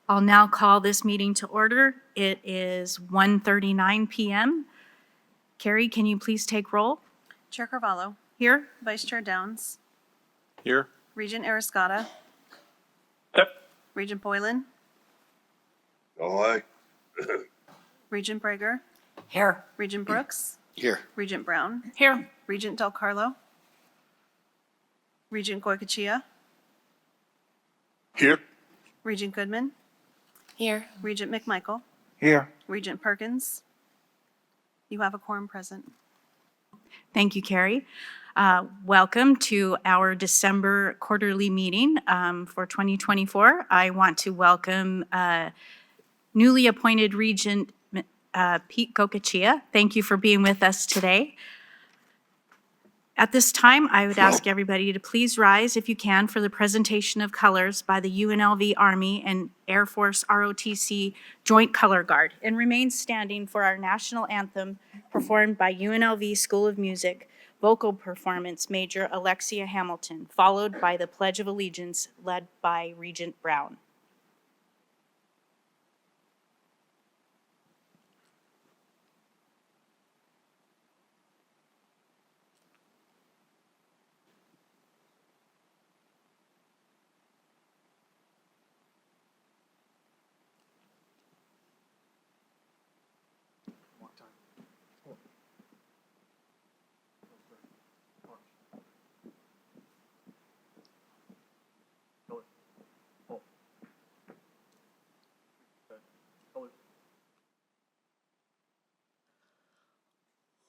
I'll now call this meeting to order. It is 1:39 p.m. Carrie, can you please take roll? Chair Carvalho, Here? Vice Chair Downs, Here. Regent Ariscata, Yep. Regent Boylan, Aye. Regent Breger, Here. Regent Brooks, Here. Regent Brown, Here. Regent Del Carlo, Regent Goycochea, Here. Regent Goodman, Here. Regent McMichael, Here. Regent Perkins. You have a quorum present. Thank you, Carrie. Welcome to our December quarterly meeting for 2024. I want to welcome newly appointed Regent Pete Goycochea. Thank you for being with us today. At this time, I would ask everybody to please rise if you can for the presentation of colors by the UNLV Army and Air Force ROTC Joint Color Guard, and remain standing for our national anthem performed by UNLV School of Music, vocal performance Major Alexia Hamilton, followed by the Pledge of Allegiance led by Regent Brown.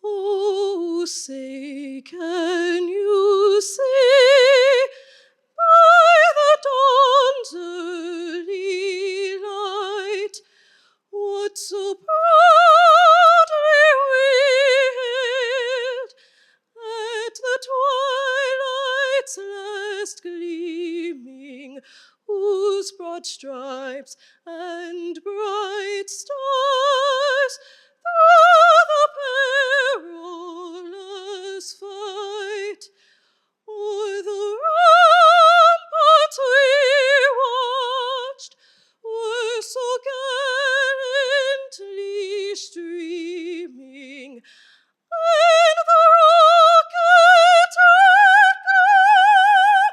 Oh, say, can you see by the dawn's early light what so proudly we hailed at the twilight's last gleaming, whose broad stripes and bright stars through the perilous fight o'er the ramparts we watched were so gallantly streaming, and the rockets red glare,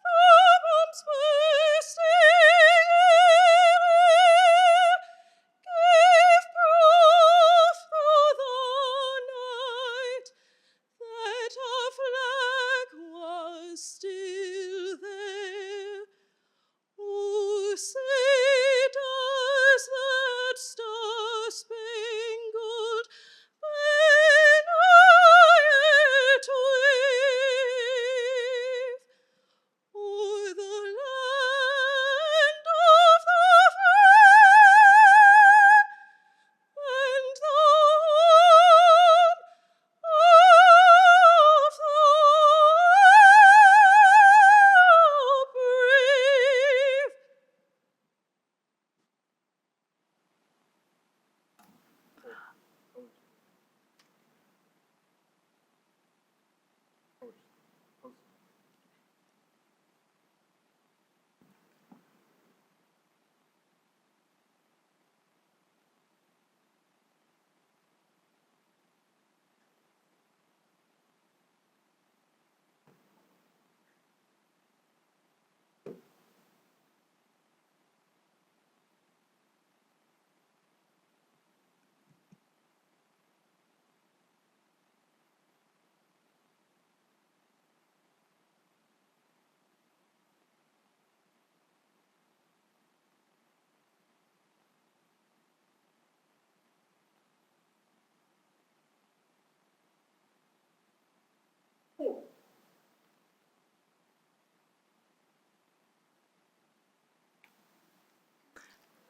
the bombs bursting in air, gave proof through the night that our flag was still there. Oh, say does that star-spangled banner yet wave o'er the land of the free and the home of the brave.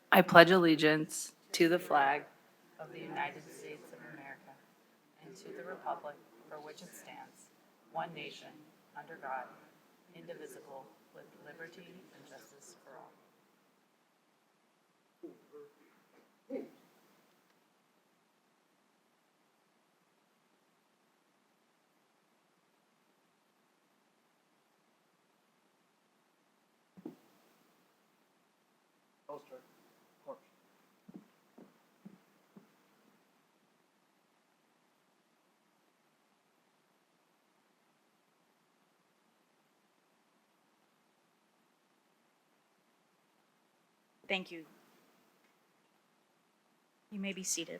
I pledge allegiance to the flag of the United States of America and to the republic for which it stands, one nation, under God, indivisible, with liberty and justice for all. Thank you. You may be seated.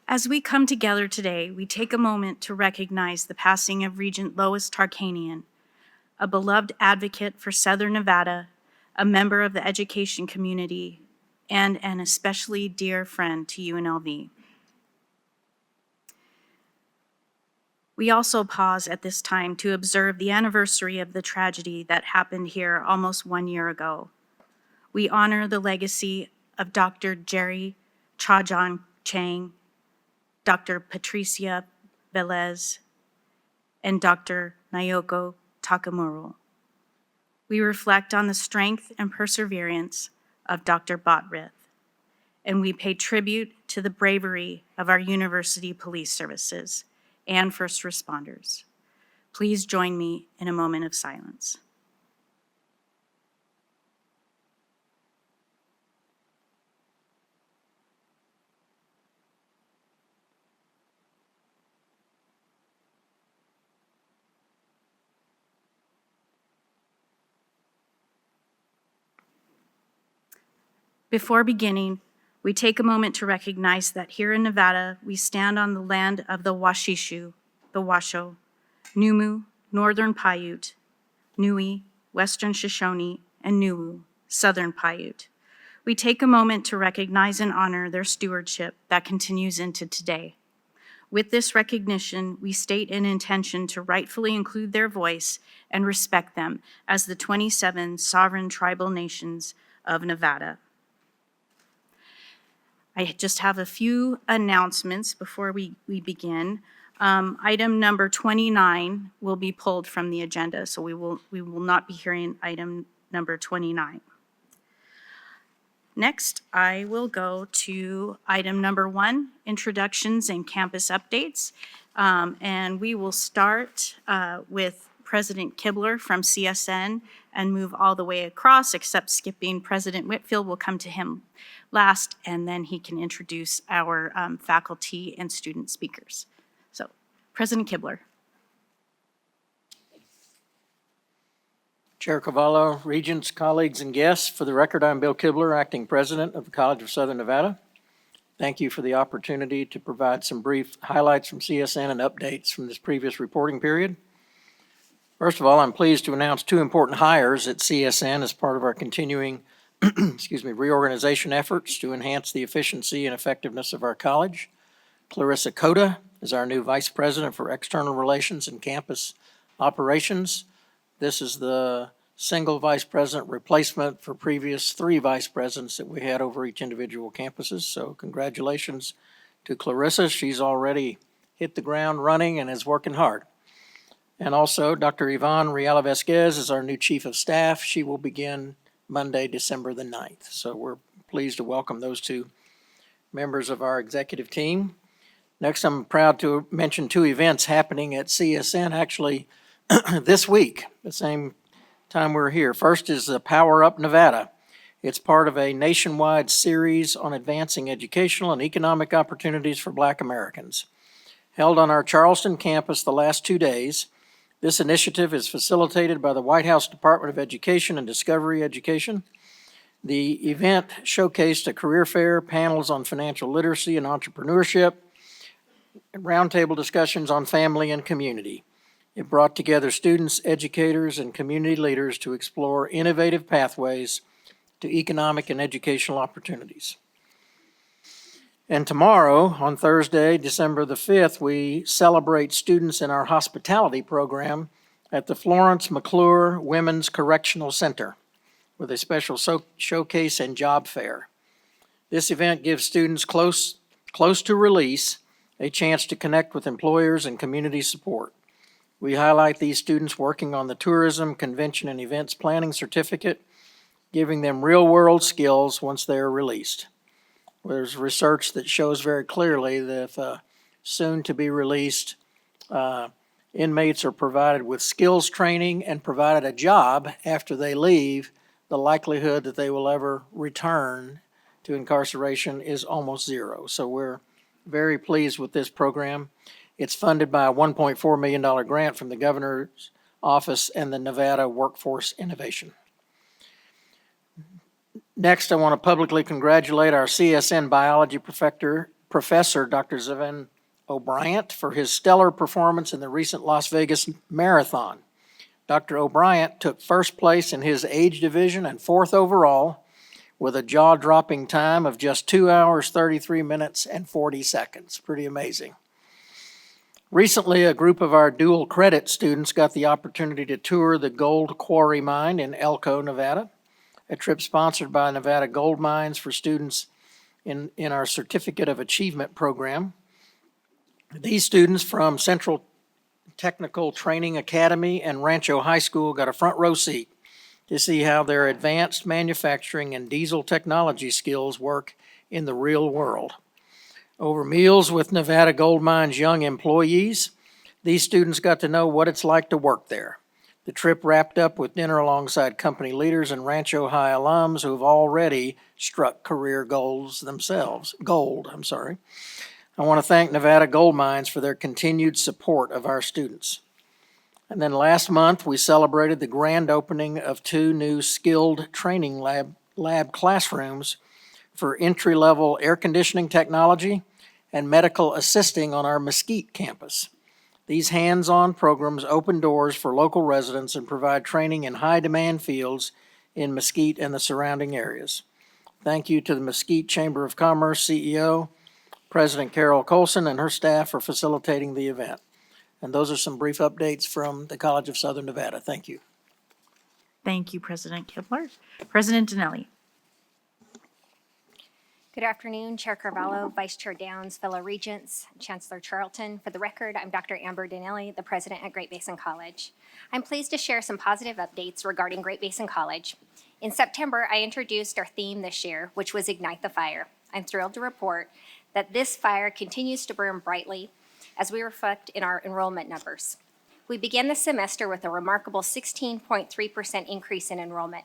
As we come together today, we take a moment to recognize the passing of Regent Lois Tarkanian, a beloved advocate for Southern Nevada, a member of the education community, and an especially dear friend to UNLV. We also pause at this time to observe the anniversary of the tragedy that happened here almost 1 year ago. We honor the legacy of Dr. Jerry Cha-Jon Chang, Dr. Patricia Velez, and Dr. Nayoko Takamura. We reflect on the strength and perseverance of Dr. Botrith, and we pay tribute to the bravery of our university police services and first responders. Please join me in a moment of silence. Before beginning, we take a moment to recognize that here in Nevada, we stand on the land of the Washishu, the Washoe, Numu, Northern Paiute, Nui, Western Shoshone, and Nuwu, Southern Paiute. We take a moment to recognize and honor their stewardship that continues into today. With this recognition, we state an intention to rightfully include their voice and respect them as the 27 sovereign tribal nations of Nevada. I just have a few announcements before we begin. Item number 29 will be pulled from the agenda, so we will not be hearing item number 29. Next, I will go to item number 1, introductions and campus updates. And we will start with President Kibler from CSN and move all the way across, except skipping President Whitfield. Will come to him last, and then he can introduce our faculty and student speakers. So, President Kibler. Chair Cavallo, Regents, colleagues, and guests, for the record, I'm Bill Kibler, Acting President of the College of Southern Nevada. Thank you for the opportunity to provide some brief highlights from CSN and updates from this previous reporting period. First of all, I'm pleased to announce 2 important hires at CSN as part of our continuing reorganization efforts to enhance the efficiency and effectiveness of our college. Clarissa Cota is our new Vice President for External Relations and Campus Operations. This is the single vice president replacement for previous 3 vice presidents that we had over each individual campuses. So congratulations to Clarissa. She's already hit the ground running and is working hard. And also, Dr. Yvonne Riala Vesquez is our new Chief of Staff. She will begin Monday, December the 9th. So we're pleased to welcome those 2 members of our executive team. Next, I'm proud to mention 2 events happening at CSN actually this week, the same time we're here. First is the Power Up Nevada. It's part of a nationwide series on advancing educational and economic opportunities for Black Americans. Held on our Charleston campus the last 2 days, this initiative is facilitated by the White House Department of Education and Discovery Education. The event showcased a career fair, panels on financial literacy and entrepreneurship, and roundtable discussions on family and community. It brought together students, educators, and community leaders to explore innovative pathways to economic and educational opportunities. And tomorrow, on Thursday, December the 5th, we celebrate students in our hospitality program at the Florence McClure Women's Correctional Center with a special showcase and job fair. This event gives students close to release a chance to connect with employers and community support. We highlight these students working on the Tourism, Convention, and Events Planning Certificate, giving them real-world skills once they are released. There's research that shows very clearly that if soon-to-be-released inmates are provided with skills training and provided a job after they leave, the likelihood that they will ever return to incarceration is almost zero. So we're very pleased with this program. It's funded by a $1.4 million grant from the governor's office and the Nevada Workforce Innovation. Next, I want to publicly congratulate our CSN biology professor, Dr. Zevin O'Brien, for his stellar performance in the recent Las Vegas Marathon. Dr. O'Brien took first place in his age division and fourth overall with a jaw-dropping time of just 2 hours, 33 minutes, and 40 seconds. Pretty amazing. Recently, a group of our dual credit students got the opportunity to tour the Gold Quarry Mine in Elko, Nevada, a trip sponsored by Nevada Gold Mines for students in our Certificate of Achievement program. These students from Central Technical Training Academy and Rancho High School got a front row seat to see how their advanced manufacturing and diesel technology skills work in the real world. Over meals with Nevada Gold Mines young employees, these students got to know what it's like to work there. The trip wrapped up with dinner alongside company leaders and Rancho High alums who have already struck career goals themselves. I want to thank Nevada Gold Mines for their continued support of our students. And then last month, we celebrated the grand opening of 2 new skilled training lab classrooms for entry-level air conditioning technology and medical assisting on our Mesquite campus. These hands-on programs open doors for local residents and provide training in high-demand fields in Mesquite and the surrounding areas. Thank you to the Mesquite Chamber of Commerce CEO, President Carol Colson, and her staff for facilitating the event. And those are some brief updates from the College of Southern Nevada. Thank you. Thank you, President Kibler. President Dinelli. Good afternoon, Chair Carvalho, Vice Chair Downs, fellow Regents, Chancellor Charlton. For the record, I'm Dr. Amber Dinelli, the president at Great Basin College. I'm pleased to share some positive updates regarding Great Basin College. In September, I introduced our theme this year, which was Ignite the Fire. I'm thrilled to report that this fire continues to burn brightly as we reflect in our enrollment numbers. We began the semester with a remarkable 16.3% increase in enrollment,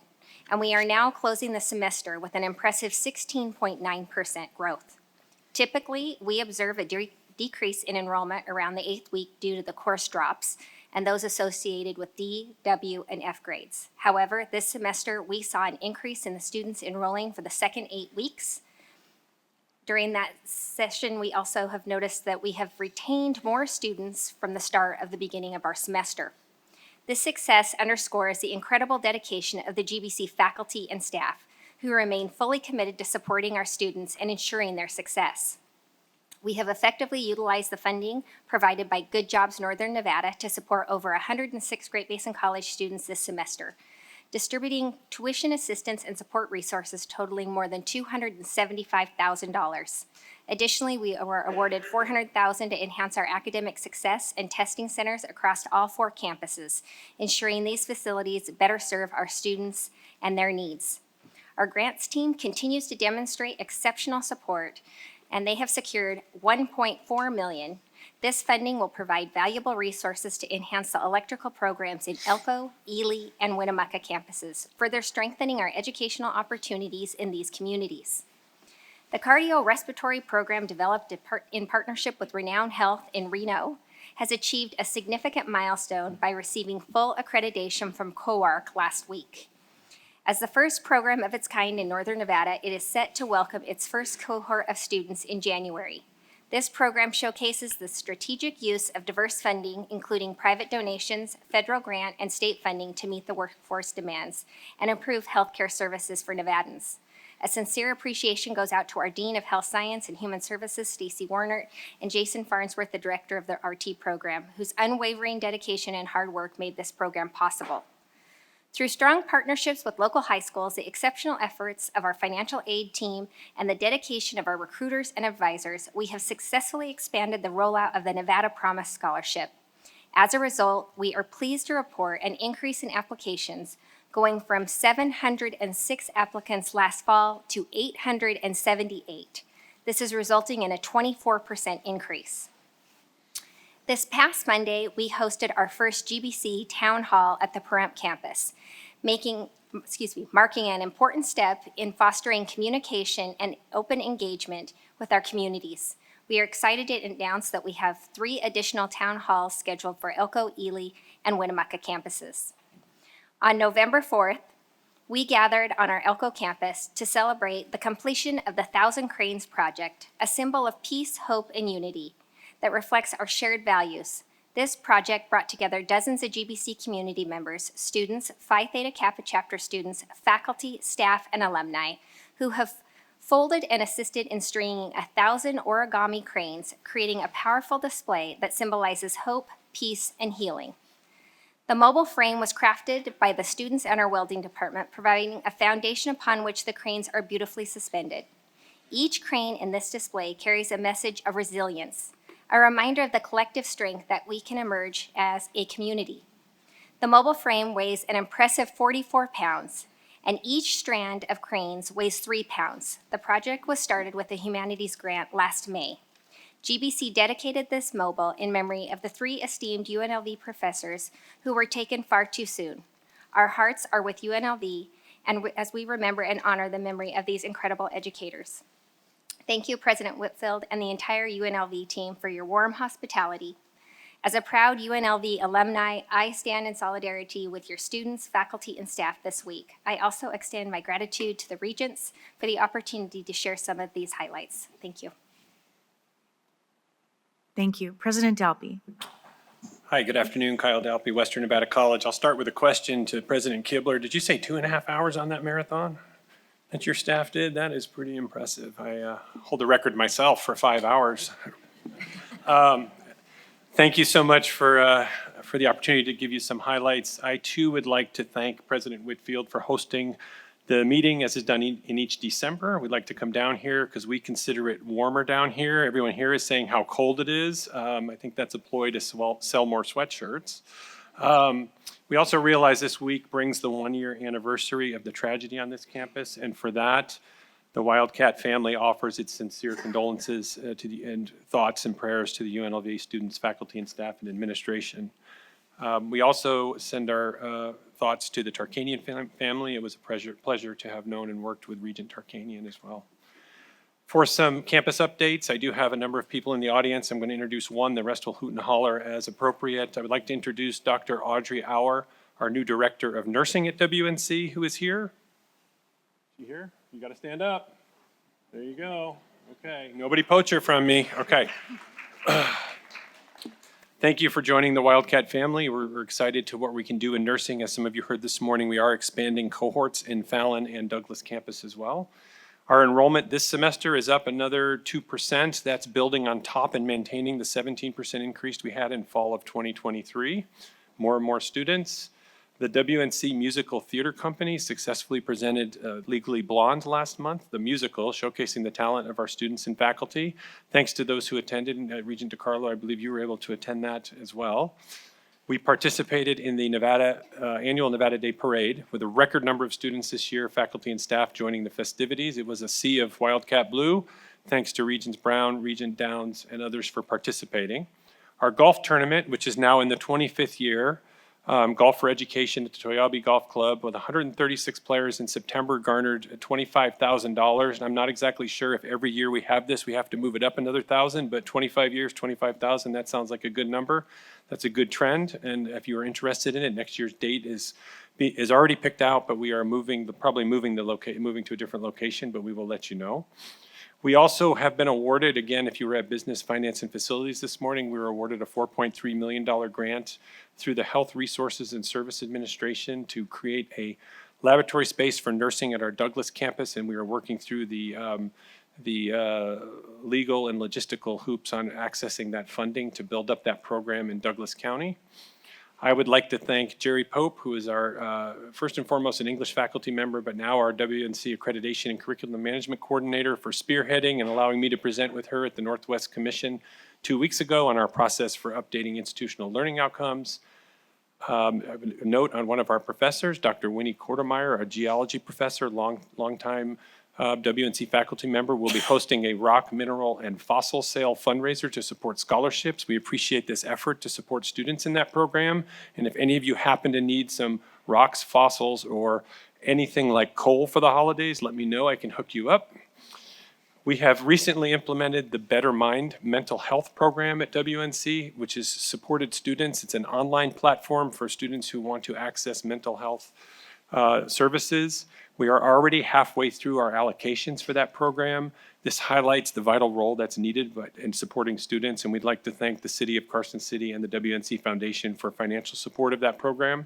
and we are now closing the semester with an impressive 16.9% growth. Typically, we observe a decrease in enrollment around the 8th week due to the course drops and those associated with D, W, and F grades. However, this semester, we saw an increase in the students enrolling for the second 8 weeks. During that session, we also have noticed that we have retained more students from the start of the beginning of our semester. This success underscores the incredible dedication of the GBC faculty and staff, who remain fully committed to supporting our students and ensuring their success. We have effectively utilized the funding provided by Good Jobs Northern Nevada to support over 106 Great Basin College students this semester, distributing tuition assistance and support resources totaling more than $275,000. Additionally, we were awarded $400,000 to enhance our academic success and testing centers across all 4 campuses, ensuring these facilities better serve our students and their needs. Our grants team continues to demonstrate exceptional support, and they have secured $1.4 million. This funding will provide valuable resources to enhance the electrical programs in Elko, Ely, and Winnemucca campuses, further strengthening our educational opportunities in these communities. The cardiorespiratory program developed in partnership with Renown Health in Reno has achieved a significant milestone by receiving full accreditation from COARC last week. As the first program of its kind in Northern Nevada, it is set to welcome its first cohort of students in January. This program showcases the strategic use of diverse funding, including private donations, federal grant, and state funding to meet the workforce demands and improve healthcare services for Nevadans. A sincere appreciation goes out to our Dean of Health Science and Human Services, Stacy Warnert, and Jason Farnsworth, the Director of the RT program, whose unwavering dedication and hard work made this program possible. Through strong partnerships with local high schools, the exceptional efforts of our financial aid team, and the dedication of our recruiters and advisors, we have successfully expanded the rollout of the Nevada Promise Scholarship. As a result, we are pleased to report an increase in applications, going from 706 applicants last fall to 878. This is resulting in a 24% increase. This past Monday, we hosted our first GBC Town Hall at the Pahrump campus, marking an important step in fostering communication and open engagement with our communities. We are excited to announce that we have 3 additional town halls scheduled for Elko, Ely, and Winnemucca campuses. On November 4th, we gathered on our Elko campus to celebrate the completion of the 1,000 Cranes project, a symbol of peace, hope, and unity that reflects our shared values. This project brought together dozens of GBC community members, students, Phi Theta Kappa chapter students, faculty, staff, and alumni who have folded and assisted in stringing 1,000 origami cranes, creating a powerful display that symbolizes hope, peace, and healing. The mobile frame was crafted by the students in our welding department, providing a foundation upon which the cranes are beautifully suspended. Each crane in this display carries a message of resilience, a reminder of the collective strength that we can emerge as a community. The mobile frame weighs an impressive 44 pounds, and each strand of cranes weighs 3 pounds. The project was started with a humanities grant last May. GBC dedicated this mobile in memory of the 3 esteemed UNLV professors who were taken far too soon. Our hearts are with UNLV and as we remember and honor the memory of these incredible educators. Thank you, President Whitfield and the entire UNLV team for your warm hospitality. As a proud UNLV alumni, I stand in solidarity with your students, faculty, and staff this week. I also extend my gratitude to the Regents for the opportunity to share some of these highlights. Thank you. Thank you. President Dalby. Hi, good afternoon. Kyle Dalpy, Western Nevada College. I'll start with a question to President Kibler. Did you say 2.5 hours on that marathon that your staff did? That is pretty impressive. I hold the record myself for 5 hours. Thank you so much for the opportunity to give you some highlights. I too would like to thank President Whitfield for hosting the meeting as is done in each December. We'd like to come down here because we consider it warmer down here. Everyone here is saying how cold it is. I think that's a ploy to sell more sweatshirts. We also realize this week brings the 1-year anniversary of the tragedy on this campus, and for that, the Wildcat family offers its sincere condolences and thoughts and prayers to the UNLV students, faculty, and staff and administration. We also send our thoughts to the Tarkanian family. It was a pleasure to have known and worked with Regent Tarkanian as well. For some campus updates, I do have a number of people in the audience. I'm going to introduce one. The rest will hoot and holler as appropriate. I would like to introduce Dr. Audrey Auer, our new Director of Nursing at WNC, who is here. Is she here? You got to stand up. There you go. Okay. Nobody poach her from me. Okay. Thank you for joining the Wildcat family. We're excited to what we can do in nursing. As some of you heard this morning, we are expanding cohorts in Fallon and Douglas campus as well. Our enrollment this semester is up another 2%. That's building on top and maintaining the 17% increase we had in fall of 2023. More and more students. The WNC Musical Theater Company successfully presented Legally Blonde last month, the musical showcasing the talent of our students and faculty. Thanks to those who attended at Regent DeCarlo, I believe you were able to attend that as well. We participated in the annual Nevada Day Parade with a record number of students this year, faculty and staff joining the festivities. It was a sea of Wildcat blue, thanks to Regents Brown, Regent Downs, and others for participating. Our golf tournament, which is now in the 25th year, Golf for Education at the Toyabe Golf Club with 136 players in September garnered $25,000. And I'm not exactly sure if every year we have this, we have to move it up another 1,000, but 25 years, 25,000, that sounds like a good number. That's a good trend. And if you are interested in it, next year's date is already picked out, but we are moving to a different location, but we will let you know. We also have been awarded, again, if you were at Business, Finance, and Facilities this morning, we were awarded a $4.3 million grant through the Health Resources and Service Administration to create a laboratory space for nursing at our Douglas campus, and we are working through the legal and logistical hoops on accessing that funding to build up that program in Douglas County. I would like to thank Jerry Pope, who is our, first and foremost, an English faculty member, but now our WNC Accreditation and Curriculum Management Coordinator, for spearheading and allowing me to present with her at the Northwest Commission 2 weeks ago on our process for updating institutional learning outcomes. A note on one of our professors, Dr. Winnie Kortemeyer, a geology professor, long time WNC faculty member, will be hosting a rock, mineral, and fossil sale fundraiser to support scholarships. We appreciate this effort to support students in that program. And if any of you happen to need some rocks, fossils, or anything like coal for the holidays, let me know. I can hook you up. We have recently implemented the Better Mind mental health program at WNC, which has supported students. It's an online platform for students who want to access mental health services. We are already halfway through our allocations for that program. This highlights the vital role that's needed in supporting students, and we'd like to thank the City of Carson City and the WNC Foundation for financial support of that program.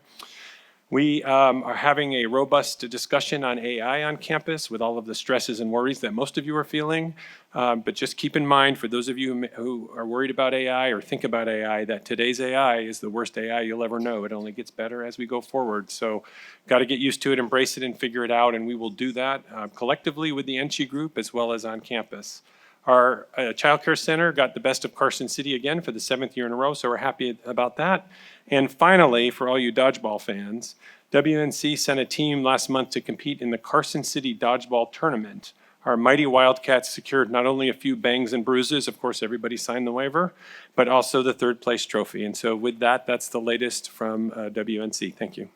We are having a robust discussion on AI on campus with all of the stresses and worries that most of you are feeling. But just keep in mind, for those of you who are worried about AI or think about AI, that today's AI is the worst AI you'll ever know. It only gets better as we go forward. So got to get used to it, embrace it, and figure it out. And we will do that collectively with the NSHE group as well as on campus. Our child care center got the best of Carson City again for the 7th year in a row, so we're happy about that. And finally, for all you dodgeball fans, WNC sent a team last month to compete in the Carson City Dodgeball Tournament. Our mighty Wildcats secured not only a few bangs and bruises, of course everybody signed the waiver, but also the 3rd place trophy. And so with that, that's the latest from WNC. Thank you.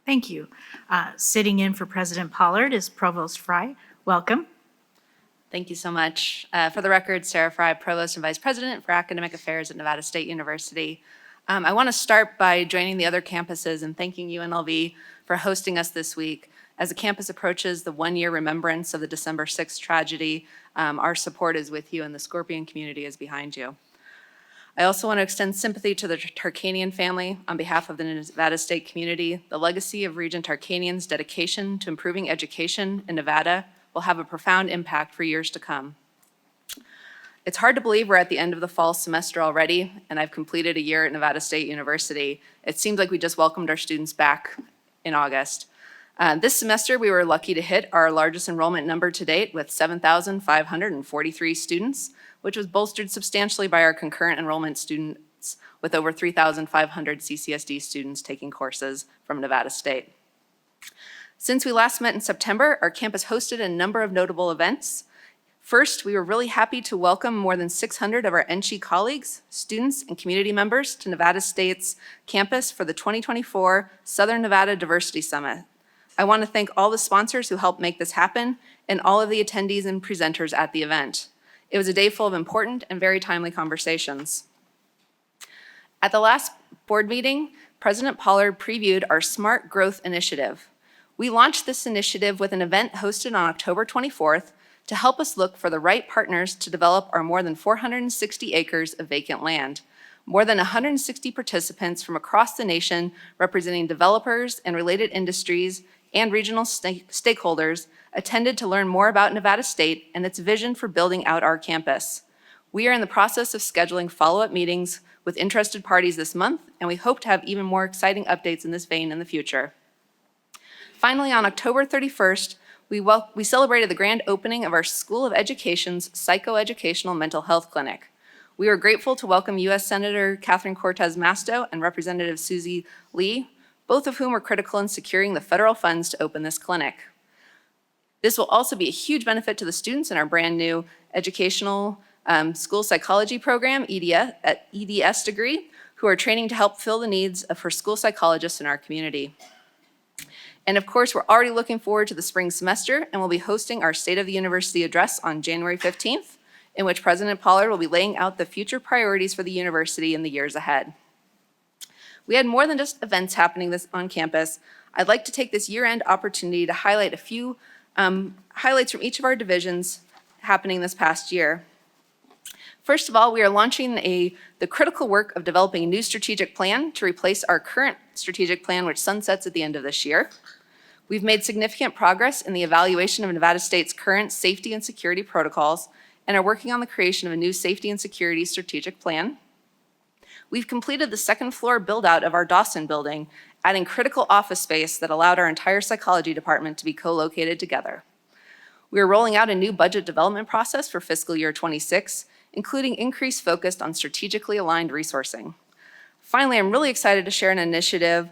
Thank you. Sitting in for President Pollard is Provost Fry. Welcome. Thank you so much. For the record, Sarah Fry, Provost and Vice President for Academic Affairs at Nevada State University. I want to start by joining the other campuses and thanking UNLV for hosting us this week. As the campus approaches the 1-year remembrance of the December 6th tragedy, our support is with you and the Scorpion community is behind you. I also want to extend sympathy to the Tarkanian family on behalf of the Nevada State community. The legacy of Regent Tarkanian's dedication to improving education in Nevada will have a profound impact for years to come. It's hard to believe we're at the end of the fall semester already, and I've completed a year at Nevada State University. It seems like we just welcomed our students back in August. This semester, we were lucky to hit our largest enrollment number to date with 7,543 students, which was bolstered substantially by our concurrent enrollment students with over 3,500 CCSD students taking courses from Nevada State. Since we last met in September, our campus hosted a number of notable events. First, we were really happy to welcome more than 600 of our NSHE colleagues, students, and community members to Nevada State's campus for the 2024 Southern Nevada Diversity Summit. I want to thank all the sponsors who helped make this happen and all of the attendees and presenters at the event. It was a day full of important and very timely conversations. At the last board meeting, President Pollard previewed our Smart Growth Initiative. We launched this initiative with an event hosted on October 24th to help us look for the right partners to develop our more than 460 acres of vacant land. More than 160 participants from across the nation representing developers and related industries and regional stakeholders attended to learn more about Nevada State and its vision for building out our campus. We are in the process of scheduling follow-up meetings with interested parties this month, and we hope to have even more exciting updates in this vein in the future. Finally, on October 31st, we celebrated the grand opening of our School of Education's Psychoeducational Mental Health Clinic. We are grateful to welcome U.S. Senator Catherine Cortez Masto and Representative Susie Lee, both of whom were critical in securing the federal funds to open this clinic. This will also be a huge benefit to the students in our brand new educational school psychology program, EDS degree, who are training to help fill the needs for school psychologists in our community. And of course, we're already looking forward to the spring semester, and we'll be hosting our State of the University address on January 15th, in which President Pollard will be laying out the future priorities for the university in the years ahead. We had more than just events happening on campus. I'd like to take this year-end opportunity to highlight a few highlights from each of our divisions happening this past year. First of all, we are launching the critical work of developing a new strategic plan to replace our current strategic plan, which sunsets at the end of this year. We've made significant progress in the evaluation of Nevada State's current safety and security protocols and are working on the creation of a new safety and security strategic plan. We've completed the second floor build-out of our Dawson building, adding critical office space that allowed our entire psychology department to be co-located together. We are rolling out a new budget development process for fiscal year 26, including increased focus on strategically aligned resourcing. Finally, I'm really excited to share an initiative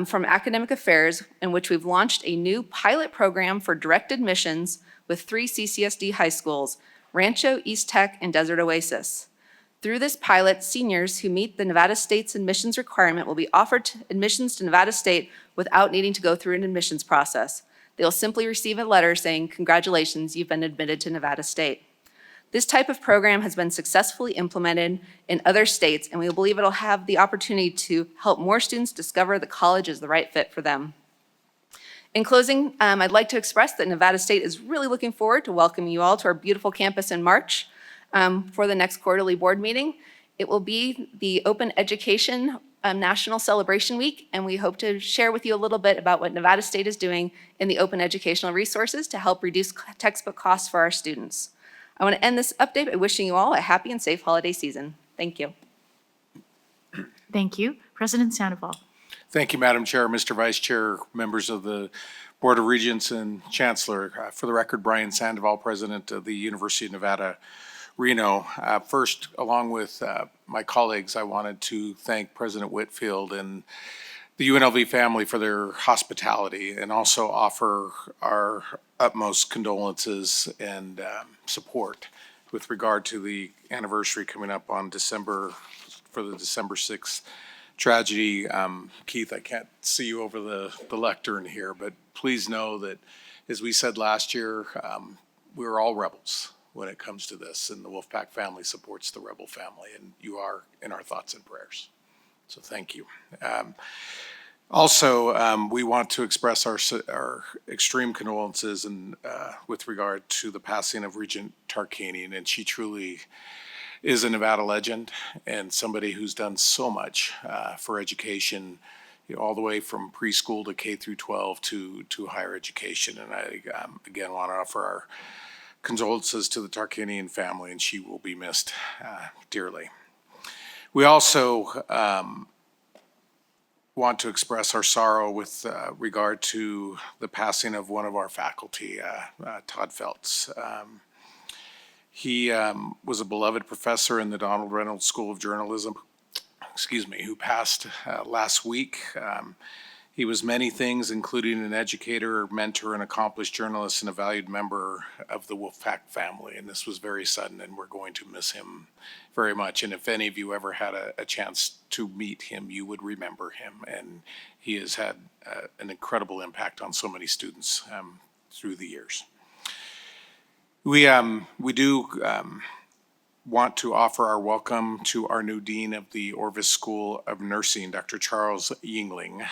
from Academic Affairs, in which we've launched a new pilot program for direct admissions with 3 CCSD high schools, Rancho, East Tech, and Desert Oasis. Through this pilot, seniors who meet the Nevada State's admissions requirement will be offered admissions to Nevada State without needing to go through an admissions process. They'll simply receive a letter saying, "Congratulations, you've been admitted to Nevada State." This type of program has been successfully implemented in other states, and we believe it'll have the opportunity to help more students discover the college is the right fit for them. In closing, I'd like to express that Nevada State is really looking forward to welcoming you all to our beautiful campus in March for the next quarterly board meeting. It will be the Open Education National Celebration Week, and we hope to share with you a little bit about what Nevada State is doing in the open educational resources to help reduce textbook costs for our students. I want to end this update by wishing you all a happy and safe holiday season. Thank you. Thank you. President Sandoval. Thank you, Madam Chair, Mr. Vice Chair, members of the Board of Regents and Chancellor. For the record, Brian Sandoval, President of the University of Nevada, Reno. First, along with my colleagues, I wanted to thank President Whitfield and the UNLV family for their hospitality, and also offer our utmost condolences and support with regard to the anniversary coming up on for the December 6th tragedy. Keith, I can't see you over the lectern here, but please know that, as we said last year, we're all rebels when it comes to this, and the Wolfpack family supports the rebel family, and you are in our thoughts and prayers. So thank you. Also, we want to express our extreme condolences and with regard to the passing of Regent Tarkanian, and she truly is a Nevada legend and somebody who's done so much for education, all the way from preschool to K through 12 to higher education. And I again want to offer our condolences to the Tarkanian family, and she will be missed dearly. We also want to express our sorrow with regard to the passing of one of our faculty, Todd Feltz. He was a beloved professor in the Donald Reynolds School of Journalism, who passed last week. He was many things, including an educator, mentor, an accomplished journalist, and a valued member of the Wolfpack family. And this was very sudden, and we're going to miss him very much. And if any of you ever had a chance to meet him, you would remember him. And he has had an incredible impact on so many students through the years. We do want to offer our welcome to our new dean of the Orvis School of Nursing, Dr. Charles Yingling.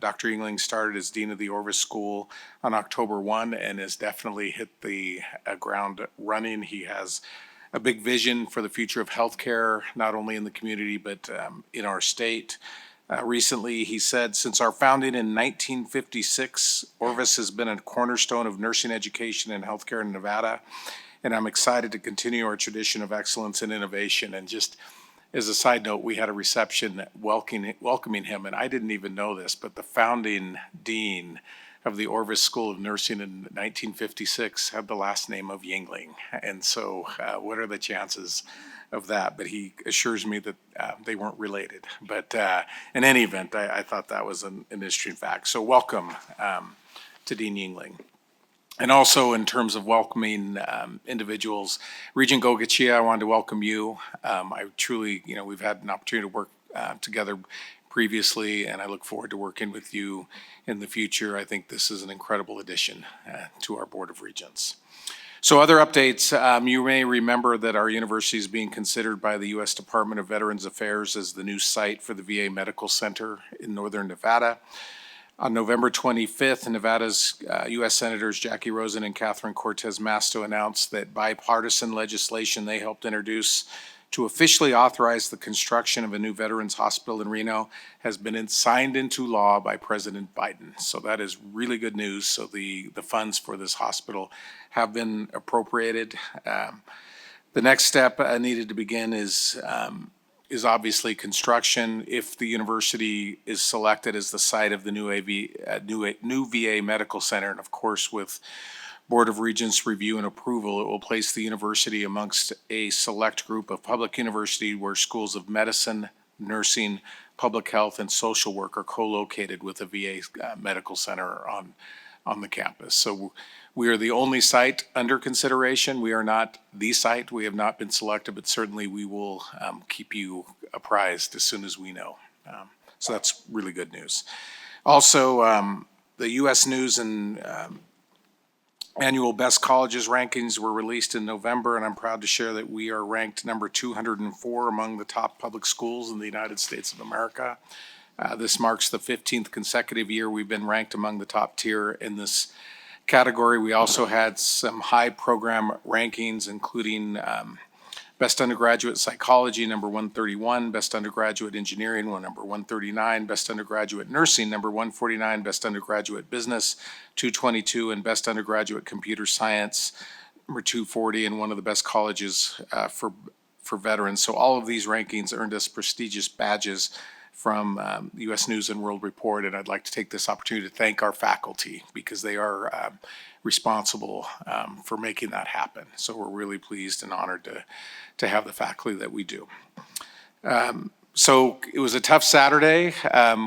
Dr. Yingling started as dean of the Orvis School on October 1 and has definitely hit the ground running. He has a big vision for the future of healthcare, not only in the community, but in our state. Recently, he said, since our founding in 1956, Orvis has been a cornerstone of nursing education and healthcare in Nevada. And I'm excited to continue our tradition of excellence and innovation. And just as a side note, we had a reception welcoming him, and I didn't even know this, but the founding dean of the Orvis School of Nursing in 1956 had the last name of Yingling. And so what are the chances of that? But he assures me that they weren't related. But in any event, I thought that was an interesting fact. So welcome to Dean Yingling. And also, in terms of welcoming individuals, Regent Gogachia, I wanted to welcome you. I truly, we've had an opportunity to work together previously, and I look forward to working with you in the future. I think this is an incredible addition to our Board of Regents. So other updates, you may remember that our university is being considered by the U.S. Department of Veterans Affairs as the new site for the VA Medical Center in Northern Nevada. On November 25th, Nevada's U.S. Senators Jackie Rosen and Catherine Cortez Masto announced that bipartisan legislation they helped introduce to officially authorize the construction of a new veterans hospital in Reno has been signed into law by President Biden. So that is really good news. So the funds for this hospital have been appropriated. The next step needed to begin is obviously construction. If the university is selected as the site of the new VA Medical Center, and of course with Board of Regents review and approval, it will place the university amongst a select group of public university where schools of medicine, nursing, public health, and social work are co-located with a VA medical center on the campus. So we are the only site under consideration. We are not the site. We have not been selected, but certainly we will keep you apprised as soon as we know. So that's really good news. Also, the U.S. News and annual Best Colleges rankings were released in November, and I'm proud to share that we are ranked number 204 among the top public schools in the United States of America. This marks the 15th consecutive year we've been ranked among the top tier in this category. We also had some high program rankings, including Best Undergraduate Psychology, number 131, Best Undergraduate Engineering, number 139, Best Undergraduate Nursing, number 149, Best Undergraduate Business, 222, and Best Undergraduate Computer Science, number 240, and one of the best colleges for veterans. So all of these rankings earned us prestigious badges from U.S. News and World Report, and I'd like to take this opportunity to thank our faculty because they are responsible for making that happen. So we're really pleased and honored to have the faculty that we do. So it was a tough Saturday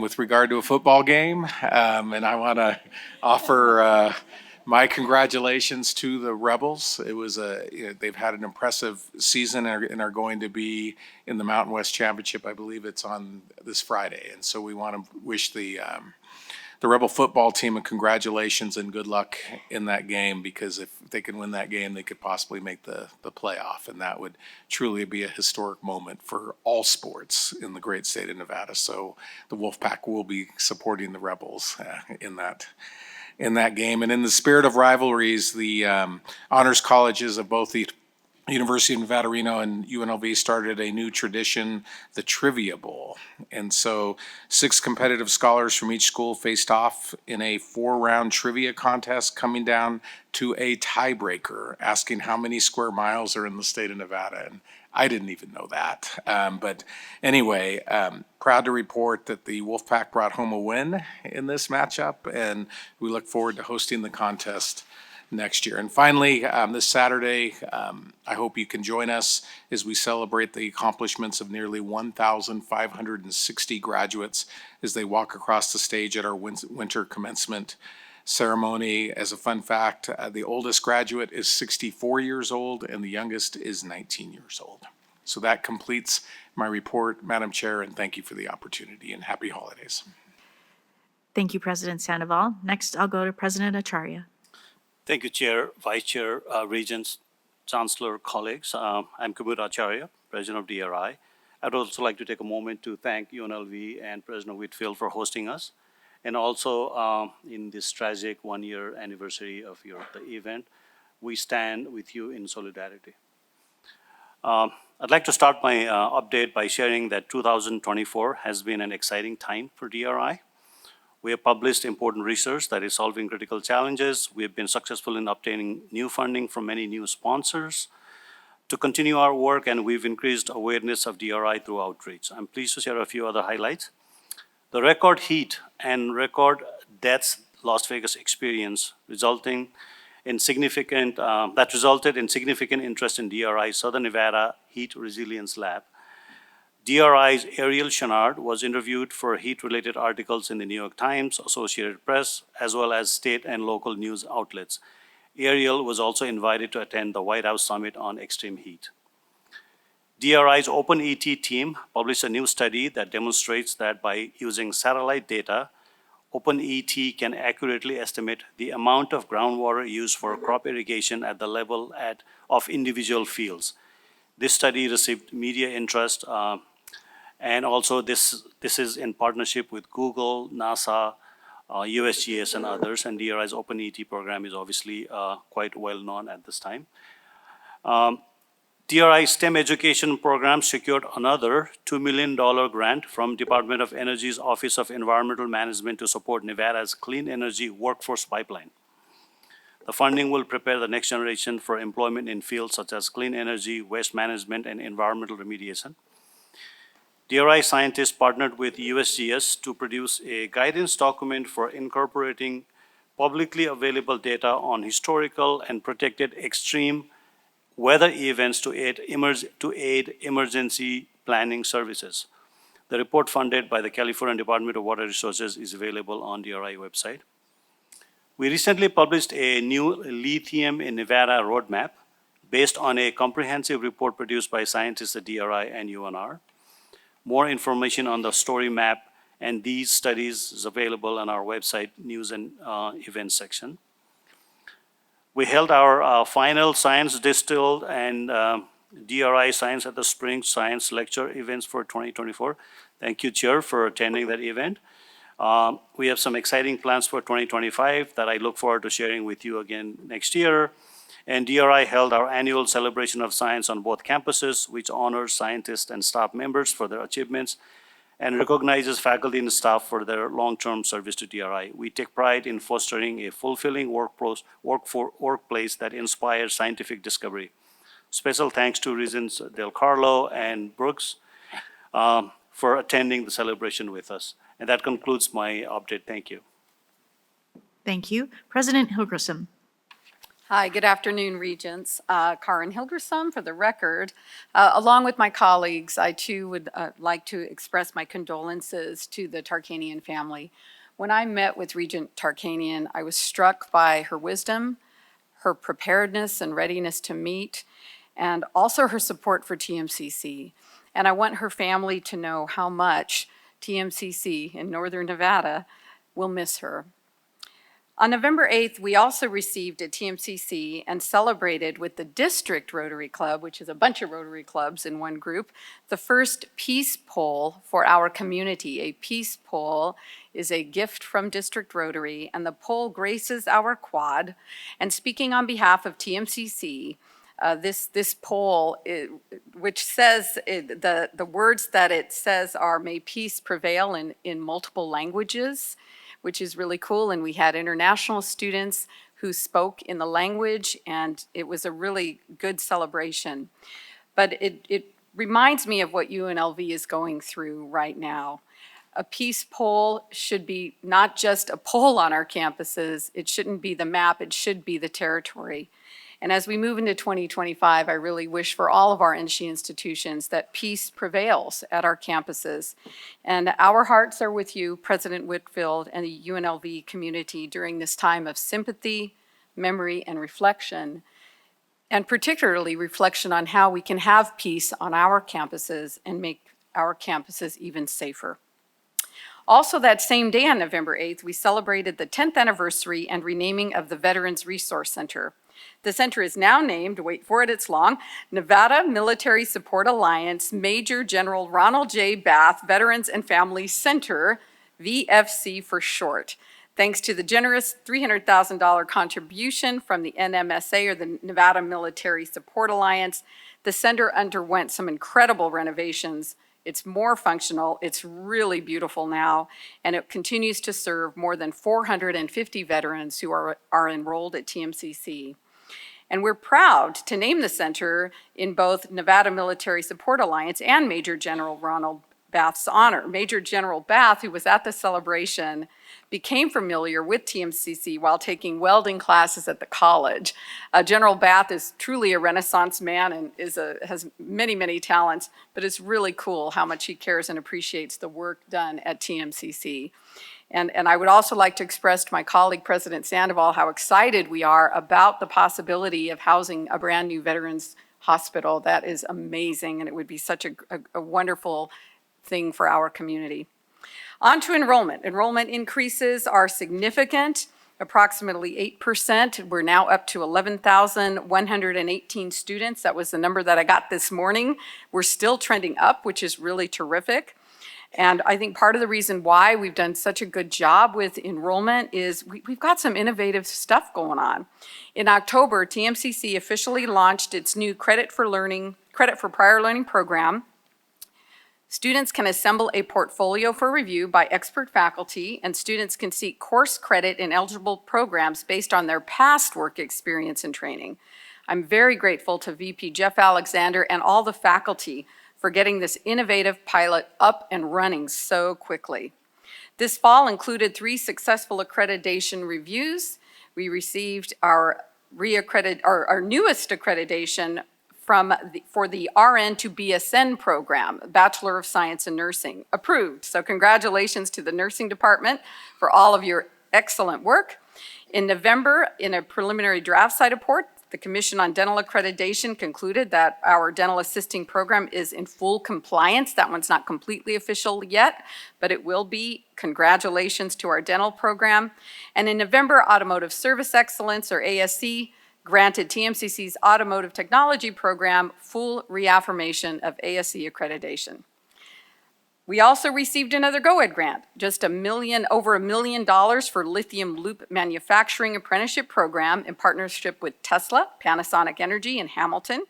with regard to a football game, and I want to offer my congratulations to the Rebels. It was they've had an impressive season and are going to be in the Mountain West Championship. I believe it's on this Friday, and so we want to wish the Rebel football team a congratulations and good luck in that game, because if they can win that game, they could possibly make the playoff, and that would truly be a historic moment for all sports in the great state of Nevada. So the Wolfpack will be supporting the Rebels in that game. And in the spirit of rivalries, the honors colleges of both the University of Nevada, Reno and UNLV started a new tradition, the Trivia Bowl. And so 6 competitive scholars from each school faced off in a 4-round trivia contest, coming down to a tiebreaker, asking how many square miles are in the state of Nevada. And I didn't even know that. But anyway, proud to report that the Wolfpack brought home a win in this matchup, and we look forward to hosting the contest next year. And finally, this Saturday, I hope you can join us as we celebrate the accomplishments of nearly 1,560 graduates as they walk across the stage at our winter commencement ceremony. As a fun fact, the oldest graduate is 64 years old and the youngest is 19 years old. So that completes my report, Madam Chair, and thank you for the opportunity, and happy holidays. Thank you, President Sandoval. Next, I'll go to President Acharya. Thank you, Chair, Vice Chair, Regents, Chancellor, colleagues. I'm Kumud Acharya, President of DRI. I'd also like to take a moment to thank UNLV and President Whitfield for hosting us, and also in this tragic 1-year anniversary of the event. We stand with you in solidarity. I'd like to start my update by sharing that 2024 has been an exciting time for DRI. We have published important research that is solving critical challenges. We have been successful in obtaining new funding from many new sponsors to continue our work, and we've increased awareness of DRI through outreach. I'm pleased to share a few other highlights. The record heat and record deaths Las Vegas experience resulted in significant interest in DRI's Southern Nevada Heat Resilience Lab. DRI's Ariel Chenard was interviewed for heat-related articles in the New York Times, Associated Press, as well as state and local news outlets. Ariel was also invited to attend the White House Summit on Extreme Heat. DRI's OpenET team published a new study that demonstrates that by using satellite data, OpenET can accurately estimate the amount of groundwater used for crop irrigation at the level of individual fields. This study received media interest, and also this is in partnership with Google, NASA, USGS, and others, and DRI's OpenET program is obviously quite well known at this time. DRI STEM education program secured another $2 million grant from Department of Energy's Office of Environmental Management to support Nevada's clean energy workforce pipeline. The funding will prepare the next generation for employment in fields such as clean energy, waste management, and environmental remediation. DRI scientists partnered with USGS to produce a guidance document for incorporating publicly available data on historical and protected extreme weather events to aid emergency planning services. The report funded by the California Department of Water Resources is available on DRI website. We recently published a new lithium in Nevada roadmap based on a comprehensive report produced by scientists at DRI and UNR. More information on the story map and these studies is available on our website news and events section. We held our final science distilled and DRI Science at the Spring Science Lecture events for 2024. Thank you, Chair, for attending that event. We have some exciting plans for 2025 that I look forward to sharing with you again next year. And DRI held our annual celebration of science on both campuses, which honors scientists and staff members for their achievements and recognizes faculty and staff for their long-term service to DRI. We take pride in fostering a fulfilling workplace that inspires scientific discovery. Special thanks to Regents Del Carlo and Brooks for attending the celebration with us. And that concludes my update. Thank you. Thank you. President Hilgersom. Hi, good afternoon, Regents. Karin Hilgersom, for the record. Along with my colleagues, I too would like to express my condolences to the Tarkanian family. When I met with Regent Tarkanian, I was struck by her wisdom, her preparedness and readiness to meet, and also her support for TMCC. And I want her family to know how much TMCC in Northern Nevada will miss her. On November 8th, we also received at TMCC and celebrated with the District Rotary Club, which is a bunch of Rotary Clubs in one group, the first Peace Pole for our community. A Peace Pole is a gift from District Rotary, and the pole graces our quad. And speaking on behalf of TMCC, this pole, which says, the words that it says are, "May peace prevail," in multiple languages, which is really cool. And we had international students who spoke in the language, and it was a really good celebration. But it reminds me of what UNLV is going through right now. A peace pole should be not just a pole on our campuses. It shouldn't be the map, it should be the territory. And as we move into 2025, I really wish for all of our NSHE institutions that peace prevails at our campuses. And our hearts are with you, President Whitfield, and the UNLV community during this time of sympathy, memory, and reflection, and particularly reflection on how we can have peace on our campuses and make our campuses even safer. Also that same day on November 8th, we celebrated the 10th anniversary and renaming of the Veterans Resource Center. The center is now named, wait for it, it's long, Nevada Military Support Alliance Major General Ronald J. Bath Veterans and Family Center, VFC for short. Thanks to the generous $300,000 contribution from the NMSA, or the Nevada Military Support Alliance, the center underwent some incredible renovations. It's more functional, it's really beautiful now, and it continues to serve more than 450 veterans who are enrolled at TMCC. And we're proud to name the center in both Nevada Military Support Alliance and Major General Ronald Bath's honor. Major General Bath, who was at the celebration, became familiar with TMCC while taking welding classes at the college. General Bath is truly a Renaissance man and has many, many talents, but it's really cool how much he cares and appreciates the work done at TMCC. And I would also like to express to my colleague, President Sandoval, how excited we are about the possibility of housing a brand new veterans hospital. That is amazing, and it would be such a wonderful thing for our community. On to enrollment. Enrollment increases are significant, approximately 8%. We're now up to 11,118 students. That was the number that I got this morning. We're still trending up, which is really terrific. And I think part of the reason why we've done such a good job with enrollment is we've got some innovative stuff going on. In October, TMCC officially launched its new Credit for Prior Learning program. Students can assemble a portfolio for review by expert faculty, and students can seek course credit in eligible programs based on their past work experience and training. I'm very grateful to VP Jeff Alexander and all the faculty for getting this innovative pilot up and running so quickly. This fall included 3 successful accreditation reviews. We received our newest accreditation for the RN to BSN program, Bachelor of Science in Nursing, approved. So congratulations to the nursing department for all of your excellent work. In November, in a preliminary draft site report, the Commission on Dental Accreditation concluded that our dental assisting program is in full compliance. That one's not completely official yet, but it will be. Congratulations to our dental program. And in November, Automotive Service Excellence, or ASC, granted TMCC's Automotive Technology Program full reaffirmation of ASC accreditation. We also received another GO-ED grant, just over $1 million for lithium loop manufacturing apprenticeship program in partnership with Tesla, Panasonic Energy, and Hamilton.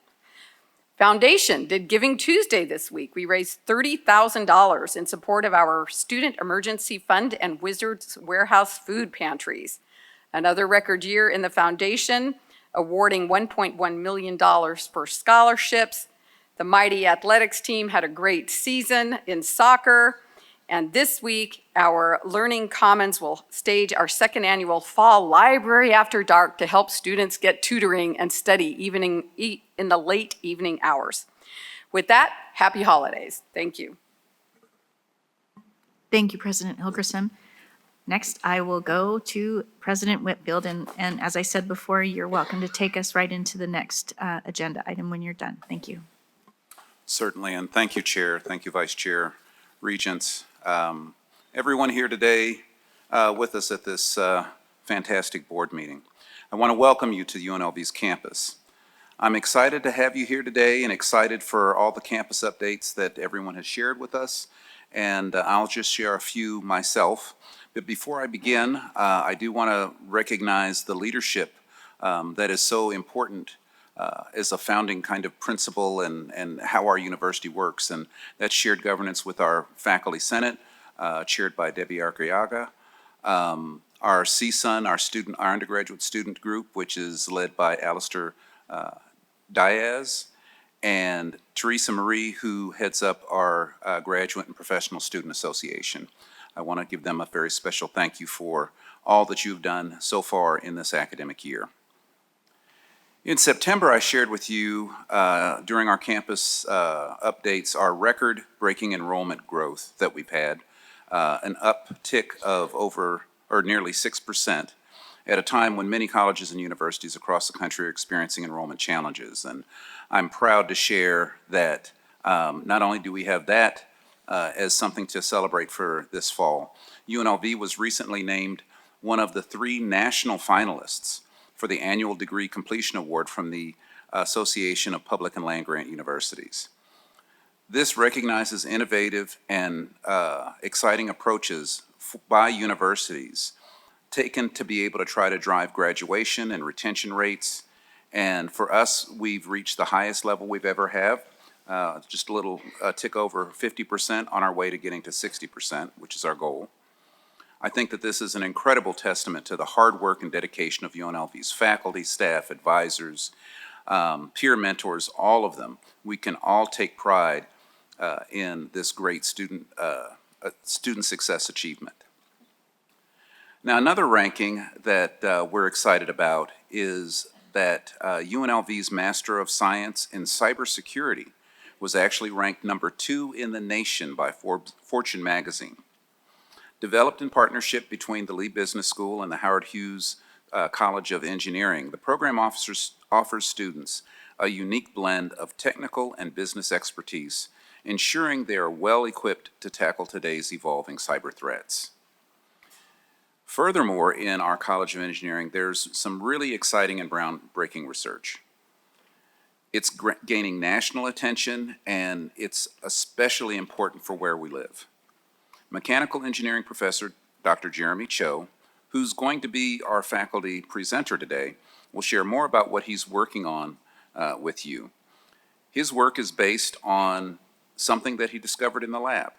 Foundation did Giving Tuesday this week. We raised $30,000 in support of our Student Emergency Fund and Wizards Warehouse food pantries. Another record year in the foundation, awarding $1.1 million for scholarships. The mighty athletics team had a great season in soccer. And this week, our Learning Commons will stage our second annual Fall Library After Dark to help students get tutoring and study in the late evening hours. With that, happy holidays. Thank you. Thank you, President Hilgerson. Next, I will go to President Whitfield, and as I said before, you're welcome to take us right into the next agenda item when you're done. Thank you. Certainly, and thank you, Chair. Thank you, Vice Chair, Regents, everyone here today with us at this fantastic board meeting. I want to welcome you to UNLV's campus. I'm excited to have you here today and excited for all the campus updates that everyone has shared with us, and I'll just share a few myself. But before I begin, I do want to recognize the leadership that is so important as a founding kind of principle and how our university works. And that's shared governance with our faculty senate, chaired by Debbie Arcriaga, our CSUN, our undergraduate student group, which is led by Alistair Diaz, and Teresa Marie, who heads up our Graduate and Professional Student Association. I want to give them a very special thank you for all that you've done so far in this academic year. In September, I shared with you during our campus updates our record-breaking enrollment growth that we've had, an uptick of nearly 6% at a time when many colleges and universities across the country are experiencing enrollment challenges. And I'm proud to share that not only do we have that as something to celebrate for this fall, UNLV was recently named one of the 3 national finalists for the annual Degree Completion Award from the Association of Public and Land-Grant Universities. This recognizes innovative and exciting approaches by universities taken to be able to try to drive graduation and retention rates. And for us, we've reached the highest level we've ever had, just a little tick over 50% on our way to getting to 60%, which is our goal. I think that this is an incredible testament to the hard work and dedication of UNLV's faculty, staff, advisors, peer mentors, all of them. We can all take pride in this great student success achievement. Now, another ranking that we're excited about is that UNLV's Master of Science in Cybersecurity was actually ranked number 2 in the nation by Fortune magazine. Developed in partnership between the Lee Business School and the Howard Hughes College of Engineering, the program offers students a unique blend of technical and business expertise, ensuring they are well equipped to tackle today's evolving cyber threats. Furthermore, in our College of Engineering, there's some really exciting and groundbreaking research. It's gaining national attention, and it's especially important for where we live. Mechanical engineering professor Dr. Jeremy Cho, who's going to be our faculty presenter today, will share more about what he's working on with you. His work is based on something that he discovered in the lab,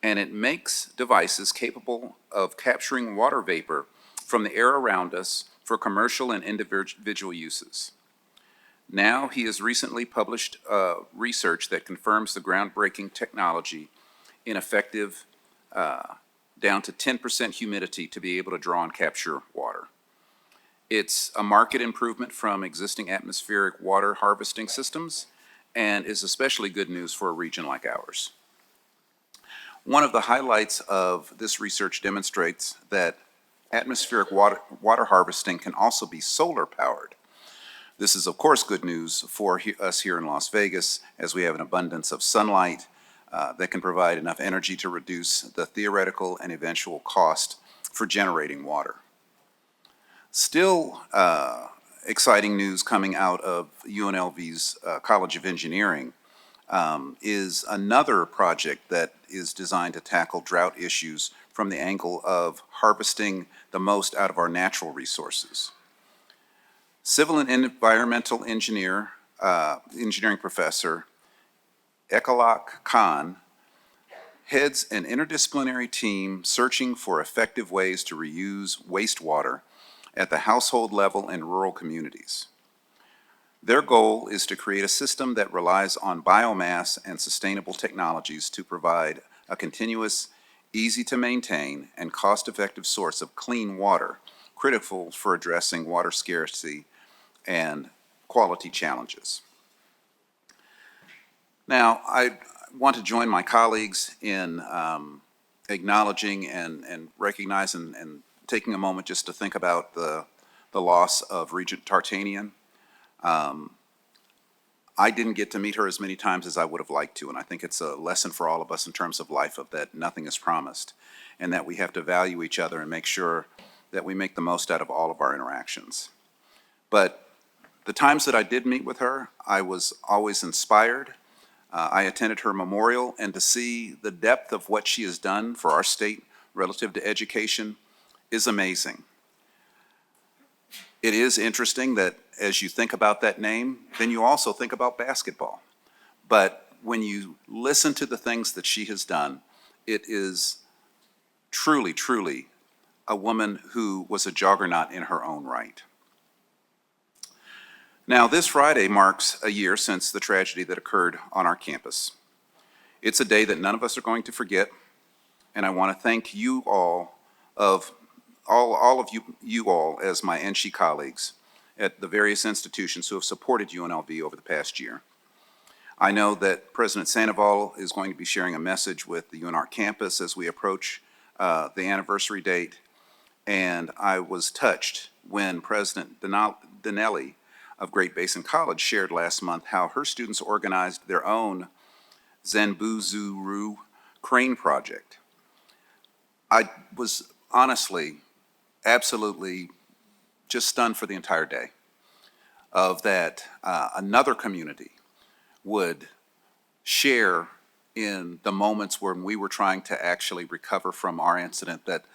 and it makes devices capable of capturing water vapor from the air around us for commercial and individual uses. Now, he has recently published research that confirms the groundbreaking technology in effective down to 10% humidity to be able to draw and capture water. It's a market improvement from existing atmospheric water harvesting systems and is especially good news for a region like ours. One of the highlights of this research demonstrates that atmospheric water harvesting can also be solar powered. This is, of course, good news for us here in Las Vegas, as we have an abundance of sunlight that can provide enough energy to reduce the theoretical and eventual cost for generating water. Still exciting news coming out of UNLV's College of Engineering is another project that is designed to tackle drought issues from the angle of harvesting the most out of our natural resources. Civil and environmental engineering professor Ekalak Khan heads an interdisciplinary team searching for effective ways to reuse wastewater at the household level in rural communities. Their goal is to create a system that relies on biomass and sustainable technologies to provide a continuous, easy to maintain, and cost-effective source of clean water, critical for addressing water scarcity and quality challenges. Now, I want to join my colleagues in acknowledging and recognizing and taking a moment just to think about the loss of Regent Tartanian. I didn't get to meet her as many times as I would have liked to, and I think it's a lesson for all of us in terms of life of that nothing is promised, and that we have to value each other and make sure that we make the most out of all of our interactions. But the times that I did meet with her, I was always inspired. I attended her memorial, and to see the depth of what she has done for our state relative to education is amazing. It is interesting that as you think about that name, then you also think about basketball. But when you listen to the things that she has done, it is truly, truly a woman who was a juggernaut in her own right. Now, this Friday marks a year since the tragedy that occurred on our campus. It's a day that none of us are going to forget, and I want to thank you all of you all as my NSHE colleagues at the various institutions who have supported UNLV over the past year. I know that President Sandoval is going to be sharing a message with the UNR campus as we approach the anniversary date, and I was touched when President Dinelli of Great Basin College shared last month how her students organized their own Zenbuzuru crane project. I was honestly absolutely just stunned for the entire day of that another community would share in the moments when we were trying to actually recover from our incident, that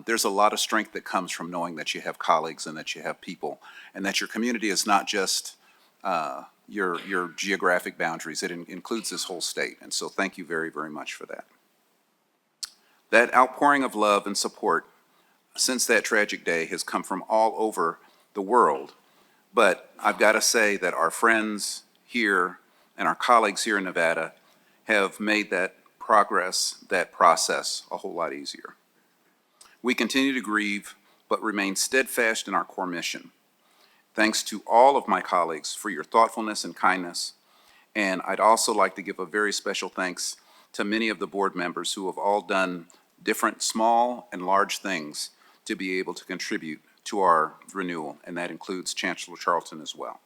there's a lot of strength that comes from knowing that you have colleagues and that you have people, and that your community is not just your geographic boundaries. It includes this whole state, and so thank you very, very much for that. That outpouring of love and support since that tragic day has come from all over the world, but I've got to say that our friends here and our colleagues here in Nevada have made that progress, that process, a whole lot easier. We continue to grieve, but remain steadfast in our core mission. Thanks to all of my colleagues for your thoughtfulness and kindness, and I'd also like to give a very special thanks to many of the board members who have all done different small and large things to be able to contribute to our renewal, and that includes Chancellor Charlton as well.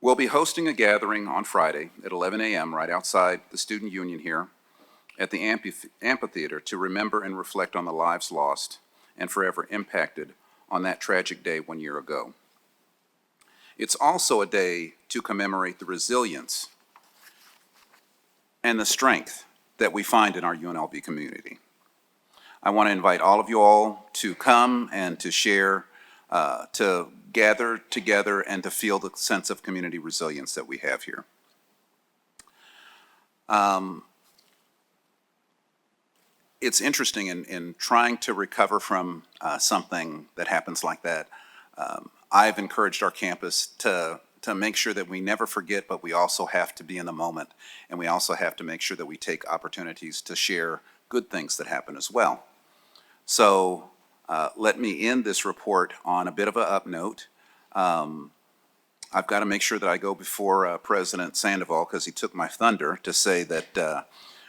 We'll be hosting a gathering on Friday at 11 a.m. right outside the Student Union here at the amphitheater to remember and reflect on the lives lost and forever impacted on that tragic day 1 year ago. It's also a day to commemorate the resilience and the strength that we find in our UNLV community. I want to invite all of you all to come and to share, to gather together and to feel the sense of community resilience that we have here. It's interesting in trying to recover from something that happens like that. I've encouraged our campus to make sure that we never forget, but we also have to be in the moment, and we also have to make sure that we take opportunities to share good things that happen as well. So Let me end this report on a bit of an up note. I've got to make sure that I go before President Sandoval, because he took my thunder, to say that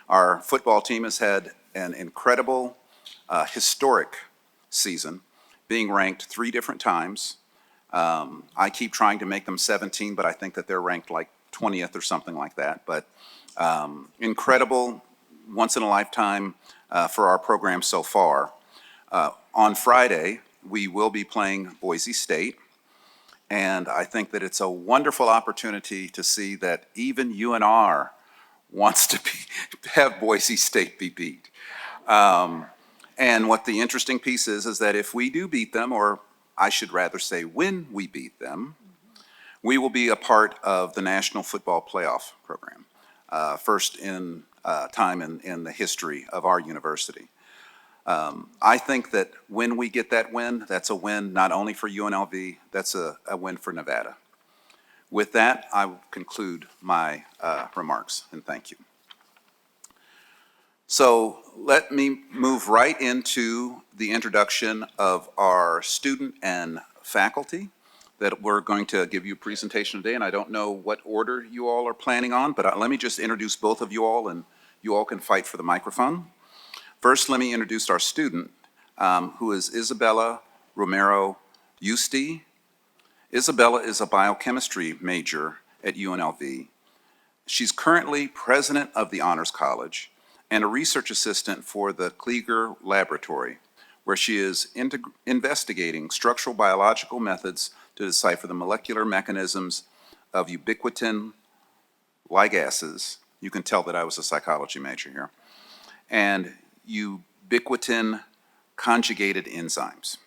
our football team has had an incredible, historic season, being ranked 3 different times. I keep trying to make them 17, but I think that they're ranked like 20th or something like that. But incredible, once in a lifetime for our program so far. On Friday, we will be playing Boise State. And I think that it's a wonderful opportunity to see that even UNR wants to have Boise State be beat. And what the interesting piece is that if we do beat them, or I should rather say when we beat them, we will be a part of the National Football Playoff program, first in time in the history of our university. I think that when we get that win, that's a win not only for UNLV, that's a win for Nevada. With that, I will conclude my remarks, and thank you. So let me move right into the introduction of our student and faculty that we're going to give you a presentation today, and I don't know what order you all are planning on, but let me just introduce both of you all, and you all can fight for the microphone. First, let me introduce our student, who is Isabella Romero Yusti. Isabella is a biochemistry major at UNLV. She's currently president of the Honors College and a research assistant for the Klieger Laboratory, where she is investigating structural biological methods to decipher the molecular mechanisms of ubiquitin ligases. You can tell that I was a psychology major here. And ubiquitin conjugated enzymes.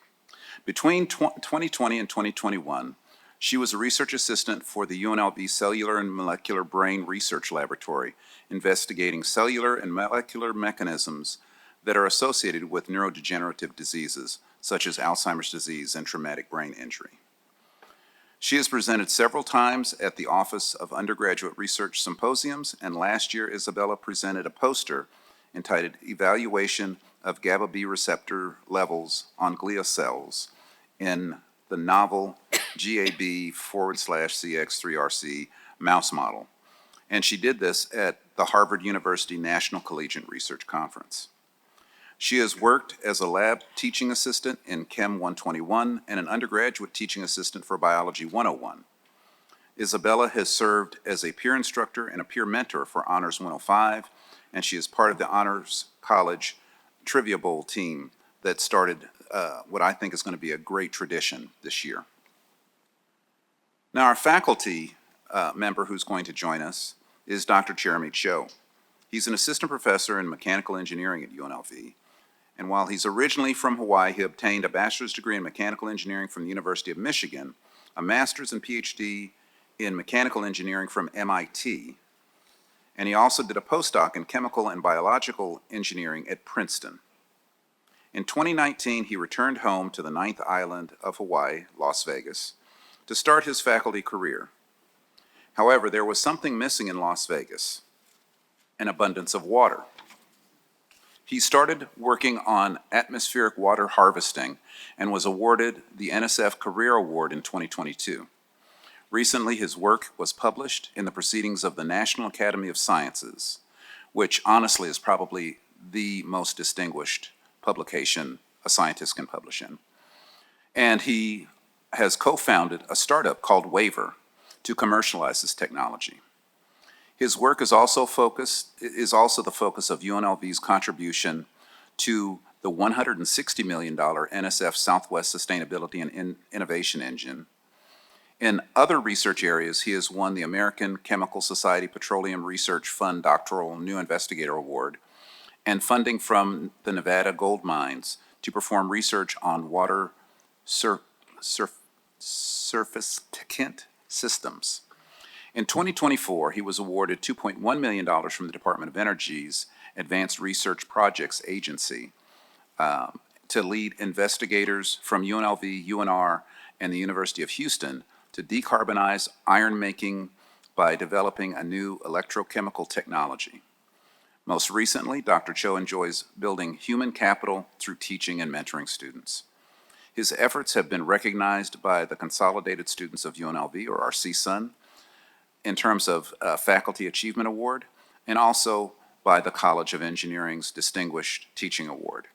Between 2020 and 2021, she was a research assistant for the UNLV Cellular and Molecular Brain Research Laboratory, investigating cellular and molecular mechanisms that are associated with neurodegenerative diseases, such as Alzheimer's disease and traumatic brain injury. She has presented several times at the Office of Undergraduate Research Symposiums, and last year Isabella presented a poster entitled Evaluation of GABA B receptor levels on glia cells in the novel GAB/CX3RC mouse model. And she did this at the Harvard University National Collegiate Research Conference. She has worked as a lab teaching assistant in Chem 121 and an undergraduate teaching assistant for Biology 101. Isabella has served as a peer instructor and a peer mentor for Honors 105, and she is part of the Honors College Trivia Bowl team that started what I think is going to be a great tradition this year. Now, our faculty member who's going to join us is Dr. Jeremy Cho. He's an assistant professor in mechanical engineering at UNLV. And while he's originally from Hawaii, he obtained a bachelor's degree in mechanical engineering from the University of Michigan, a master's and PhD in mechanical engineering from MIT, and he also did a postdoc in chemical and biological engineering at Princeton. In 2019, he returned home to the 9th island of Hawaii, Las Vegas, to start his faculty career. However, there was something missing in Las Vegas: an abundance of water. He started working on atmospheric water harvesting and was awarded the NSF Career Award in 2022. Recently, his work was published in the Proceedings of the National Academy of Sciences, which honestly is probably the most distinguished publication a scientist can publish in. And he has co-founded a startup called Waver to commercialize this technology. His work is also the focus of UNLV's contribution to the $160 million NSF Southwest Sustainability and Innovation Engine. In other research areas, he has won the American Chemical Society Petroleum Research Fund Doctoral New Investigator Award and funding from the Nevada gold mines to perform research on water surfactant systems. In 2024, he was awarded $2.1 million from the Department of Energy's Advanced Research Projects Agency to lead investigators from UNLV, UNR, and the University of Houston to decarbonize iron making by developing a new electrochemical technology. Most recently, Dr. Cho enjoys building human capital through teaching and mentoring students. His efforts have been recognized by the Consolidated Students of UNLV, or our CSUN, in terms of Faculty Achievement Award, and also by the College of Engineering's Distinguished Teaching Award.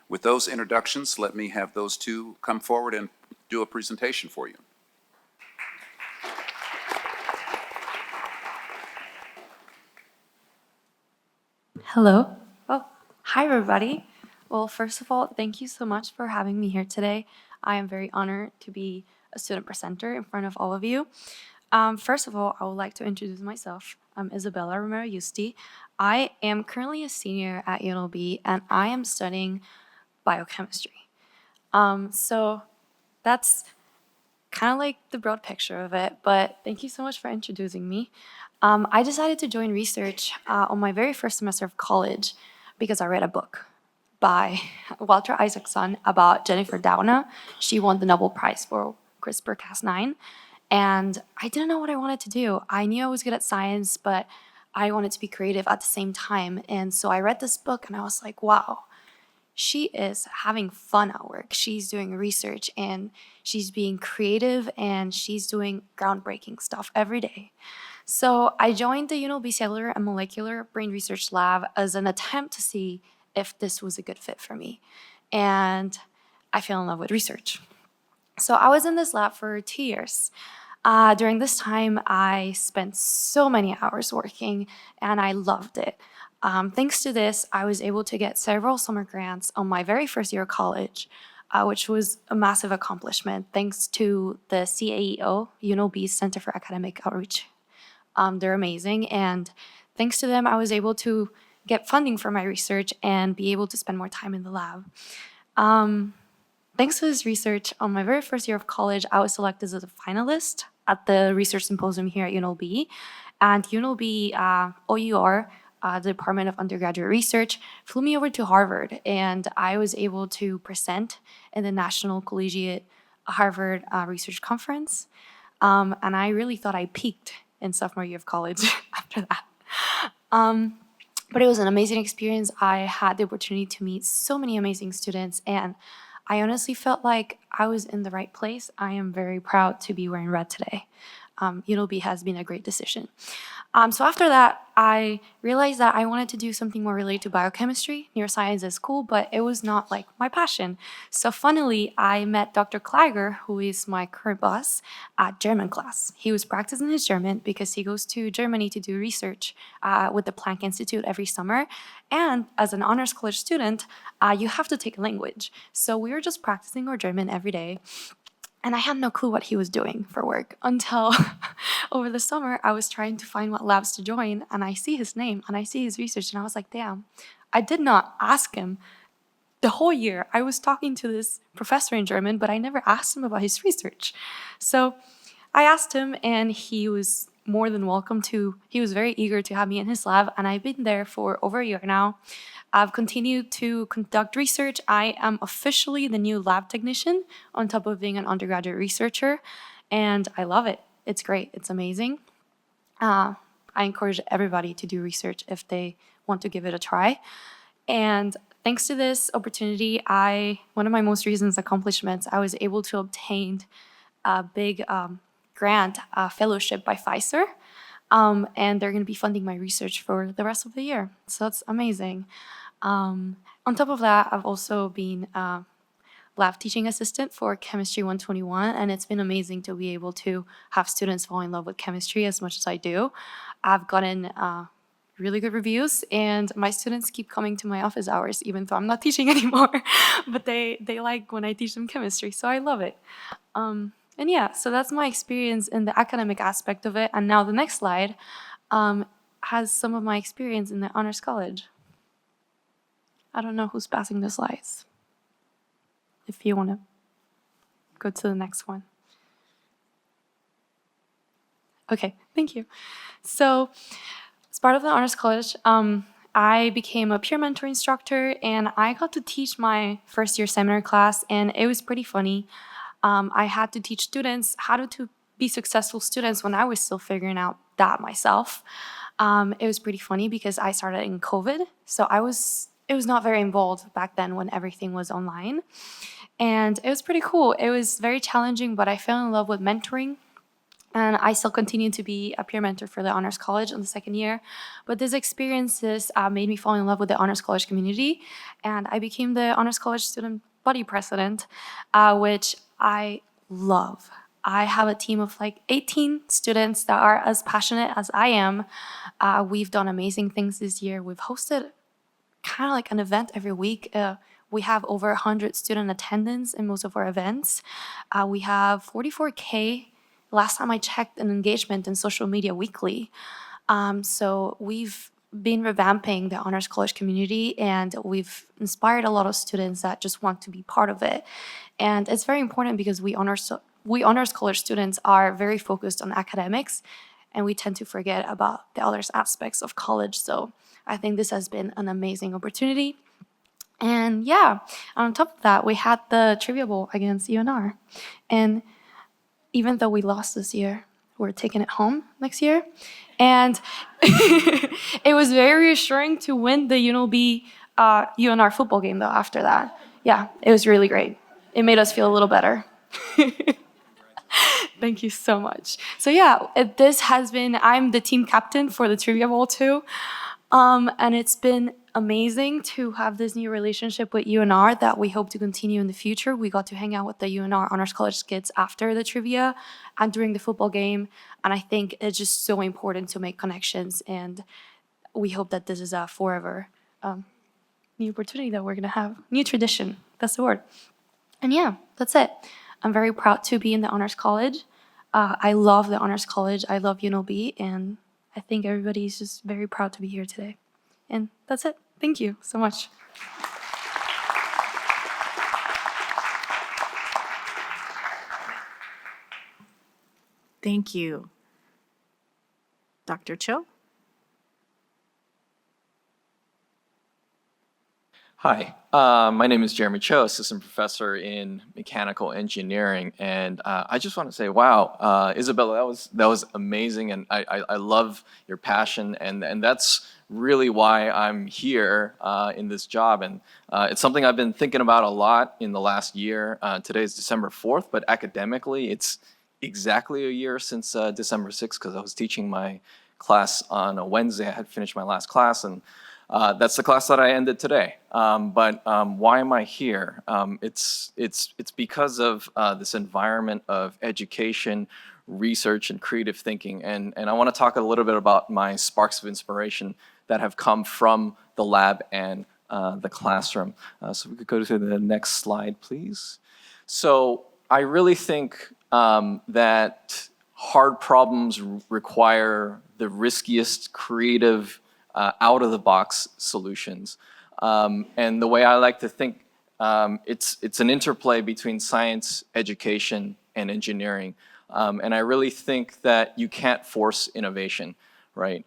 With those introductions, let me have those two come forward and do a presentation for you. Hello. Oh, hi, everybody. Well, first of all, thank you so much for having me here today. I am very honored to be a student presenter in front of all of you. First of all, I would like to introduce myself. I'm Isabella Romero Yusti. I am currently a senior at UNLV, and I am studying biochemistry. So that's kind of like the broad picture of it, but thank you so much for introducing me. I decided to join research on my very first semester of college because I read a book by Walter Isaacson about Jennifer Doudna. She won the Nobel Prize for CRISPR-Cas9, and I didn't know what I wanted to do. I knew I was good at science, but I wanted to be creative at the same time, and so I read this book and I was like, wow, she is having fun at work. She's doing research and she's being creative and she's doing groundbreaking stuff every day. So I joined the UNLV Cellular and Molecular Brain Research Lab as an attempt to see if this was a good fit for me. And I fell in love with research. So I was in this lab for 2 years. During this time, I spent so many hours working and I loved it. Thanks to this, I was able to get several summer grants on my very first year of college, which was a massive accomplishment thanks to the CAEO, UNLV's Center for Academic Outreach. They're amazing, and thanks to them, I was able to get funding for my research and be able to spend more time in the lab. Thanks to this research, on my very first year of college, I was selected as a finalist at the research symposium here at UNLV, and UNLV OUR, the Department of Undergraduate Research, flew me over to Harvard, and I was able to present in the National Collegiate Harvard Research Conference, and I really thought I peaked in sophomore year of college after that. But it was an amazing experience. I had the opportunity to meet so many amazing students, and I honestly felt like I was in the right place. I am very proud to be wearing red today. UNLV has been a great decision. So after that, I realized that I wanted to do something more related to biochemistry. Neuroscience is cool, but it was not like my passion. So funnily, I met Dr. Kleiger, who is my current boss, at German class. He was practicing his German because he goes to Germany to do research with the Planck Institute every summer. And as an honors college student, you have to take a language. So we were just practicing our German every day. And I had no clue what he was doing for work until over the summer, I was trying to find what labs to join, and I see his name, and I see his research, and I was like, damn, I did not ask him. The whole year, I was talking to this professor in German, but I never asked him about his research. So I asked him, and he was more than welcome to, he was very eager to have me in his lab, and I've been there for over a year now. I've continued to conduct research. I am officially the new lab technician on top of being an undergraduate researcher, and I love it. It's great. It's amazing. I encourage everybody to do research if they want to give it a try. And thanks to this opportunity, one of my most recent accomplishments, I was able to obtain a big grant, fellowship by Pfizer. And they're going to be funding my research for the rest of the year. So that's amazing. On top of that, I've also been a lab teaching assistant for Chemistry 121, and it's been amazing to be able to have students fall in love with chemistry as much as I do. I've gotten really good reviews, and my students keep coming to my office hours, even though I'm not teaching anymore. But they like when I teach them chemistry, so I love it. And yeah, so that's my experience in the academic aspect of it. And now the next slide has some of my experience in the Honors College. I don't know who's passing the slides. If you want to go to the next one. Okay, thank you. So as part of the Honors College, I became a peer mentor instructor, and I got to teach my first year seminar class, and it was pretty funny. I had to teach students how to be successful students when I was still figuring out that myself. It was pretty funny because I started in COVID, so it was not very involved back then when everything was online. And it was pretty cool. It was very challenging, but I fell in love with mentoring. And I still continue to be a peer mentor for the Honors College in the second year. But these experiences made me fall in love with the Honors College community. And I became the Honors College Student Body President, which I love. I have a team of like 18 students that are as passionate as I am. We've done amazing things this year. We've hosted kind of like an event every week. We have over 100 student attendance in most of our events. We have 44K, last time I checked, an engagement in social media weekly. So we've been revamping the Honors College community, and we've inspired a lot of students that just want to be part of it. And it's very important because we Honors College students are very focused on academics, and we tend to forget about the other aspects of college. So I think this has been an amazing opportunity. And yeah, on top of that, we had the Trivia Bowl against UNR. And even though we lost this year, we're taking it home next year. And it was very reassuring to win the UNLV UNR football game, though, after that. Yeah, it was really great. It made us feel a little better. Thank you so much. So yeah, I'm the team captain for the Trivia Bowl too. And it's been amazing to have this new relationship with UNR that we hope to continue in the future. We got to hang out with the UNR Honors College kids after the trivia and during the football game. And I think it's just so important to make connections. And we hope that this is a forever new opportunity that we're going to have. New tradition. That's the word. And yeah, that's it. I'm very proud to be in the Honors College. I love the Honors College. I love UNLV. And I think everybody's just very proud to be here today. And that's it. Thank you so much. Thank you. Dr. Cho? Hi, my name is Jeremy Cho, assistant professor in mechanical engineering, and I just want to say, wow, Isabella, that was amazing, and I love your passion, and that's really why I'm here in this job, and it's something I've been thinking about a lot in the last year. Today is December 4th, but academically, it's exactly a year since December 6th, because I was teaching my class on a Wednesday. I had finished my last class, and that's the class that I ended today. But why am I here? It's because of this environment of education, research, and creative thinking. And I want to talk a little bit about my sparks of inspiration that have come from the lab and the classroom. So we could go to the next slide, please. So I really think that hard problems require the riskiest, creative, out-of-the-box solutions. And the way I like to think, it's an interplay between science, education, and engineering. And I really think that you can't force innovation, right?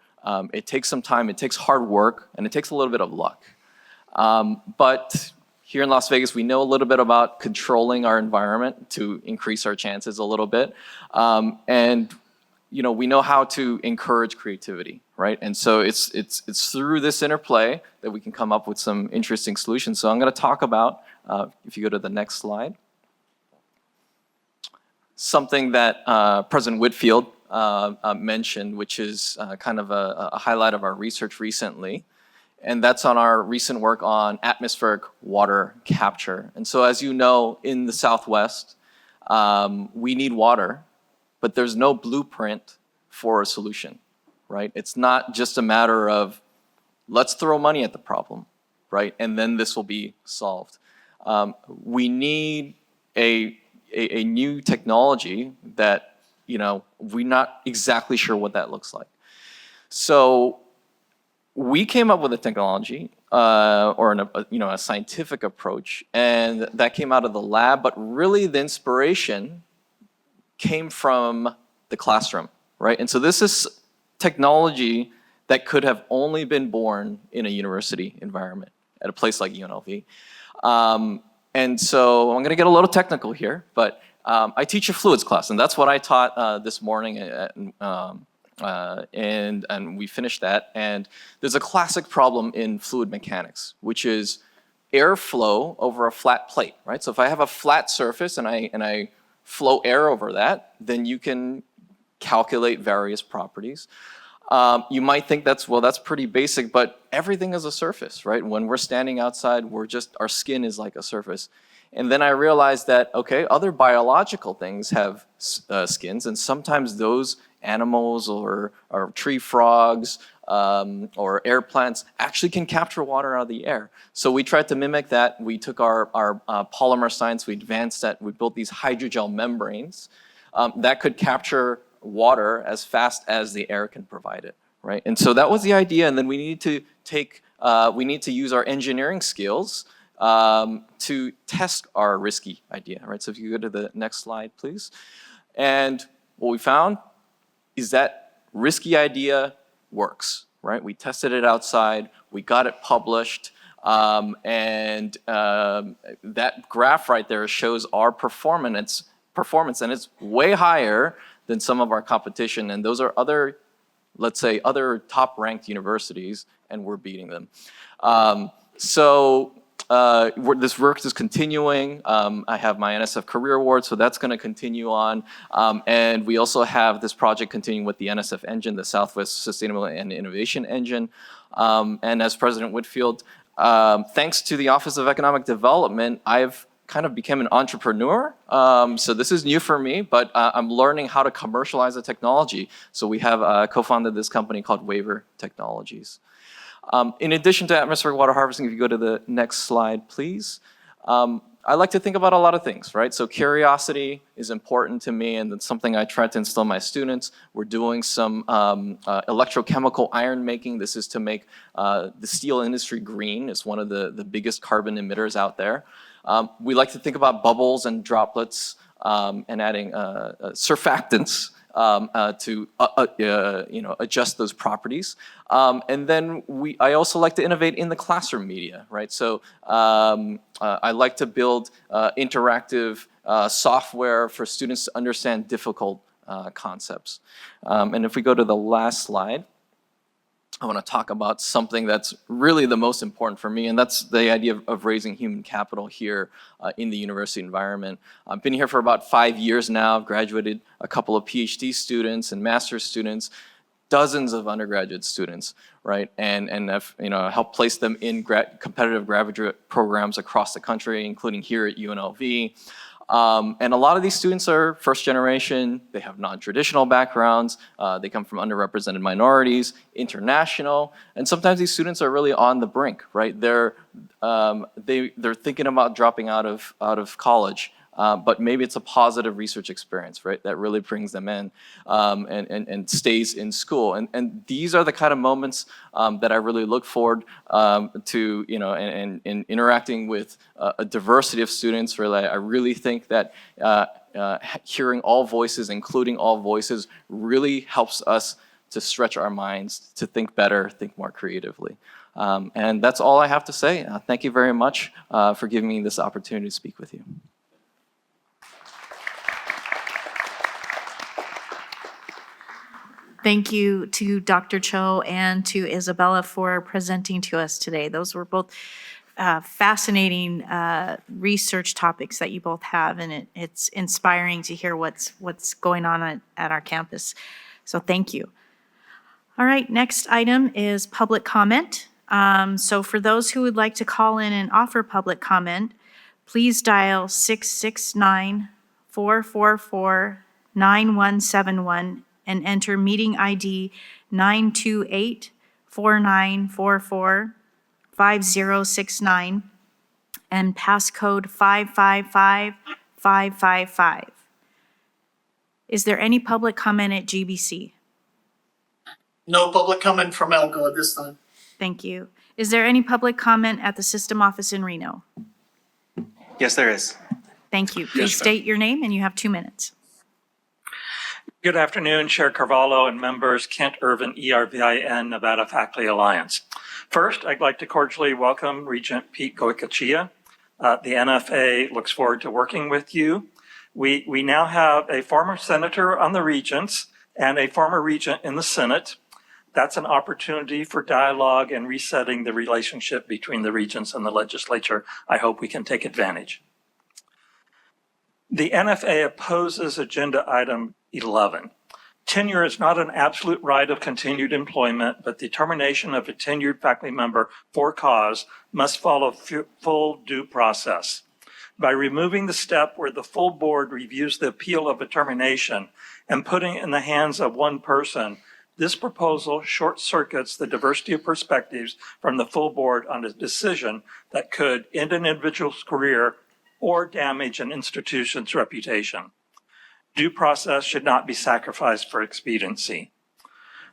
It takes some time, it takes hard work, and it takes a little bit of luck. But here in Las Vegas, we know a little bit about controlling our environment to increase our chances a little bit. And you know, we know how to encourage creativity, right? And so it's through this interplay that we can come up with some interesting solutions. So I'm going to talk about, if you go to the next slide, something that President Whitfield mentioned, which is kind of a highlight of our research recently. And that's on our recent work on atmospheric water capture. And so as you know, in the Southwest, we need water, but there's no blueprint for a solution, right? It's not just a matter of, let's throw money at the problem, right? And then this will be solved. We need a new technology that, you know, we're not exactly sure what that looks like. So we came up with a technology or a scientific approach, and that came out of the lab, but really the inspiration came from the classroom, right? And so this is technology that could have only been born in a university environment at a place like UNLV. And so I'm gonna get a little technical here, but I teach a fluids class, and that's what I taught this morning and we finished that. And there's a classic problem in fluid mechanics, which is airflow over a flat plate, right? So if I have a flat surface and I flow air over that, then you can calculate various properties. You might think that's pretty basic, but everything is a surface, right? When we're standing outside, our skin is like a surface. And then I realized that, okay, other biological things have skins, and sometimes those animals or tree frogs or air plants actually can capture water out of the air. So we tried to mimic that. We took our polymer science, we advanced that, we built these hydrogel membranes that could capture water as fast as the air can provide it, right? And so that was the idea, and then we need to use our engineering skills to test our risky idea, right? So if you go to the next slide, please. And what we found is that risky idea works, right? We tested it outside, we got it published, and that graph right there shows our performance, and it's way higher than some of our competition, and those are other, let's say, other top-ranked universities, and we're beating them. This work is continuing. I have my NSF Career Award, so that's going to continue on. And we also have this project continuing with the NSF Engine, the Southwest Sustainable and Innovation Engine. And as President Whitfield, thanks to the Office of Economic Development, I've kind of became an entrepreneur. So this is new for me, but I'm learning how to commercialize the technology. So we have co-founded this company called Waiver Technologies. In addition to atmospheric water harvesting, if you go to the next slide, please. I like to think about a lot of things, right? So curiosity is important to me, and it's something I try to instill in my students. We're doing some electrochemical iron making. This is to make the steel industry green. It's one of the biggest carbon emitters out there. We like to think about bubbles and droplets and adding surfactants to adjust those properties. And then I also like to innovate in the classroom media, right? So I like to build interactive software for students to understand difficult concepts. And if we go to the last slide, I want to talk about something that's really the most important for me, and that's the idea of raising human capital here in the university environment. I've been here for about 5 years now. I've graduated a couple of PhD students and master's students, dozens of undergraduate students, right? And I've helped place them in competitive graduate programs across the country, including here at UNLV. And a lot of these students are first generation, they have non-traditional backgrounds, they come from underrepresented minorities, international, and sometimes these students are really on the brink, right? They're thinking about dropping out of college, but maybe it's a positive research experience, right? That really brings them in and stays in school. And these are the kind of moments that I really look forward to, and interacting with a diversity of students. Really, I really think that hearing all voices, including all voices, really helps us to stretch our minds, to think better, think more creatively. And that's all I have to say. Thank you very much for giving me this opportunity to speak with you. Thank you to Dr. Cho and to Isabella for presenting to us today. Those were both fascinating research topics that you both have, and it's inspiring to hear what's going on at our campus. So thank you. All right, next item is public comment. So for those who would like to call in and offer public comment, please dial 669-444-9171 and enter meeting ID 928-4944-5069 and passcode 555555. Is there any public comment at GBC? No public comment from Algo at this time. Thank you. Is there any public comment at the system office in Reno? Yes, there is. Thank you. Please state your name and you have 2 minutes. Good afternoon, Chair Carvalho and members, Kent Irvin, ERVIN, Nevada Faculty Alliance. First, I'd like to cordially welcome Regent Pete Goicoechea. The NFA looks forward to working with you. We now have a former senator on the Regents and a former regent in the Senate. That's an opportunity for dialogue and resetting the relationship between the regents and the legislature. I hope we can take advantage. The NFA opposes agenda item 11. Tenure is not an absolute right of continued employment, but the termination of a tenured faculty member for cause must follow full due process. By removing the step where the full board reviews the appeal of a termination and putting it in the hands of one person, this proposal short circuits the diversity of perspectives from the full board on a decision that could end an individual's career or damage an institution's reputation. Due process should not be sacrificed for expediency.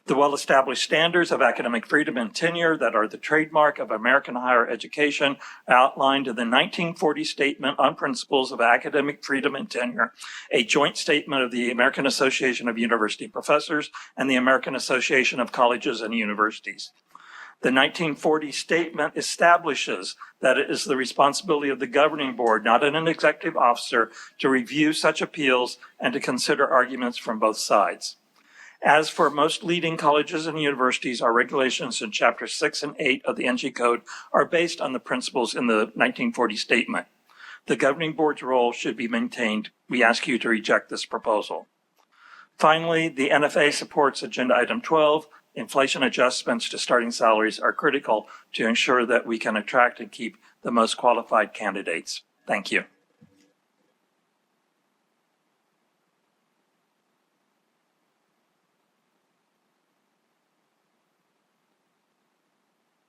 The well-established standards of academic freedom and tenure that are the trademark of American higher education outlined in the 1940 Statement on Principles of Academic Freedom and Tenure, a joint statement of the American Association of University Professors and the American Association of Colleges and Universities. The 1940 statement establishes that it is the responsibility of the governing board, not an executive officer, to review such appeals and to consider arguments from both sides. As for most leading colleges and universities, our regulations in Chapter 6 and 8 of the NSHE Code are based on the principles in the 1940 statement. The governing board's role should be maintained. We ask you to reject this proposal. Finally, the NFA supports agenda item 12. Inflation adjustments to starting salaries are critical to ensure that we can attract and keep the most qualified candidates. Thank you.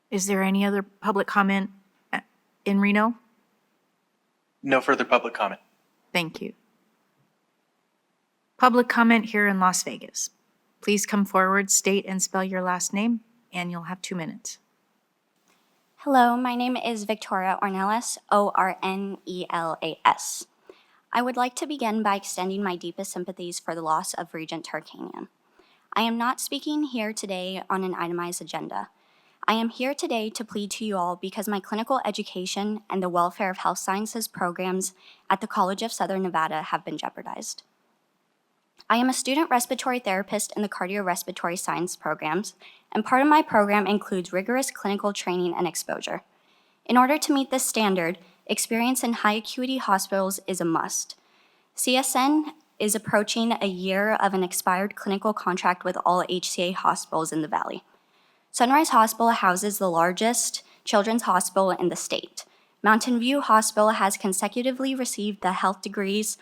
Is there any other public comment in Reno? No further public comment. Thank you. Public comment here in Las Vegas. Please come forward, state and spell your last name, and you'll have 2 minutes. Hello, my name is Victoria Ornelas, Ornelas. I would like to begin by extending my deepest sympathies for the loss of Regent Tarkanian. I am not speaking here today on an itemized agenda. I am here today to plead to you all because my clinical education and the welfare of health sciences programs at the College of Southern Nevada have been jeopardized. I am a student respiratory therapist in the cardiorespiratory science programs, and part of my program includes rigorous clinical training and exposure. In order to meet this standard, experience in high acuity hospitals is a must. CSN is approaching a year of an expired clinical contract with all HCA hospitals in the Valley. Sunrise Hospital houses the largest children's hospital in the state. Mountain View Hospital has consecutively received the Health Degrees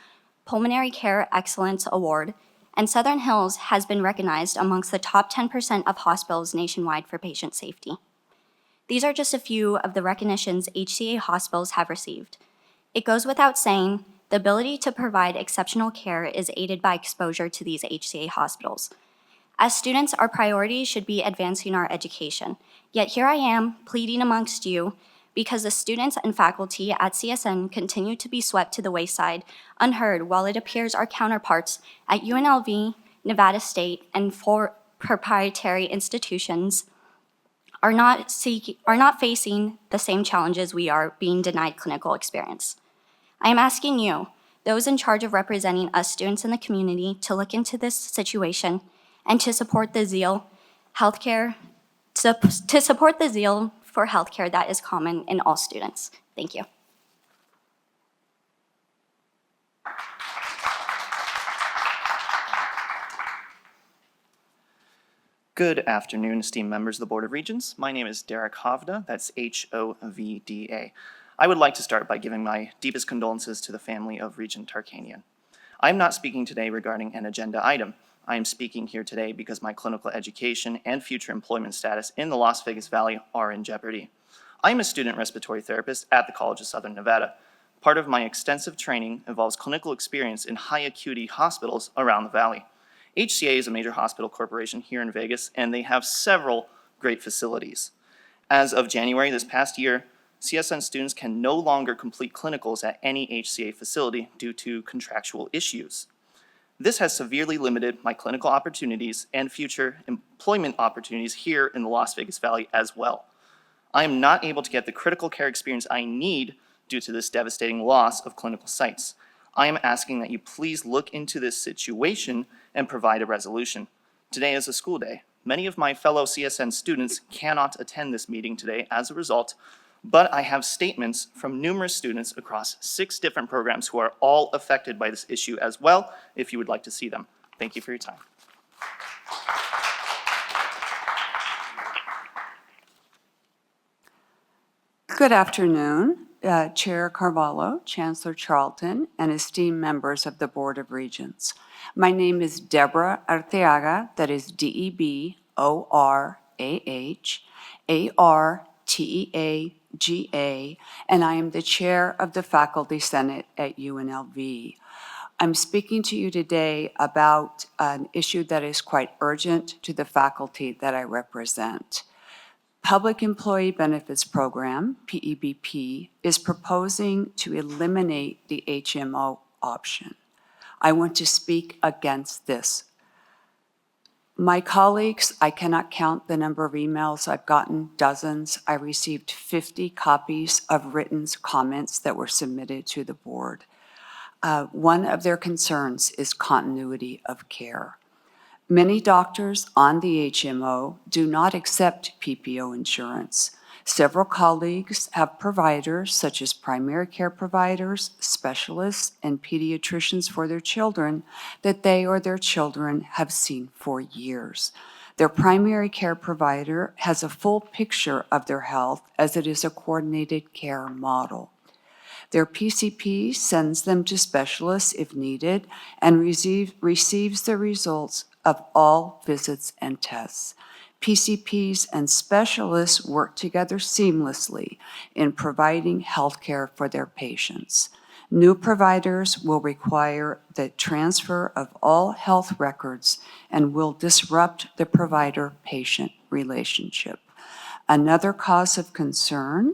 Pulmonary Care Excellence Award, and Southern Hills has been recognized amongst the top 10% of hospitals nationwide for patient safety. These are just a few of the recognitions HCA hospitals have received. It goes without saying, the ability to provide exceptional care is aided by exposure to these HCA hospitals. As students, our priority should be advancing our education. Yet here I am, pleading amongst you, because the students and faculty at CSN continue to be swept to the wayside, unheard, while it appears our counterparts at UNLV, Nevada State, and 4 proprietary institutions are not facing the same challenges we are, being denied clinical experience. I am asking you, those in charge of representing us students in the community, to look into this situation and to support the zeal for healthcare that is common in all students. Thank you. Good afternoon, esteemed members of the Board of Regents. My name is Derek Hovda, that's H-O-V-D-A. I would like to start by giving my deepest condolences to the family of Regent Tarkanian. I am not speaking today regarding an agenda item. I am speaking here today because my clinical education and future employment status in the Las Vegas Valley are in jeopardy. I am a student respiratory therapist at the College of Southern Nevada. Part of my extensive training involves clinical experience in high acuity hospitals around the Valley. HCA is a major hospital corporation here in Vegas, and they have several great facilities. As of January this past year, CSN students can no longer complete clinicals at any HCA facility due to contractual issues. This has severely limited my clinical opportunities and future employment opportunities here in the Las Vegas Valley as well. I am not able to get the critical care experience I need due to this devastating loss of clinical sites. I am asking that you please look into this situation and provide a resolution. Today is a school day. Many of my fellow CSN students cannot attend this meeting today as a result, but I have statements from numerous students across 6 different programs who are all affected by this issue as well, if you would like to see them. Thank you for your time. Good afternoon, Chair Carvalho, Chancellor Charlton, and esteemed members of the Board of Regents. My name is Deborah Arteaga, that is DEBORAHARTEAGA, and I am the Chair of the Faculty Senate at UNLV. I'm speaking to you today about an issue that is quite urgent to the faculty that I represent. Public Employee Benefits Program, PEBP, is proposing to eliminate the HMO option. I want to speak against this. My colleagues, I cannot count the number of emails I've gotten, dozens. I received 50 copies of written comments that were submitted to the board. One of their concerns is continuity of care. Many doctors on the HMO do not accept PPO insurance. Several colleagues have providers, such as primary care providers, specialists, and pediatricians for their children that they or their children have seen for years. Their primary care provider has a full picture of their health as it is a coordinated care model. Their PCP sends them to specialists if needed and receives the results of all visits and tests. PCPs and specialists work together seamlessly in providing health care for their patients. New providers will require the transfer of all health records and will disrupt the provider-patient relationship. Another cause of concern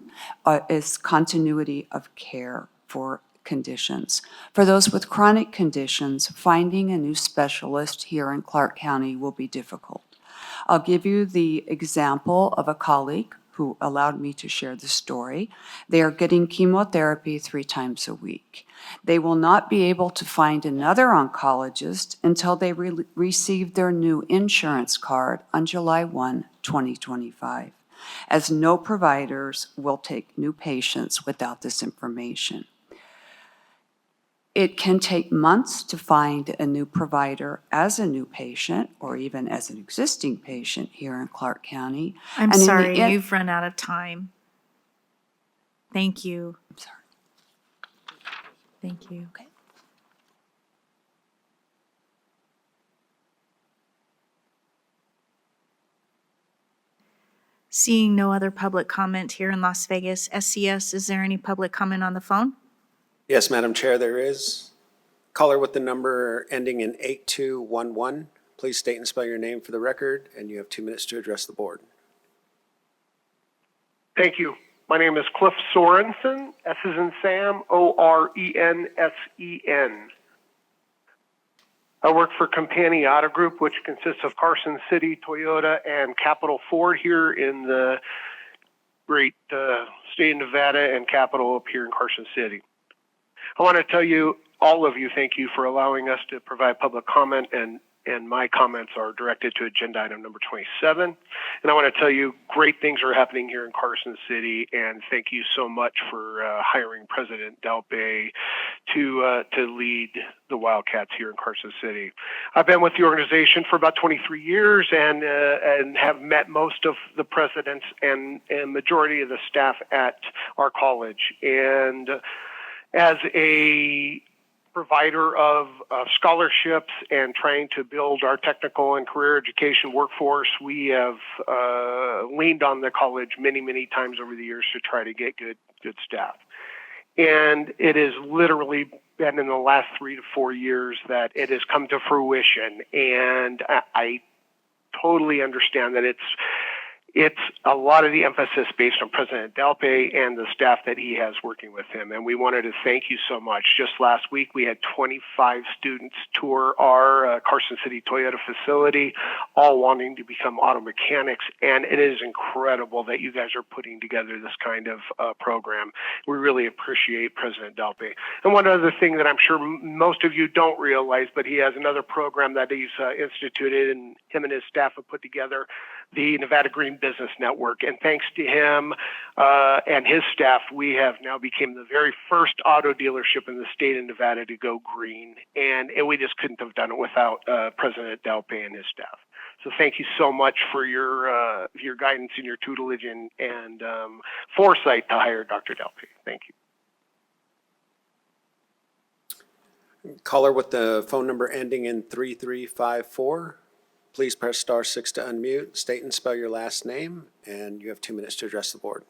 is continuity of care for conditions. For those with chronic conditions, finding a new specialist here in Clark County will be difficult. I'll give you the example of a colleague who allowed me to share the story. They are getting chemotherapy 3 times a week. They will not be able to find another oncologist until they receive their new insurance card on July 1, 2025, as no providers will take new patients without this information. It can take months to find a new provider as a new patient or even as an existing patient here in Clark County. I'm And in the sorry, end- you've run out of time. Thank you. I'm sorry. Thank you. Okay. Seeing no other public comment here in Las Vegas, SCS, is there any public comment on the phone? Yes, Madam Chair, there is. Caller with the number ending in 8211. Please state and spell your name for the record, and you have 2 minutes to address the board. Thank you. My name is Cliff Sorensen, S as in Sam, Orensen. I work for Compani Auto Group, which consists of Carson City, Toyota, and Capital Ford here in the great state of Nevada and capital up here in Carson City. I want to tell you, all of you, thank you for allowing us to provide public comment, and my comments are directed to agenda item number 27. And I want to tell you, great things are happening here in Carson City, and thank you so much for hiring President Delpe to lead the Wildcats here in Carson City. I've been with the organization for about 23 years and have met most of the presidents and majority of the staff at our college. And as a provider of scholarships and trying to build our technical and career education workforce, we have leaned on the college many, many times over the years to try to get good staff. And it has literally been in the last 3 to 4 years that it has come to fruition. And I totally understand that it's a lot of the emphasis based on President Delpe and the staff that he has working with him. And we wanted to thank you so much. Just last week, we had 25 students tour our Carson City Toyota facility, all wanting to become auto mechanics. And it is incredible that you guys are putting together this kind of program. We really appreciate President Delpe. And one other thing that I'm sure most of you don't realize, but he has another program that he's instituted, and him and his staff have put together, the Nevada Green Business Network. And thanks to him and his staff, we have now become the very first auto dealership in the state of Nevada to go green. And we just couldn't have done it without President Delpe and his staff. So thank you so much for your guidance and your tutelage and foresight to hire Dr. Delpe. Thank you. Caller with the phone number ending in 3354. Please press *6 to unmute. State and spell your last name, and you have 2 minutes to address the board.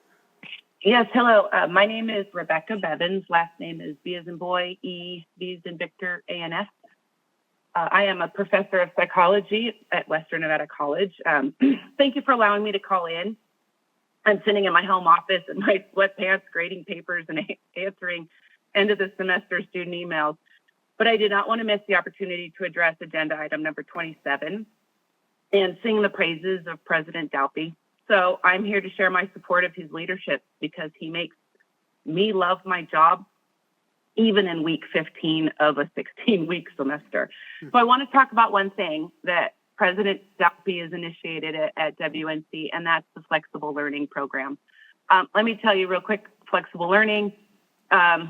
Yes, hello. My name is Rebecca Bevins. Last name is B as in boy, E, V as in Victor, A-N-S. I am a professor of psychology at Western Nevada College. Thank you for allowing me to call in. I'm sitting in my home office in my sweatpants, grading papers and answering end of the semester student emails. But I did not want to miss the opportunity to address agenda item number 27. And sing the praises of President Delpe. So I'm here to share my support of his leadership because he makes me love my job, even in week 15 of a 16-week semester. So I want to talk about one thing that President Delpe has initiated at WNC, and that's the flexible learning program. Let me tell you real quick, flexible learning,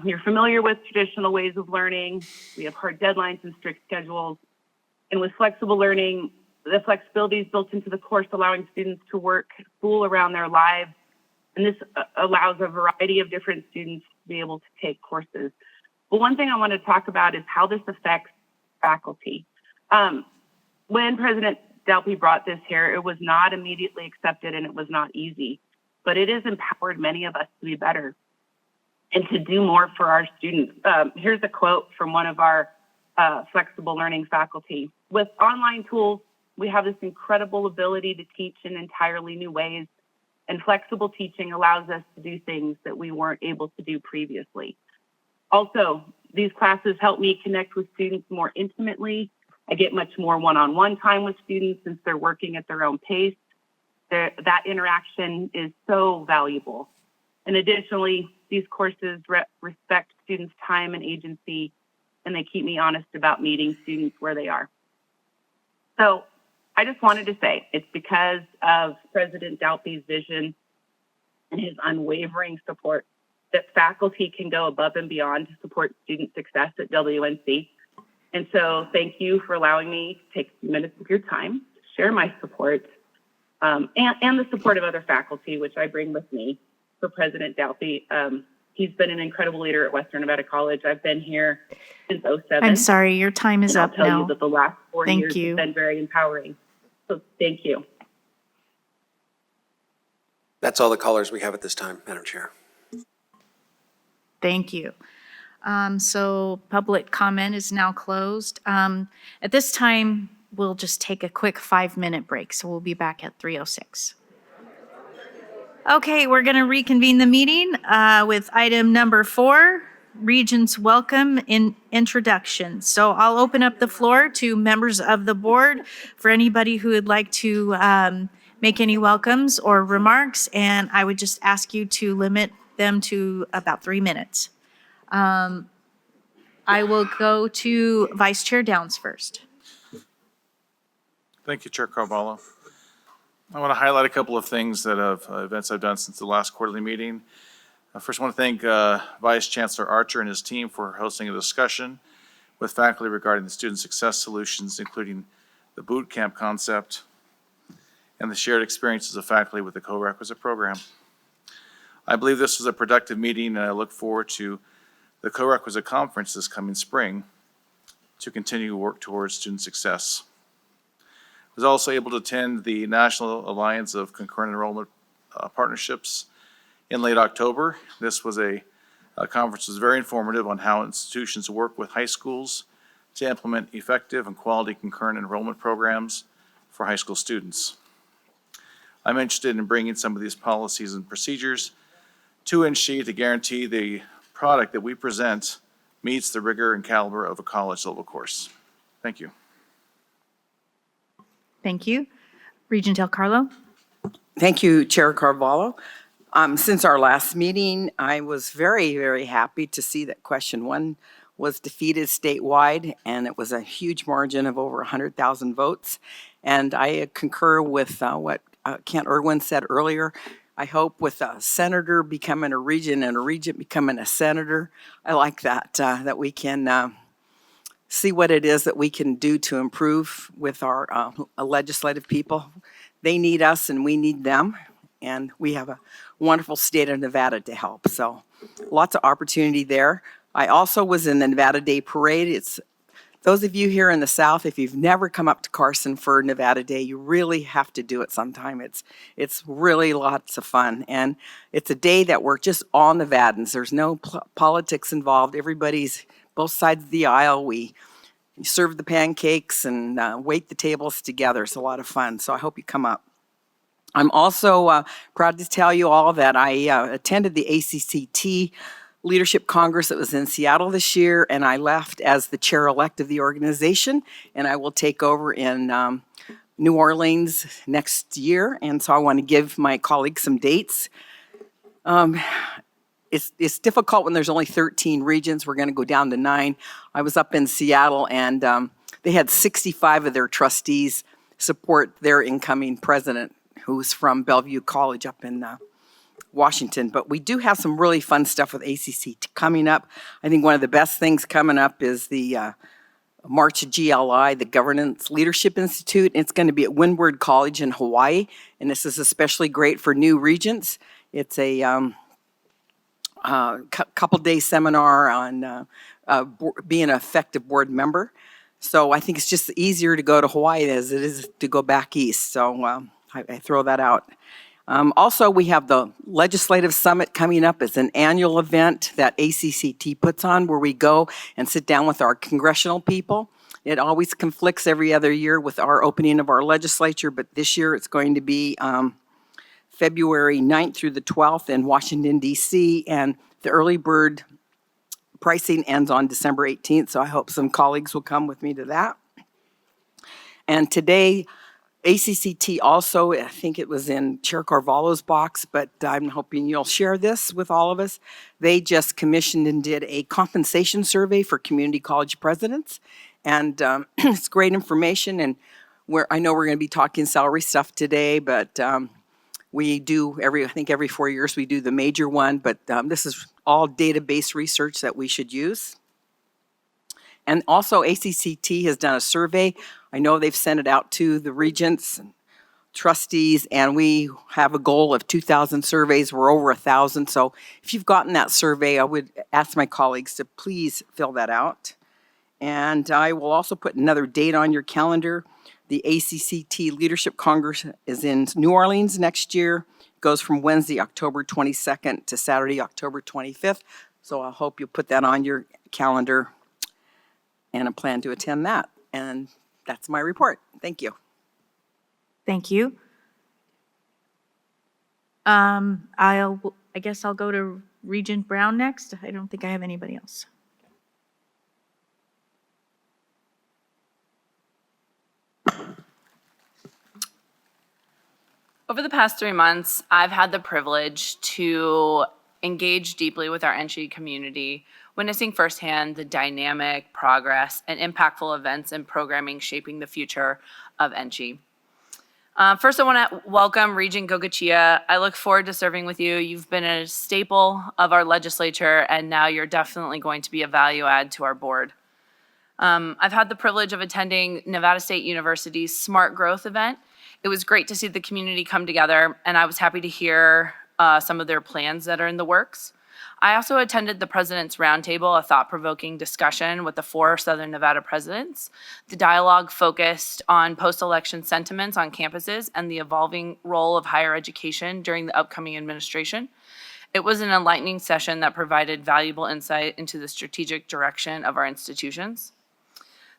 you're familiar with traditional ways of learning. We have hard deadlines and strict schedules. And with flexible learning, the flexibility is built into the course, allowing students to work school around their lives. And this allows a variety of different students to be able to take courses. But one thing I want to talk about is how this affects faculty. When President Delpe brought this here, it was not immediately accepted and it was not easy, but it has empowered many of us to be better and to do more for our students. Here's a quote from one of our flexible learning faculty. With online tools, we have this incredible ability to teach in entirely new ways, and flexible teaching allows us to do things that we weren't able to do previously. Also, these classes help me connect with students more intimately. I get much more one-on-one time with students since they're working at their own pace. That interaction is so valuable. And additionally, these courses respect students' time and agency, and they keep me honest about meeting students where they are. So I just wanted to say it's because of President Delpe's vision and his unwavering support that faculty can go above and beyond to support student success at WNC. And so thank you for allowing me to take a few minutes of your time to share my support and the support of other faculty, which I bring with me for President Delpe. He's been an incredible leader at Western Nevada College. I've been here since 2007. I'm sorry, your time is up I'll tell now. you that the last 4 Thank years you. have been very empowering. So thank you. That's all the callers we have at this time, Madam Chair. Thank you. So public comment is now closed. At this time, we'll just take a quick 5-minute break. So we'll be back at 3:06. Okay, we're going to reconvene the meeting with item number 4, Regents Welcome in Introduction. So I'll open up the floor to members of the board for anybody who would like to make any welcomes or remarks, and I would just ask you to limit them to about 3 minutes. I will go to Vice Chair Downs first. Thank you, Chair Carvalho. I want to highlight a couple of things that events I've done since the last quarterly meeting. First, I want to thank Vice Chancellor Archer and his team for hosting a discussion with faculty regarding the student success solutions, including the boot camp concept and the shared experiences of faculty with the co-requisite program. I believe this was a productive meeting, and I look forward to the co-requisite conference this coming spring to continue to work towards student success. I was also able to attend the National Alliance of Concurrent Enrollment Partnerships in late October. This was a conference that was very informative on how institutions work with high schools to implement effective and quality concurrent enrollment programs for high school students. I'm interested in bringing some of these policies and procedures to NSHE to guarantee the product that we present meets the rigor and caliber of a college level course. Thank you. Thank you. Regent Del Carlo? Thank you, Chair Carvalho. Since our last meeting, I was very, very happy to see that question 1 was defeated statewide, and it was a huge margin of over 100,000 votes. And I concur with what Kent Irwin said earlier. I hope with a senator becoming a regent and a regent becoming a senator, I like that, that we can see what it is that we can do to improve with our legislative people. They need us and we need them, and we have a wonderful state of Nevada to help. So lots of opportunity there. I also was in the Nevada Day Parade. It's those of you here in the South, if you've never come up to Carson for Nevada Day, you really have to do it sometime. It's really lots of fun, and it's a day that we're just all Nevadans. There's no politics involved. Everybody's both sides of the aisle. We serve the pancakes and wait the tables together. It's a lot of fun, so I hope you come up. I'm also proud to tell you all that I attended the ACCT Leadership Congress that was in Seattle this year, and I left as the chair-elect of the organization, and I will take over in New Orleans next year, and so I want to give my colleagues some dates. It's difficult when there's only 13 regions. We're going to go down to 9. I was up in Seattle, and they had 65 of their trustees support their incoming president, who's from Bellevue College up in Washington. But we do have some really fun stuff with ACC coming up. I think one of the best things coming up is the March of GLI, the Governance Leadership Institute. It's going to be at Windward College in Hawaii, and this is especially great for new regents. It's a couple-day seminar on being an effective board member. So I think it's just easier to go to Hawaii as it is to go back east. So I throw that out. Also, we have the Legislative Summit coming up. It's an annual event that ACCT puts on where we go and sit down with our congressional people. It always conflicts every other year with our opening of our legislature, but this year it's going to be February 9th through the 12th in Washington, D.C., and the early bird pricing ends on December 18th, so I hope some colleagues will come with me to that. And today, ACCT also, I think it was in Chair Carvalho's box, but I'm hoping you'll share this with all of us. They just commissioned and did a compensation survey for community college presidents, and it's great information. And I know we're going to be talking salary stuff today, but we do I think every 4 years we do the major one, but this is all database research that we should use. And also ACCT has done a survey. I know they've sent it out to the regents and trustees, and we have a goal of 2,000 surveys. We're over 1,000. So if you've gotten that survey, I would ask my colleagues to please fill that out. And I will also put another date on your calendar. The ACCT Leadership Congress is in New Orleans next year. It goes from Wednesday, October 22nd to Saturday, October 25th. So I hope you'll put that on your calendar, and I plan to attend that. And that's my report. Thank you. Thank you. I guess I'll go to Regent Brown next. I don't think I have anybody else. Over the past 3 months, I've had the privilege to engage deeply with our NSHE community, witnessing firsthand the dynamic progress and impactful events and programming shaping the future of NSHE. First, I want to welcome Regent Goicoechea. I look forward to serving with you. You've been a staple of our legislature, and now you're definitely going to be a value add to our board. I've had the privilege of attending Nevada State University's Smart Growth event. It was great to see the community come together, and I was happy to hear some of their plans that are in the works. I also attended the President's Roundtable, a thought-provoking discussion with the 4 Southern Nevada presidents. The dialogue focused on post-election sentiments on campuses and the evolving role of higher education during the upcoming administration. It was an enlightening session that provided valuable insight into the strategic direction of our institutions.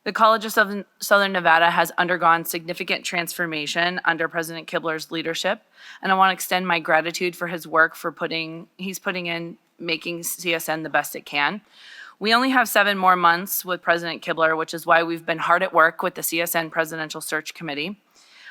The College of Southern Nevada has undergone significant transformation under President Kibler's leadership, and I want to extend my gratitude for his work he's putting in making CSN the best it can. We only have 7 more months with President Kibler, which is why we've been hard at work with the CSN Presidential Search Committee.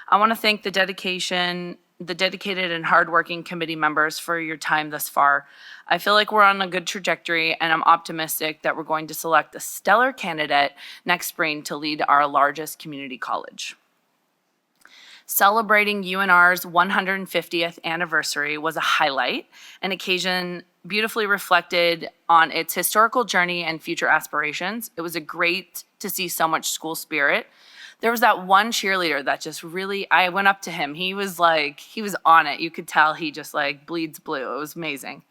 I want to thank the dedicated and hardworking committee members for your time thus far. I feel like we're on a good trajectory, and I'm optimistic that we're going to select a stellar candidate next spring to lead our largest community college. Celebrating UNR's 150th anniversary was a highlight, an occasion beautifully reflected on its historical journey and future aspirations. It was great to see so much school spirit. There was that one cheerleader that just really, I went up to him. He was on it. You could tell he just bleeds blue. It was amazing.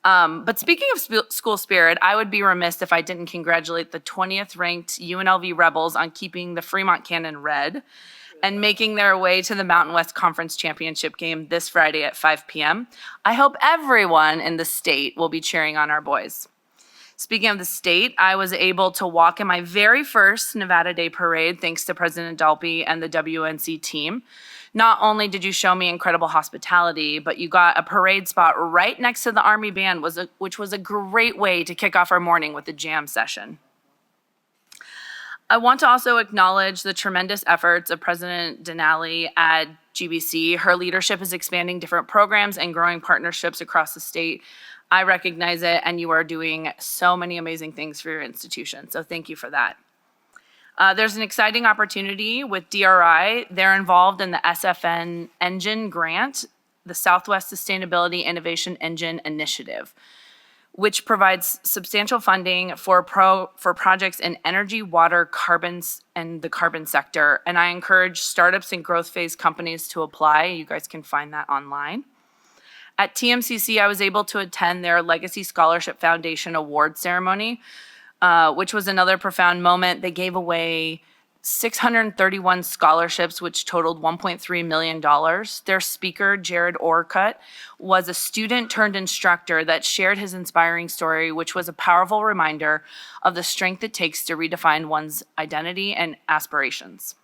But speaking of school spirit, I would be remiss if I didn't congratulate the 20th ranked UNLV Rebels on keeping the Fremont Cannon red and making their way to the Mountain West Conference Championship game this Friday at 5 p.m. I hope everyone in the state will be cheering on our boys. Speaking of the state, I was able to walk in my very first Nevada Day Parade thanks to President Dalpy and the WNC team. Not only did you show me incredible hospitality, but you got a parade spot right next to the Army Band, which was a great way to kick off our morning with a jam session. I want to also acknowledge the tremendous efforts of President Denali at GBC. Her leadership is expanding different programs and growing partnerships across the state. I recognize it, and you are doing so many amazing things for your institution, so thank you for that. There's an exciting opportunity with DRI. They're involved in the SFN Engine Grant, the Southwest Sustainability Innovation Engine Initiative, which provides substantial funding for projects in energy, water, carbons, and the carbon sector. And I encourage startups and growth phase companies to apply. You guys can find that online. At TMCC, I was able to attend their Legacy Scholarship Foundation award ceremony, which was another profound moment. They gave away 631 scholarships, which totaled $1.3 million. Their speaker, Jared Orcutt, was a student turned instructor that shared his inspiring story, which was a powerful reminder of the strength it takes to redefine one's identity and aspirations.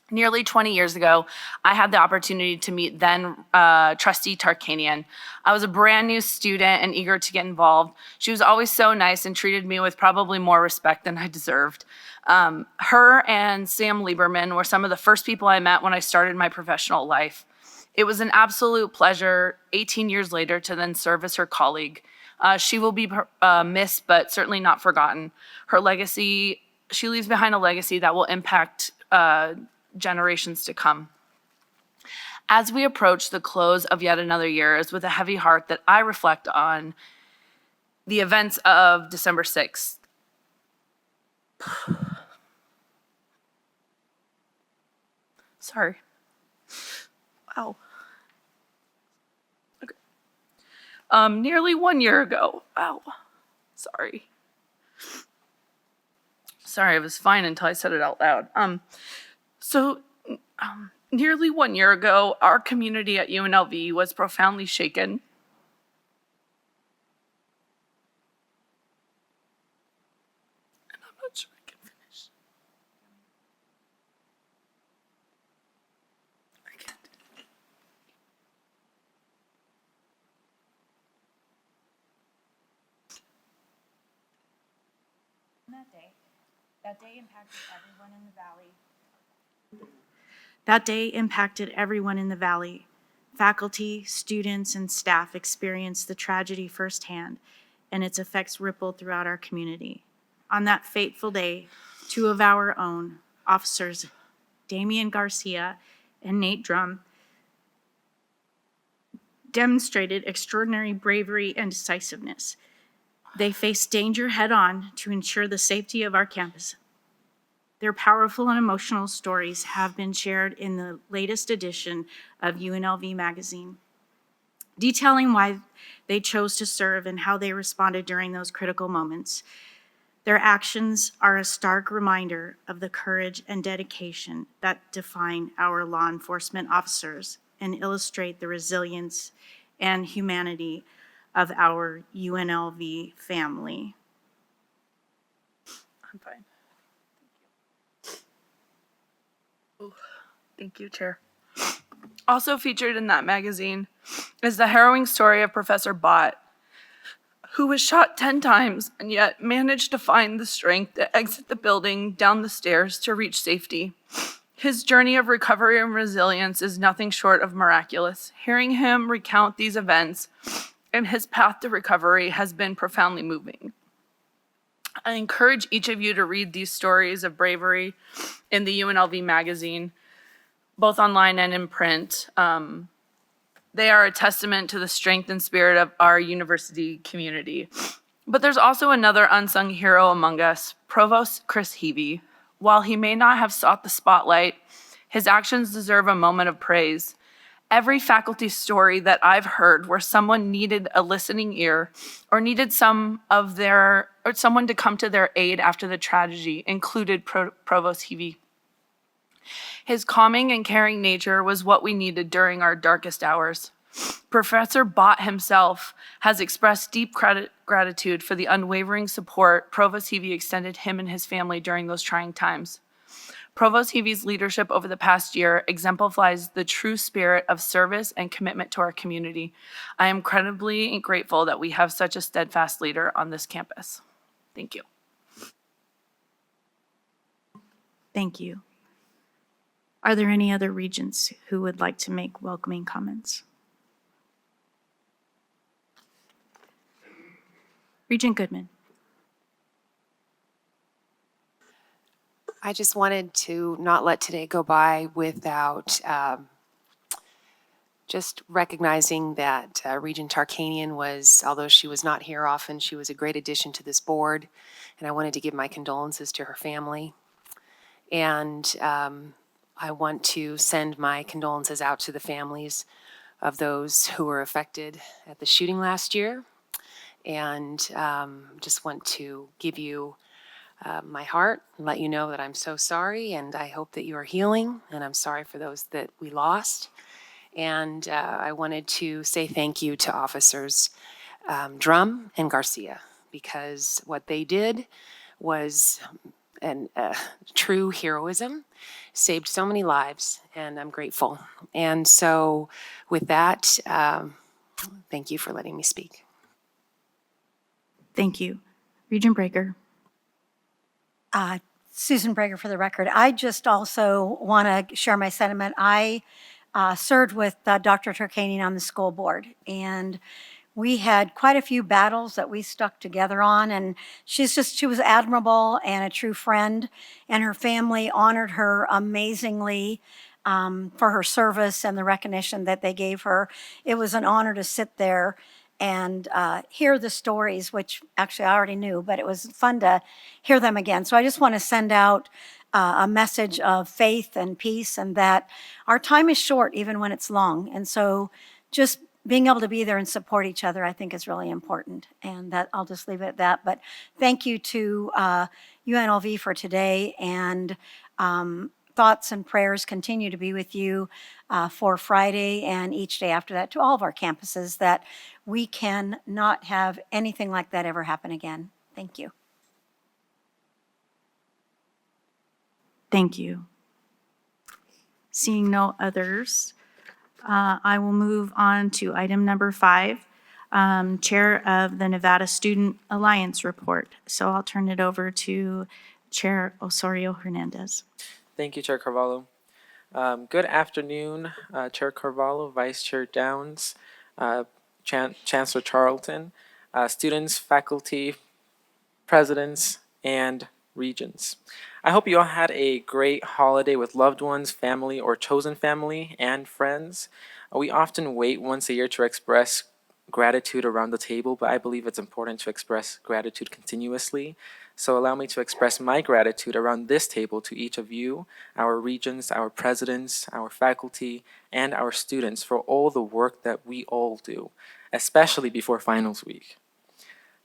Nearly 20 years ago, I had the opportunity to meet then trustee Tarkanian. I was a brand new student and eager to get involved. She was always so nice and treated me with probably more respect than I deserved. Her and Sam Lieberman were some of the first people I met when I started my professional life. It was an absolute pleasure 18 years later to then serve as her colleague. She will be missed, but certainly not forgotten. Her legacy, she leaves behind a legacy that will impact generations to come. As we approach the close of yet another year, it's with a heavy heart that I reflect on the events of December 6th. Sorry. Wow. Okay. Nearly 1 year ago. Wow. Sorry. Sorry, I was fine until I said it out loud. Nearly 1 year ago, our community at UNLV was profoundly shaken. And I'm not sure I can finish. I can't. That day impacted everyone in the valley. That day impacted everyone in the valley. Faculty, students, and staff experienced the tragedy firsthand, and its effects rippled throughout our community. On that fateful day, 2 of our own, officers Damian Garcia and Nate Drum, demonstrated extraordinary bravery and decisiveness. They faced danger head-on to ensure the safety of our campus. Their powerful and emotional stories have been shared in the latest edition of UNLV magazine, detailing why they chose to serve and how they responded during those critical moments. Their actions are a stark reminder of the courage and dedication that define our law enforcement officers and illustrate the resilience and humanity of our UNLV family. I'm fine. Thank you, Chair. Also featured in that magazine is the harrowing story of Professor Bott, who was shot 10 times and yet managed to find the strength to exit the building down the stairs to reach safety. His journey of recovery and resilience is nothing short of miraculous. Hearing him recount these events and his path to recovery has been profoundly moving. I encourage each of you to read these stories of bravery in the UNLV magazine, both online and in print. They are a testament to the strength and spirit of our university community. But there's also another unsung hero among us, Provost Chris Heavey. While he may not have sought the spotlight, his actions deserve a moment of praise. Every faculty story that I've heard where someone needed a listening ear or needed someone to come to their aid after the tragedy included Provost Heavey. His calming and caring nature was what we needed during our darkest hours. Professor Bott himself has expressed deep gratitude for the unwavering support Provost Heavey extended him and his family during those trying times. Provost Heavey's leadership over the past year exemplifies the true spirit of service and commitment to our community. I am incredibly grateful that we have such a steadfast leader on this campus. Thank you. Thank you. Are there any other regents who would like to make welcoming comments? Regent Goodman. I just wanted to not let today go by without just recognizing that Regent Tarkanian was, although she was not here often, she was a great addition to this board. And I wanted to give my condolences to her family. And I want to send my condolences out to the families of those who were affected at the shooting last year. And just want to give you my heart and let you know that I'm so sorry, and I hope that you are healing, and I'm sorry for those that we lost. And I wanted to say thank you to Officers Drum and Garcia, because what they did was true heroism, saved so many lives, and I'm grateful. And so with that, thank you for letting me speak. Thank you. Regent Breaker. Susan Breger for the record. I just also want to share my sentiment. I served with Dr. Tarkanian on the school board, and we had quite a few battles that we stuck together on, and she was admirable and a true friend, and her family honored her amazingly for her service and the recognition that they gave her. It was an honor to sit there and hear the stories, which actually I already knew, but it was fun to hear them again. So I just want to send out a message of faith and peace, and that our time is short even when it's long. And so just being able to be there and support each other, I think, is really important. And that I'll just leave it at that. But thank you to UNLV for today, and thoughts and prayers continue to be with you for Friday and each day after that, to all of our campuses, that we can not have anything like that ever happen again. Thank you. Thank you. Seeing no others, I will move on to item number 5, Chair of the Nevada Student Alliance report. So I'll turn it over to Chair Osorio Hernandez. Thank you, Chair Carvalho. Good afternoon, Chair Carvalho, Vice Chair Downs, Chancellor Charlton, students, faculty, presidents, and regents. I hope you all had a great holiday with loved ones, family, or chosen family, and friends. We often wait once a year to express gratitude around the table, but I believe it's important to express gratitude continuously. So allow me to express my gratitude around this table to each of you, our regents, our presidents, our faculty, and our students for all the work that we all do, especially before finals week.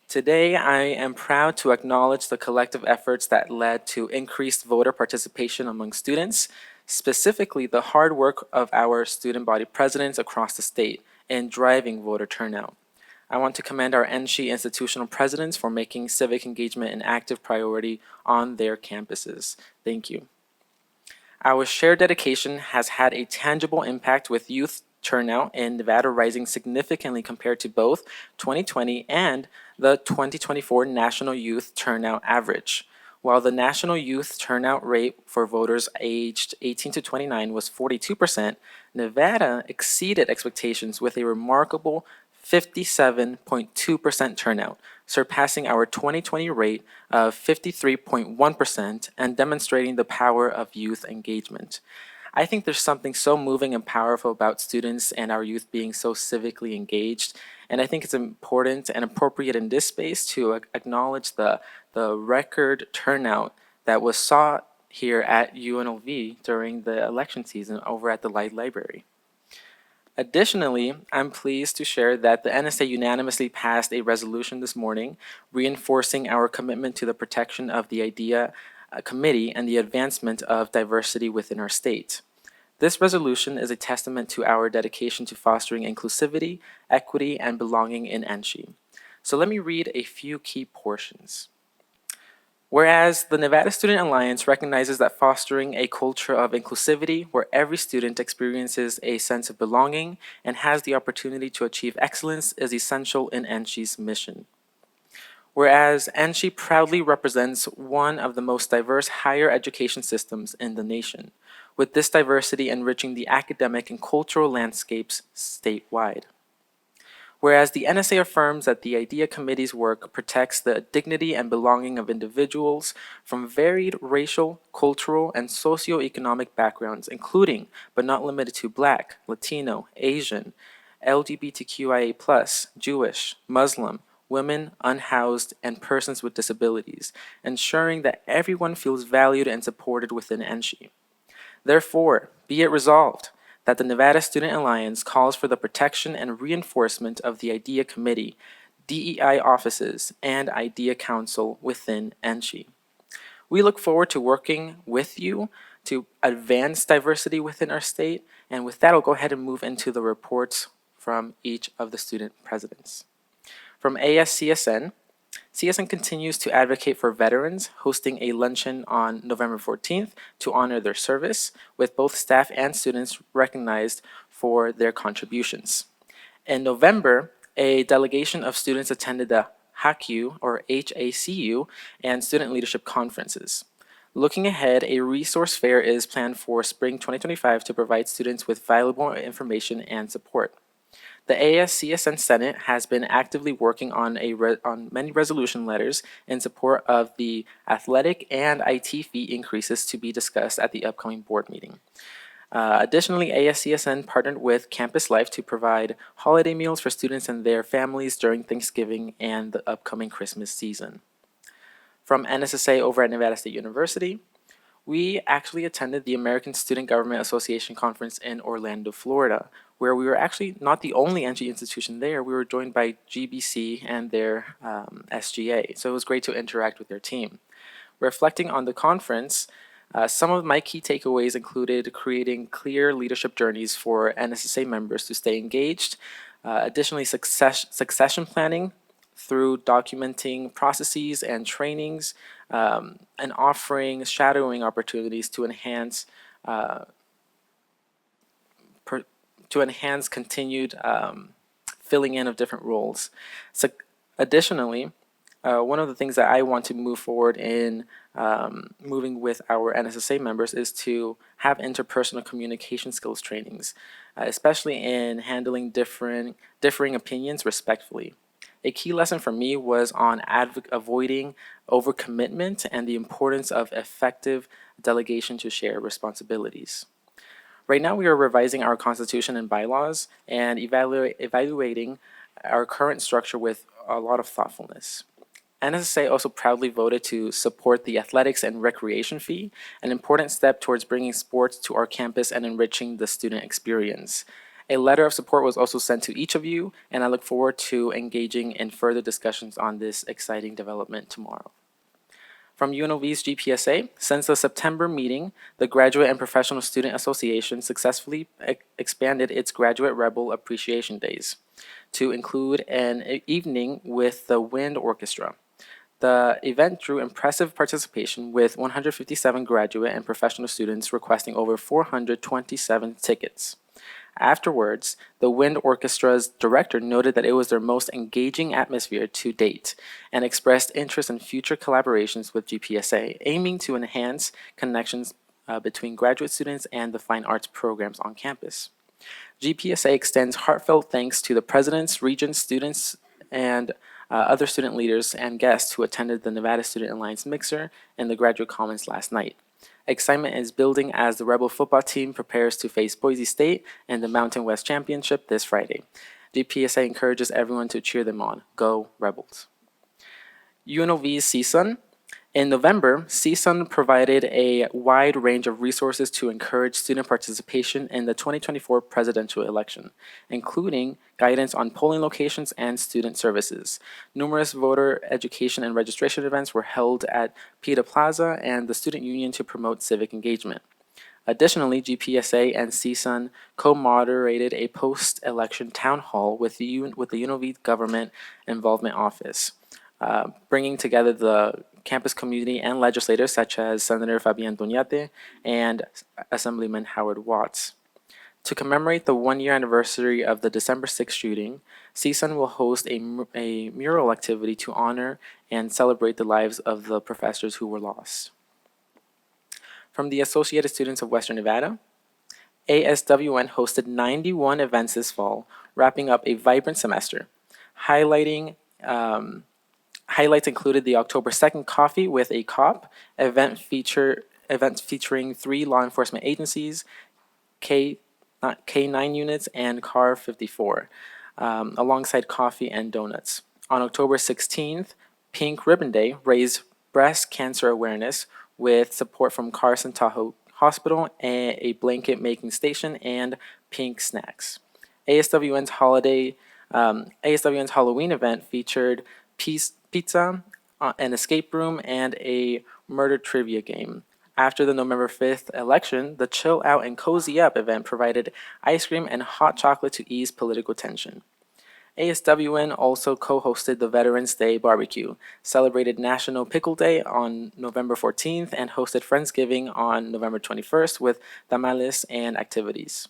Today, I am proud to acknowledge the collective efforts that led to increased voter participation among students, specifically the hard work of our student body presidents across the state in driving voter turnout. I want to commend our NSHE institutional presidents for making civic engagement an active priority on their campuses. Thank you. Our shared dedication has had a tangible impact with youth turnout in Nevada rising significantly compared to both 2020 and the 2024 national youth turnout average. While the national youth turnout rate for voters aged 18 to 29 was 42%, Nevada exceeded expectations with a remarkable 57.2% turnout, surpassing our 2020 rate of 53.1% and demonstrating the power of youth engagement. I think there's something so moving and powerful about students and our youth being so civically engaged, and I think it's important and appropriate in this space to acknowledge the record turnout that was sought here at UNLV during the election season over at the Light Library. Additionally, I'm pleased to share that the NSA unanimously passed a resolution this morning reinforcing our commitment to the protection of the IDEA Committee and the advancement of diversity within our state. This resolution is a testament to our dedication to fostering inclusivity, equity, and belonging in NSHE. So let me read a few key portions. Whereas the Nevada Student Alliance recognizes that fostering a culture of inclusivity where every student experiences a sense of belonging and has the opportunity to achieve excellence is essential in NSHE's mission. Whereas NSHE proudly represents one of the most diverse higher education systems in the nation, with this diversity enriching the academic and cultural landscapes statewide. Whereas the NSA affirms that the IDEA Committee's work protects the dignity and belonging of individuals from varied racial, cultural, and socioeconomic backgrounds, including, but not limited to, Black, Latino, Asian, LGBTQIA+, Jewish, Muslim, women, unhoused, and persons with disabilities, ensuring that everyone feels valued and supported within NSHE. Therefore, be it resolved that the Nevada Student Alliance calls for the protection and reinforcement of the IDEA Committee, DEI offices, and IDEA Council within NSHE. We look forward to working with you to advance diversity within our state, and with that, I'll go ahead and move into the reports from each of the student presidents. From ASCSN, CSN continues to advocate for veterans, hosting a luncheon on November 14th to honor their service, with both staff and students recognized for their contributions. In November, a delegation of students attended the HACU, or HACU, and Student Leadership Conferences. Looking ahead, a resource fair is planned for spring 2025 to provide students with valuable information and support. The ASCSN Senate has been actively working on many resolution letters in support of the athletic and IT fee increases to be discussed at the upcoming board meeting. Additionally, ASCSN partnered with Campus Life to provide holiday meals for students and their families during Thanksgiving and the upcoming Christmas season. From NSSA over at Nevada State University, we actually attended the American Student Government Association Conference in Orlando, Florida, where we were actually not the only NSHE institution there. We were joined by GBC and their SGA, so it was great to interact with their team. Reflecting on the conference, some of my key takeaways included creating clear leadership journeys for NSSA members to stay engaged, additionally succession planning through documenting processes and trainings, and offering shadowing opportunities to enhance continued filling in of different roles. So additionally, one of the things that I want to move forward in moving with our NSSA members is to have interpersonal communication skills trainings, especially in handling differing opinions respectfully. A key lesson for me was on avoiding overcommitment and the importance of effective delegation to share responsibilities. Right now, we are revising our constitution and bylaws and evaluating our current structure with a lot of thoughtfulness. NSSA also proudly voted to support the athletics and recreation fee, an important step towards bringing sports to our campus and enriching the student experience. A letter of support was also sent to each of you, and I look forward to engaging in further discussions on this exciting development tomorrow. From UNLV's GPSA, since the September meeting, the Graduate and Professional Student Association successfully expanded its Graduate Rebel Appreciation Days to include an evening with the Wind Orchestra. The event drew impressive participation with 157 graduate and professional students requesting over 427 tickets. Afterwards, the Wind Orchestra's director noted that it was their most engaging atmosphere to date and expressed interest in future collaborations with GPSA, aiming to enhance connections between graduate students and the fine arts programs on campus. GPSA extends heartfelt thanks to the presidents, regents, students, and other student leaders and guests who attended the Nevada Student Alliance Mixer in the Graduate Commons last night. Excitement is building as the Rebel football team prepares to face Boise State in the Mountain West Championship this Friday. GPSA encourages everyone to cheer them on. Go Rebels. UNLV's CSUN. In November, CSUN provided a wide range of resources to encourage student participation in the 2024 presidential election, including guidance on polling locations and student services. Numerous voter education and registration events were held at PETA Plaza and the Student Union to promote civic engagement. Additionally, GPSA and CSUN co-moderated a post-election town hall with the UNLV Government Involvement Office, bringing together the campus community and legislators such as Senator Fabian Doñate and Assemblyman Howard Watts. To commemorate the one-year anniversary of the December 6th shooting, CSUN will host a mural activity to honor and celebrate the lives of the professors who were lost. From the Associated Students of Western Nevada, ASWN hosted 91 events this fall, wrapping up a vibrant semester. Highlights included the October 2nd Coffee with a Cop events featuring 3 law enforcement agencies, K9 units, and Car 54, alongside coffee and donuts. On October 16th, Pink Ribbon Day raised breast cancer awareness with support from Carson Tahoe Hospital, a blanket making station, and Pink Snacks. ASWN's Halloween event featured pizza, an escape room, and a murder trivia game. After the November 5th election, the Chill Out and Cozy Up event provided ice cream and hot chocolate to ease political tension. ASWN also co-hosted the Veterans Day Barbecue, celebrated National Pickle Day on November 14th, and hosted Friendsgiving on November 21st with tamales and activities.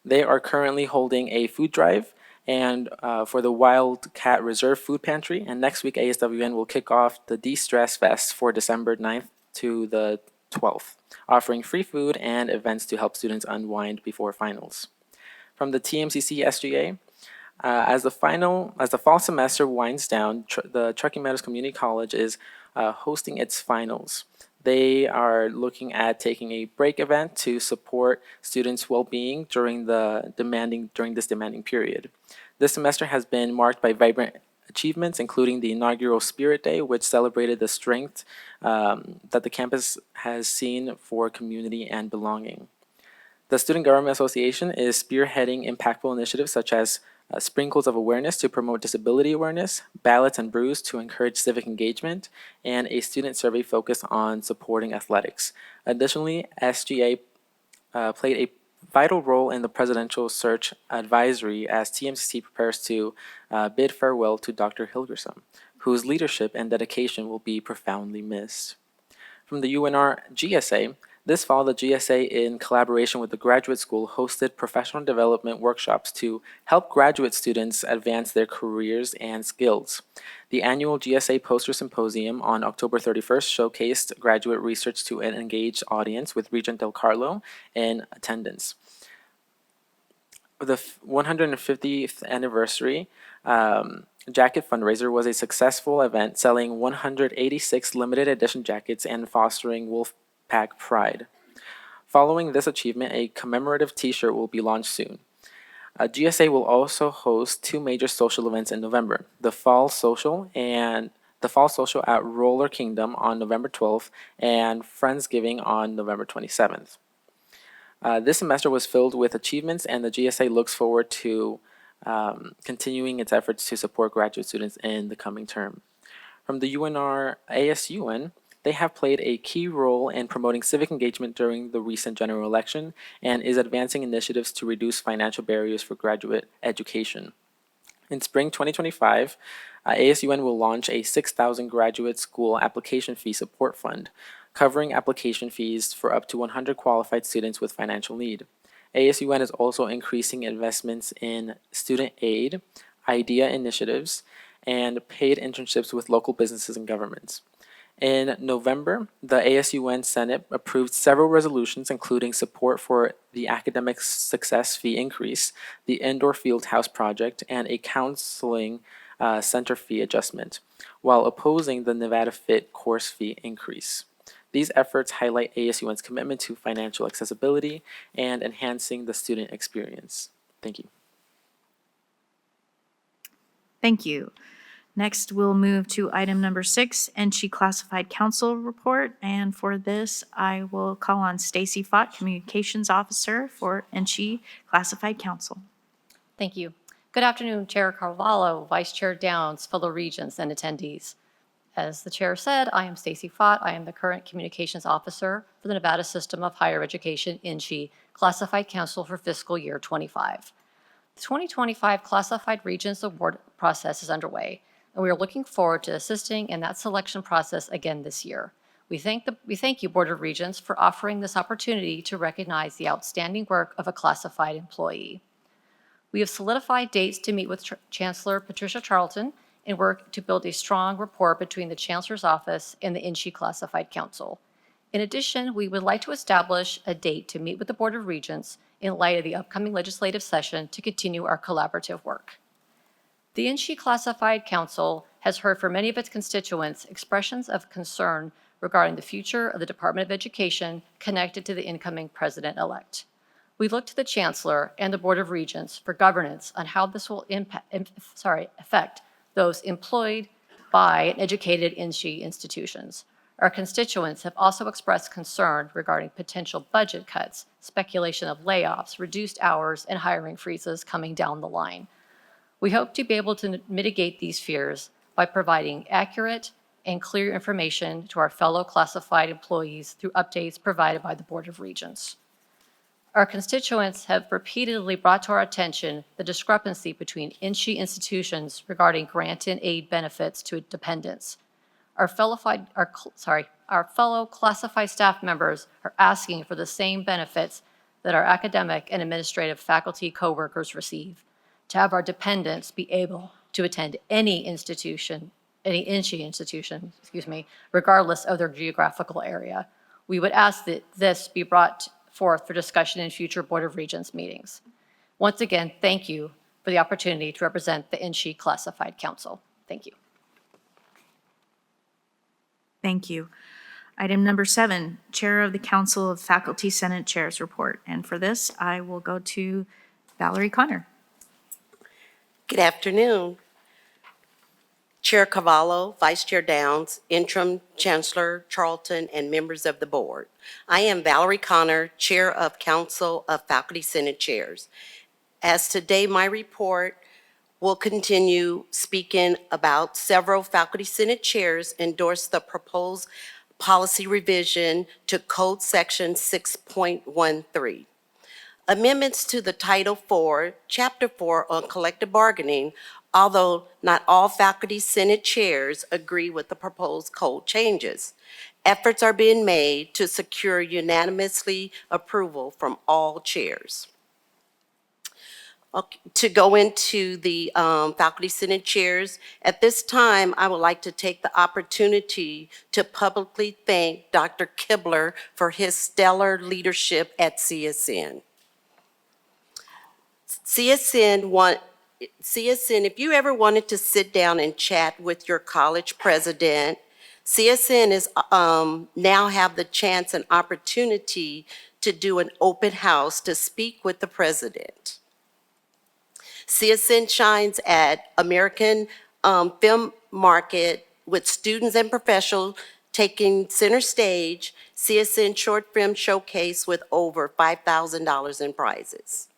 They are currently holding a food drive and for the Wildcat Reserve Food Pantry, and next week ASWN will kick off the De-Stress Fest for December 9th to the 12th, offering free food and events to help students unwind before finals. From the TMCC SGA, as the fall semester winds down, the Truckee Meadows Community College is hosting its finals. They are looking at taking a break event to support students' well-being during this demanding period. This semester has been marked by vibrant achievements, including the inaugural Spirit Day, which celebrated the strength that the campus has seen for community and belonging. The Student Government Association is spearheading impactful initiatives such as sprinkles of awareness to promote disability awareness, ballots and brews to encourage civic engagement, and a student survey focused on supporting athletics. Additionally, SGA played a vital role in the presidential search advisory as TMCC prepares to bid farewell to Dr. Hilgersom, whose leadership and dedication will be profoundly missed. From the UNR GSA, this fall, the GSA, in collaboration with the Graduate School, hosted professional development workshops to help graduate students advance their careers and skills. The annual GSA Poster Symposium on October 31st showcased graduate research to an engaged audience with Regent Del Carlo in attendance. The 150th anniversary jacket fundraiser was a successful event, selling 186 limited edition jackets and fostering Wolfpack pride. Following this achievement, a commemorative t-shirt will be launched soon. GSA will also host 2 major social events in November: the Fall Social at Roller Kingdom on November 12th and Friendsgiving on November 27th. This semester was filled with achievements, and the GSA looks forward to continuing its efforts to support graduate students in the coming term. From the UNR ASUN, they have played a key role in promoting civic engagement during the recent general election and is advancing initiatives to reduce financial barriers for graduate education. In spring 2025, ASUN will launch a 6,000 graduate school application fee support fund, covering application fees for up to 100 qualified students with financial need. ASUN is also increasing investments in student aid, IDEA initiatives, and paid internships with local businesses and governments. In November, the ASUN Senate approved several resolutions, including support for the academic success fee increase, the indoor field house project, and a counseling center fee adjustment, while opposing the Nevada Fit course fee increase. These efforts highlight ASUN's commitment to financial accessibility and enhancing the student experience. Thank you. Thank you. Next, we'll move to item number 6, NSHE Classified Council Report. And for this, I will call on Stacy Fott, Communications Officer for NSHE Classified Council. Thank you. Good afternoon, Chair Carvalho, Vice Chair Downs, fellow regents, and attendees. As the chair said, I am Stacy Fott. I am the current Communications Officer for the Nevada System of Higher Education, NSHE Classified Council for fiscal year 25. The 2025 Classified Regents Award process is underway, and we are looking forward to assisting in that selection process again this year. We thank you, Board of Regents, for offering this opportunity to recognize the outstanding work of a classified employee. We have solidified dates to meet with Chancellor Patricia Charlton and work to build a strong rapport between the Chancellor's Office and the NSHE Classified Council. In addition, we would like to establish a date to meet with the Board of Regents in light of the upcoming legislative session to continue our collaborative work. The NSHE Classified Council has heard from many of its constituents expressions of concern regarding the future of the Department of Education connected to the incoming president-elect. We look to the Chancellor and the Board of Regents for governance on how this will affect those employed by and educated NSHE institutions. Our constituents have also expressed concern regarding potential budget cuts, speculation of layoffs, reduced hours, and hiring freezes coming down the line. We hope to be able to mitigate these fears by providing accurate and clear information to our fellow classified employees through updates provided by the Board of Regents. Our constituents have repeatedly brought to our attention the discrepancy between NSHE institutions regarding grant and aid benefits to dependents. Our fellow classified staff members are asking for the same benefits that our academic and administrative faculty coworkers receive, to have our dependents be able to attend any NSHE institution, regardless of their geographical area. We would ask that this be brought forth for discussion in future Board of Regents meetings. Once again, thank you for the opportunity to represent the NSHE Classified Council. Thank you. Thank you. Item number 7, Chair of the Council of Faculty Senate Chairs Report. And for this, I will go to Valerie Connor. Good afternoon. Chair Cavallo, Vice Chair Downs, Interim Chancellor Charlton, and members of the board. I am Valerie Connor, Chair of Council of Faculty Senate Chairs. As today my report will continue speaking about several Faculty Senate chairs endorse the proposed policy revision to Code Section 6.13. Amendments to the Title IV, Chapter 4 on collective bargaining, although not all Faculty Senate chairs agree with the proposed code changes. Efforts are being made to secure unanimously approval from all chairs. Okay, to go into the Faculty Senate chairs, at this time, I would like to take the opportunity to publicly thank Dr. Kibler for his stellar leadership at CSN. CSN, if you ever wanted to sit down and chat with your college president, CSN is now have the chance and opportunity to do an open house to speak with the president. CSN shines at American film market with students and professionals taking center stage. CSN short film showcase with over $5,000 in prizes.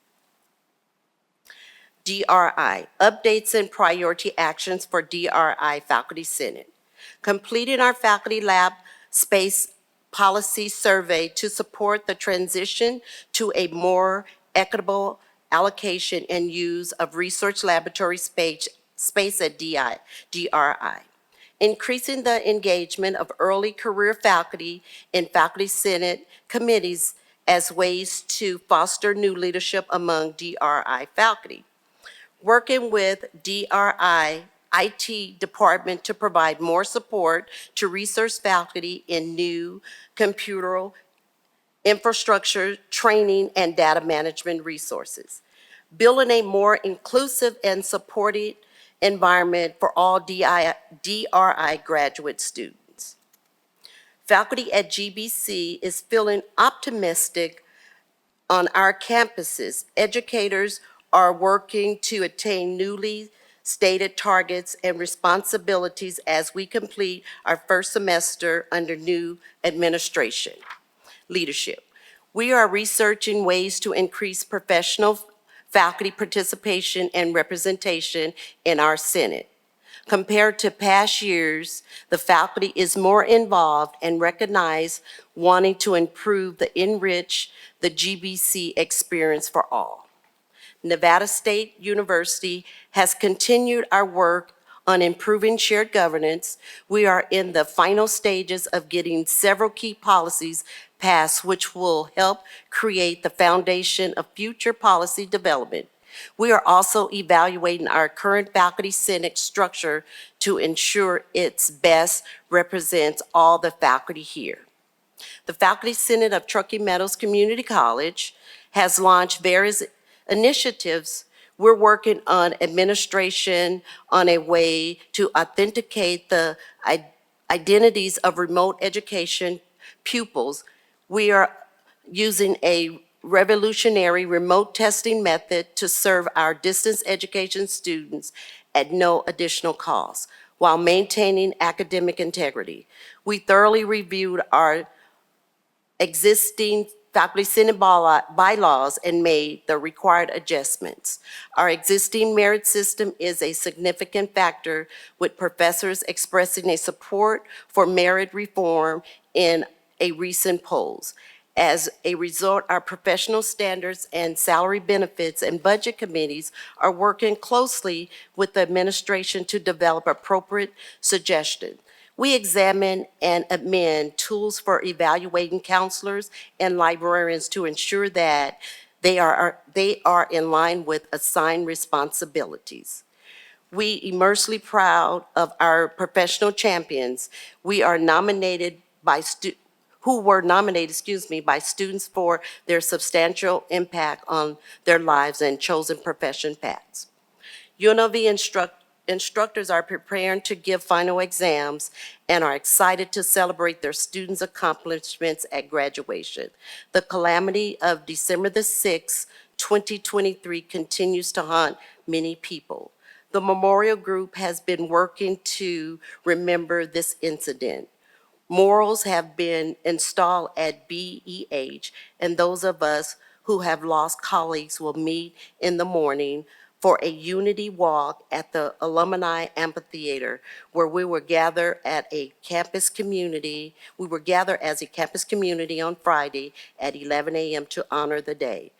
DRI, updates and priority actions for DRI Faculty Senate. Completing our faculty lab space policy survey to support the transition to a more equitable allocation and use of research laboratory space at DRI. Increasing the engagement of early career faculty in faculty senate committees as ways to foster new leadership among DRI faculty. Working with DRI IT department to provide more support to research faculty in new computer infrastructure, training, and data management resources. Building a more inclusive and supportive environment for all DRI graduate students. Faculty at GBC is feeling optimistic on our campuses. Educators are working to attain newly stated targets and responsibilities as we complete our first semester under new administration leadership. We are researching ways to increase professional faculty participation and representation in our Senate. Compared to past years, the faculty is more involved and recognize wanting to enrich the GBC experience for all. Nevada State University has continued our work on improving shared governance. We are in the final stages of getting several key policies passed, which will help create the foundation of future policy development. We are also evaluating our current faculty senate structure to ensure it's best represents all the faculty here. The Faculty Senate of Truckee Meadows Community College has launched various initiatives. We're working on administration on a way to authenticate the identities of remote education pupils. We are using a revolutionary remote testing method to serve our distance education students at no additional cost while maintaining academic integrity. We thoroughly reviewed our existing faculty senate bylaws and made the required adjustments. Our existing merit system is a significant factor, with professors expressing a support for merit reform in a recent polls. As a result, our professional standards and salary benefits and budget committees are working closely with the administration to develop appropriate suggestions. We examine and amend tools for evaluating counselors and librarians to ensure that they are in line with assigned responsibilities. We immensely proud of our professional champions. We are nominated by who were nominated, by students for their substantial impact on their lives and chosen profession paths. UNLV instructors are preparing to give final exams and are excited to celebrate their students' accomplishments at graduation. The calamity of December the 6th, 2023 continues to haunt many people. The memorial group has been working to remember this incident. Morals have been installed at BEH, and those of us who have lost colleagues will meet in the morning for a unity walk at the Alumni Amphitheater, where we will gather at a campus community. We will gather as a campus community on Friday at 11 a.m. to honor the day.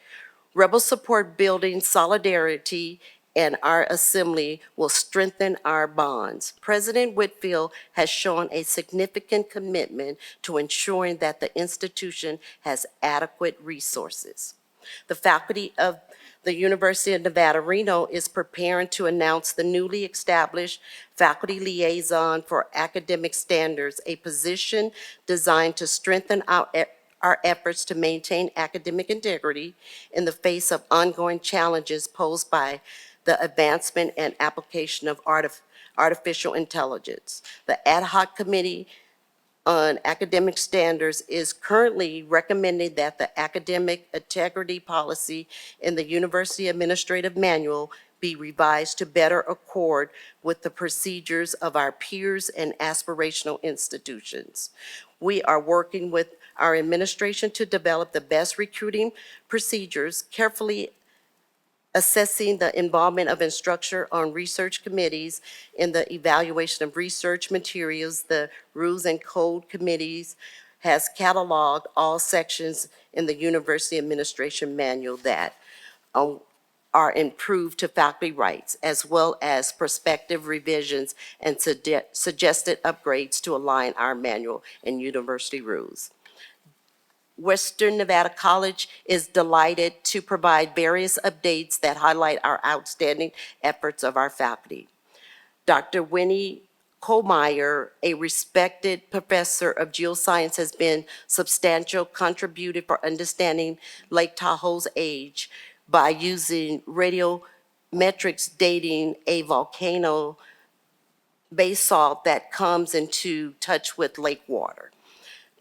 Rebel support building solidarity and our assembly will strengthen our bonds. President Whitfield has shown a significant commitment to ensuring that the institution has adequate resources. The faculty of the University of Nevada, Reno is preparing to announce the newly established Faculty Liaison for Academic Standards, a position designed to strengthen our efforts to maintain academic integrity in the face of ongoing challenges posed by the advancement and application of artificial intelligence. The ad hoc committee on academic standards is currently recommending that the academic integrity policy in the University Administrative Manual be revised to better accord with the procedures of our peers and aspirational institutions. We are working with our administration to develop the best recruiting procedures, carefully assessing the involvement of instructor on research committees in the evaluation of research materials. The Rules and Code Committees has cataloged all sections in the University Administration Manual that are improved to faculty rights, as well as prospective revisions and suggested upgrades to align our manual and university rules. Western Nevada College is delighted to provide various updates that highlight our outstanding efforts of our faculty. Dr. Winnie Kohlmeyer, a respected professor of geoscience, has been substantial contributed for understanding Lake Tahoe's age by using radiometrics dating a volcano basalt that comes into touch with lake water.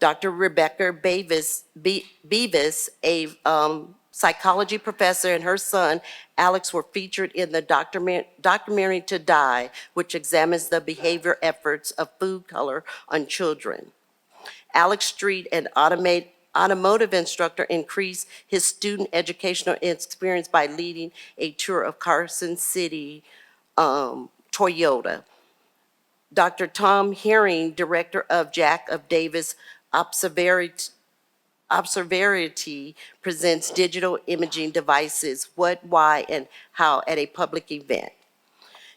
Dr. Rebecca Beavis, a psychology professor, and her son, Alex, were featured in the documentary To Die, which examines the behavior efforts of food color on children. Alex Street, an automotive instructor, increased his student educational experience by leading a tour of Carson City Toyota. Dr. Tom Herring, director of Jack of Davis Observatory, presents digital imaging devices, what, why, and how at a public event.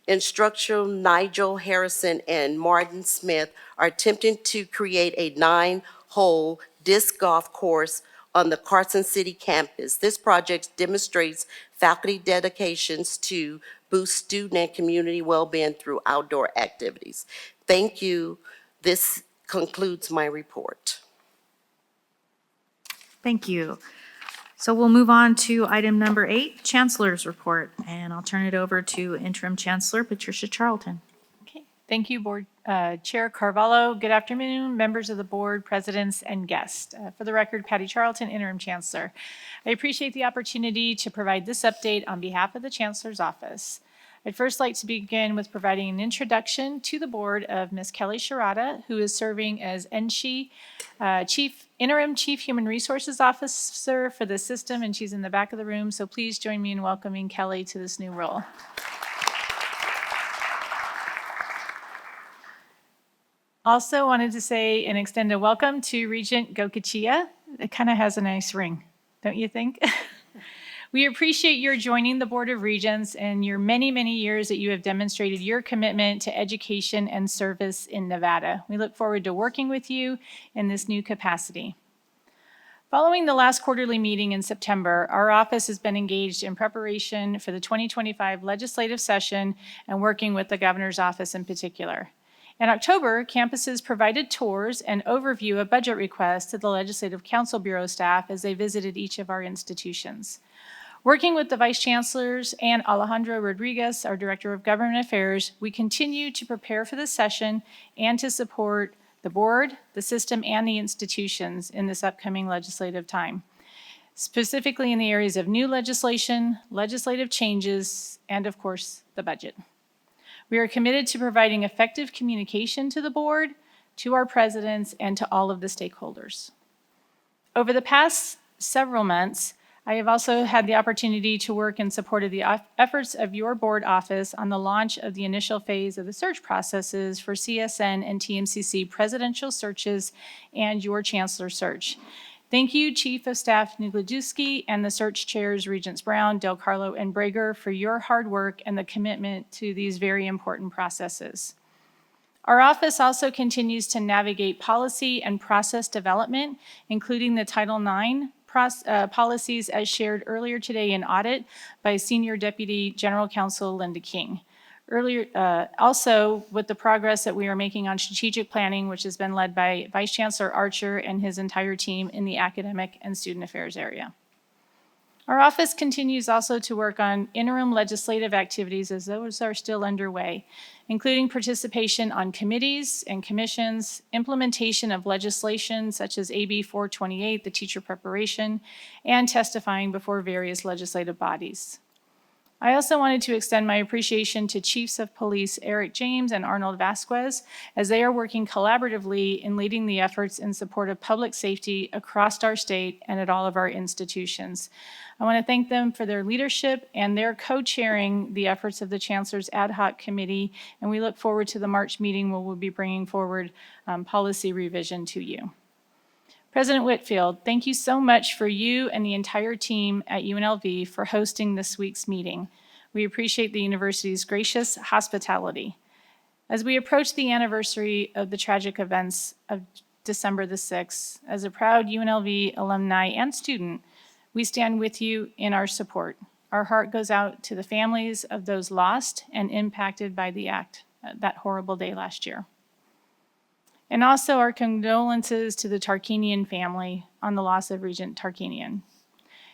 Instructor Nigel Harrison and Martin Smith are attempting to create a 9-hole disc golf course on the Carson City campus. This project demonstrates faculty dedications to boost student and community well-being through outdoor activities. Thank you. This concludes my report. Thank you. So we'll move on to item number 8, Chancellor's Report, and I'll turn it over to Interim Chancellor Patricia Charlton. Okay. Thank you, Board Chair Carvalho. Good afternoon, members of the board, presidents, and guests. For the record, Patty Charlton, Interim Chancellor. I appreciate the opportunity to provide this update on behalf of the Chancellor's Office. I'd first like to begin with providing an introduction to the board of Ms. Kelly Sharada, who is serving as NSHE Interim Chief Human Resources Officer for the system, and she's in the back of the room, so please join me in welcoming Kelly to this new role. Also wanted to say and extend a welcome to Regent Gokachia. It kind of has a nice ring, don't you think? We appreciate your joining the Board of Regents and your many, many years that you have demonstrated your commitment to education and service in Nevada. We look forward to working with you in this new capacity. Following the last quarterly meeting in September, our office has been engaged in preparation for the 2025 legislative session and working with the governor's office in particular. In October, campuses provided tours and overview of budget requests to the Legislative Council Bureau staff as they visited each of our institutions. Working with the Vice Chancellors and Alejandro Rodriguez, our Director of Government Affairs, we continue to prepare for this session and to support the board, the system, and the institutions in this upcoming legislative time, specifically in the areas of new legislation, legislative changes, and of course, the budget. We are committed to providing effective communication to the board, to our presidents, and to all of the stakeholders. Over the past several months, I have also had the opportunity to work in support of the efforts of your board office on the launch of the initial phase of the search processes for CSN and TMCC presidential searches and your chancellor search. Thank you, Chief of Staff Nugladewski and the search chairs Regents Brown, Del Carlo, and Brager for your hard work and the commitment to these very important processes. Our office also continues to navigate policy and process development, including the Title IX policies as shared earlier today in audit by Senior Deputy General Counsel Linda King. Also, with the progress that we are making on strategic planning, which has been led by Vice Chancellor Archer and his entire team in the academic and student affairs area. Our office continues also to work on interim legislative activities as those are still underway, including participation on committees and commissions, implementation of legislation such as AB 428, the teacher preparation, and testifying before various legislative bodies. I also wanted to extend my appreciation to Chiefs of Police Eric James and Arnold Vasquez as they are working collaboratively in leading the efforts in support of public safety across our state and at all of our institutions. I want to thank them for their leadership and their co-chairing the efforts of the Chancellor's Ad Hoc Committee, and we look forward to the March meeting where we'll be bringing forward policy revision to you. President Whitfield, thank you so much for you and the entire team at UNLV for hosting this week's meeting. We appreciate the university's gracious hospitality. As we approach the anniversary of the tragic events of December the 6th, as a proud UNLV alumni and student, we stand with you in our support. Our heart goes out to the families of those lost and impacted by the act, that horrible day last year. And also our condolences to the Tarkanian family on the loss of Regent Tarkanian.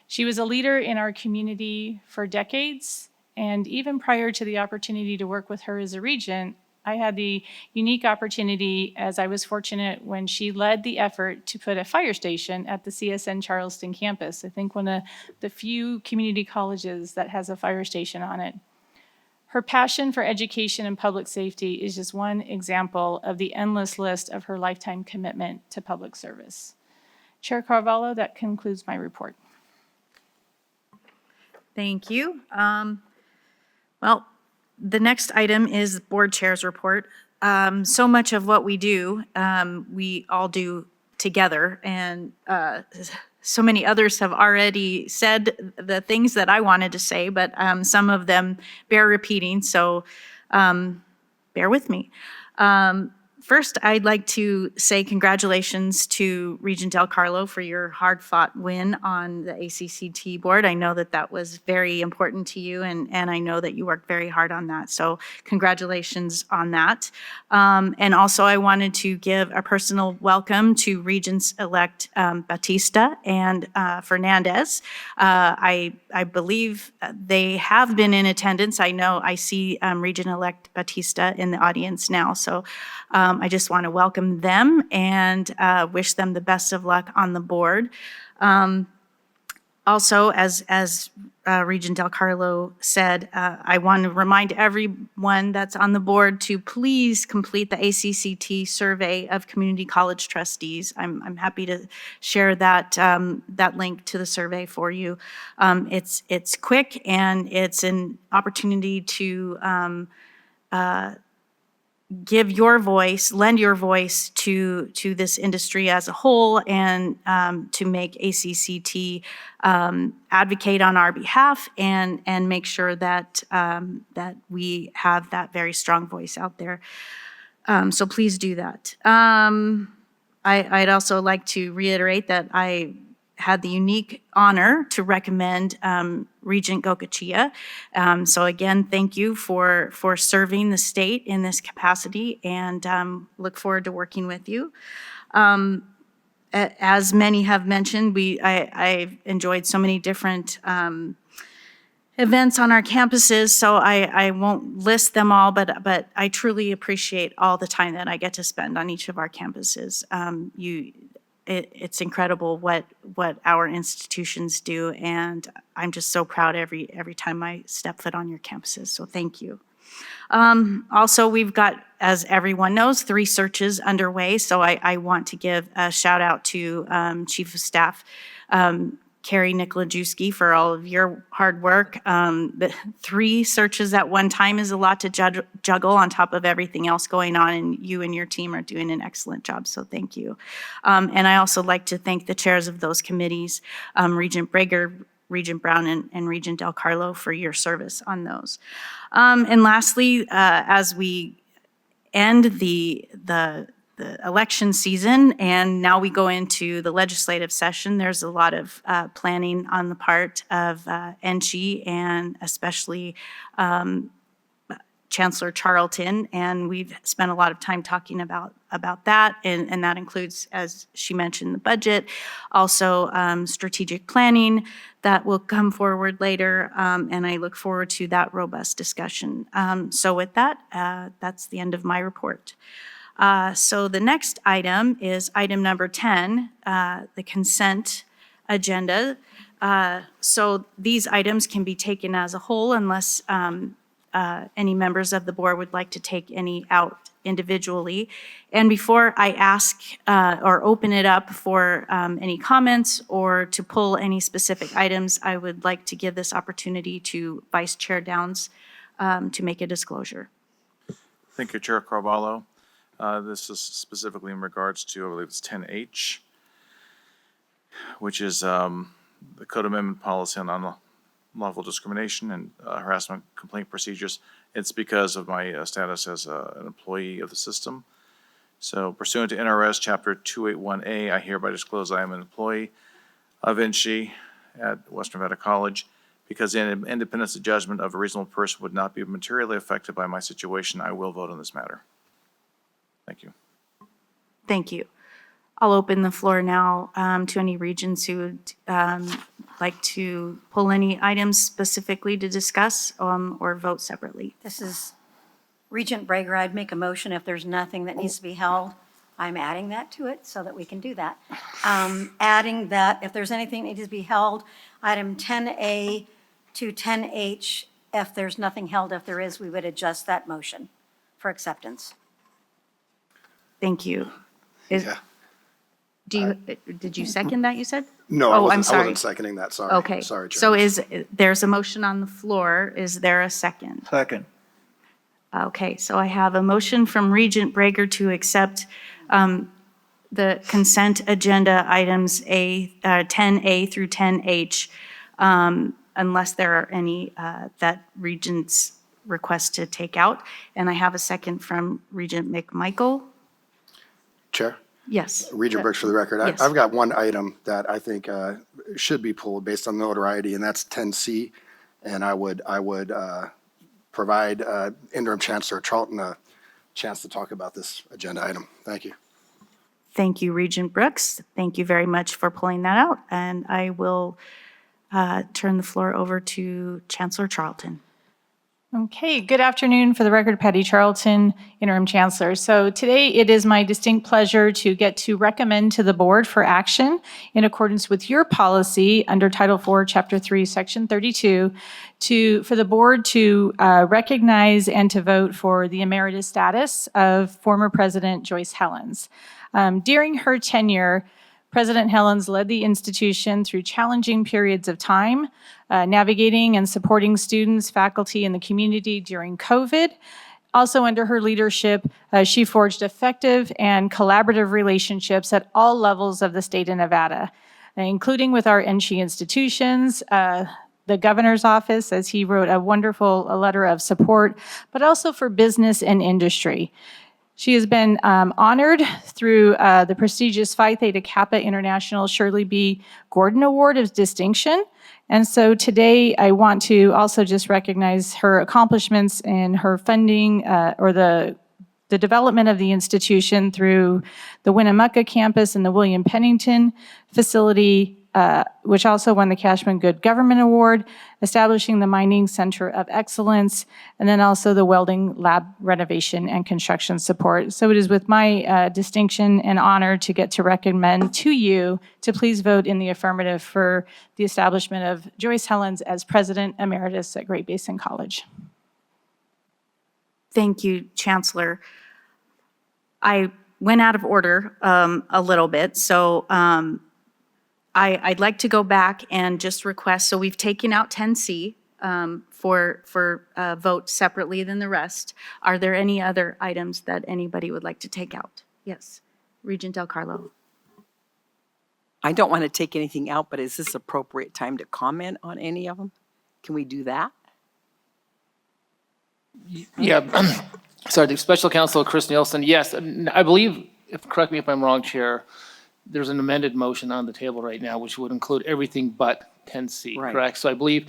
She was a leader in our community for decades, and even prior to the opportunity to work with her as a regent, I had the unique opportunity, as I was fortunate when she led the effort to put a fire station at the CSN Charleston campus. I think one of the few community colleges that has a fire station on it. Her passion for education and public safety is just one example of the endless list of her lifetime commitment to public service. Chair Carvalho, that concludes my report. Thank you. Well, the next item is board chair's report. So much of what we do, we all do together, and so many others have already said the things that I wanted to say, but some of them bear repeating, so bear with me. First, I'd like to say congratulations to Regent Del Carlo for your hard-fought win on the ACCT board. I know that that was very important to you, and I know that you worked very hard on that, so congratulations on that. And also, I wanted to give a personal welcome to Regents-elect Batista and Fernandez. I believe they have been in attendance. I know I see Regent-elect Batista in the audience now, so I just want to welcome them and wish them the best of luck on the board. Also, as Regent Del Carlo said, I want to remind everyone that's on the board to please complete the ACCT survey of community college trustees. I'm happy to share that that link to the survey for you. It's quick, and it's an opportunity to give your voice, lend your voice to this industry as a whole, and to make ACCT advocate on our behalf and make sure that that we have that very strong voice out there. So please do that. I'd also like to reiterate that I had the unique honor to recommend Regent Gokachia. So again, thank you for serving the state in this capacity, and look forward to working with you. As many have mentioned, I've enjoyed so many different events on our campuses, so I won't list them all, but I truly appreciate all the time that I get to spend on each of our campuses. It's incredible what our institutions do, and I'm just so proud every time I step foot on your campuses, so thank you. Also, we've got, as everyone knows, 3 searches underway, so I want to give a shout out to Chief of Staff Carrie Nikolajewski for all of your hard work. The 3 searches at one time is a lot to juggle on top of everything else going on, and you and your team are doing an excellent job, so thank you. And I also like to thank the chairs of those committees, Regent Brager, Regent Brown, and Regent Del Carlo, for your service on those. And lastly, as we end the election season, and now we go into the legislative session, there's a lot of planning on the part of NSHE, and especially Chancellor Charlton, and we've spent a lot of time talking about that, and that includes, as she mentioned, the budget, also strategic planning that will come forward later, and I look forward to that robust discussion. So with that, that's the end of my report. So the next item is item number 10, the consent agenda. So these items can be taken as a whole unless any members of the board would like to take any out individually. And before I ask or open it up for any comments or to pull any specific items, I would like to give this opportunity to Vice Chair Downs to make a disclosure. Thank you, Chair Carvalho. This is specifically in regards to, I believe it's 10H. which is the code amendment policy on unlawful discrimination and harassment complaint procedures. It's because of my status as an employee of the system. So pursuant to NRS Chapter 281A, I hereby disclose I am an employee of NSHE at Western Nevada College. Because in independence of judgment of a reasonable person would not be materially affected by my situation, I will vote on this matter. Thank you. Thank you. I'll open the floor now to any regents who would like to pull any items specifically to discuss or vote separately. This is Regent Brager. I'd make a motion if there's nothing that needs to be held. I'm adding that to it so that we can do that. Adding that if there's anything that needs to be held, item 10A to 10H, if there's nothing held, if there is, we would adjust that motion for acceptance. Thank you. Did you second that, you said? No, Oh, I'm I sorry. wasn't seconding that, sorry. Okay. Sorry, Chair. So there's a motion on the floor. Is there a second? Second. Okay, so I have a motion from Regent Brager to accept the consent agenda items 10A through 10H, unless there are any that Regents request to take out. And I have a second from Regent McMichael. Chair? Yes. Regent Brooks for the record. Yes. I've got one item that I think should be pulled based on notoriety, and that's 10C. And I would provide Interim Chancellor Charlton a chance to talk about this agenda item. Thank you. Thank you, Regent Brooks. Thank you very much for pulling that out. And I will turn the floor over to Chancellor Charlton. Okay, good afternoon. For the record, Patty Charlton, Interim Chancellor. So today it is my distinct pleasure to get to recommend to the board for action in accordance with your policy under Title IV, Chapter 3, Section 32, for the board to recognize and to vote for the emeritus status of former President Joyce Helens. During her tenure, President Helens led the institution through challenging periods of time, navigating and supporting students, faculty, and the community during COVID. Also under her leadership, she forged effective and collaborative relationships at all levels of the state of Nevada, including with our NSHE institutions, the governor's office, as he wrote a wonderful letter of support, but also for business and industry. She has been honored through the prestigious Phi Theta Kappa International Shirley B. Gordon Award of Distinction. And so today I want to also just recognize her accomplishments in her funding or the development of the institution through the Winnemucca campus and the William Pennington facility, which also won the Cashman Good Government Award, establishing the Mining Center of Excellence, and then also the welding lab renovation and construction support. So it is with my distinction and honor to get to recommend to you to please vote in the affirmative for the establishment of Joyce Helens as President Emeritus at Great Basin College. Thank you, Chancellor. I went out of order a little bit, so I'd like to go back and just request, so we've taken out 10C for vote separately than the rest. Are there any other items that anybody would like to take out? Yes, Regent Del Carlo. I don't want to take anything out, but is this appropriate time to comment on any of them? Can we do that? Yeah, sorry, the Special Counsel Chris Nielsen, yes, I believe, correct me if I'm wrong, Chair, there's an amended motion on the table right now, which would include everything but 10C, Right. correct? So I believe,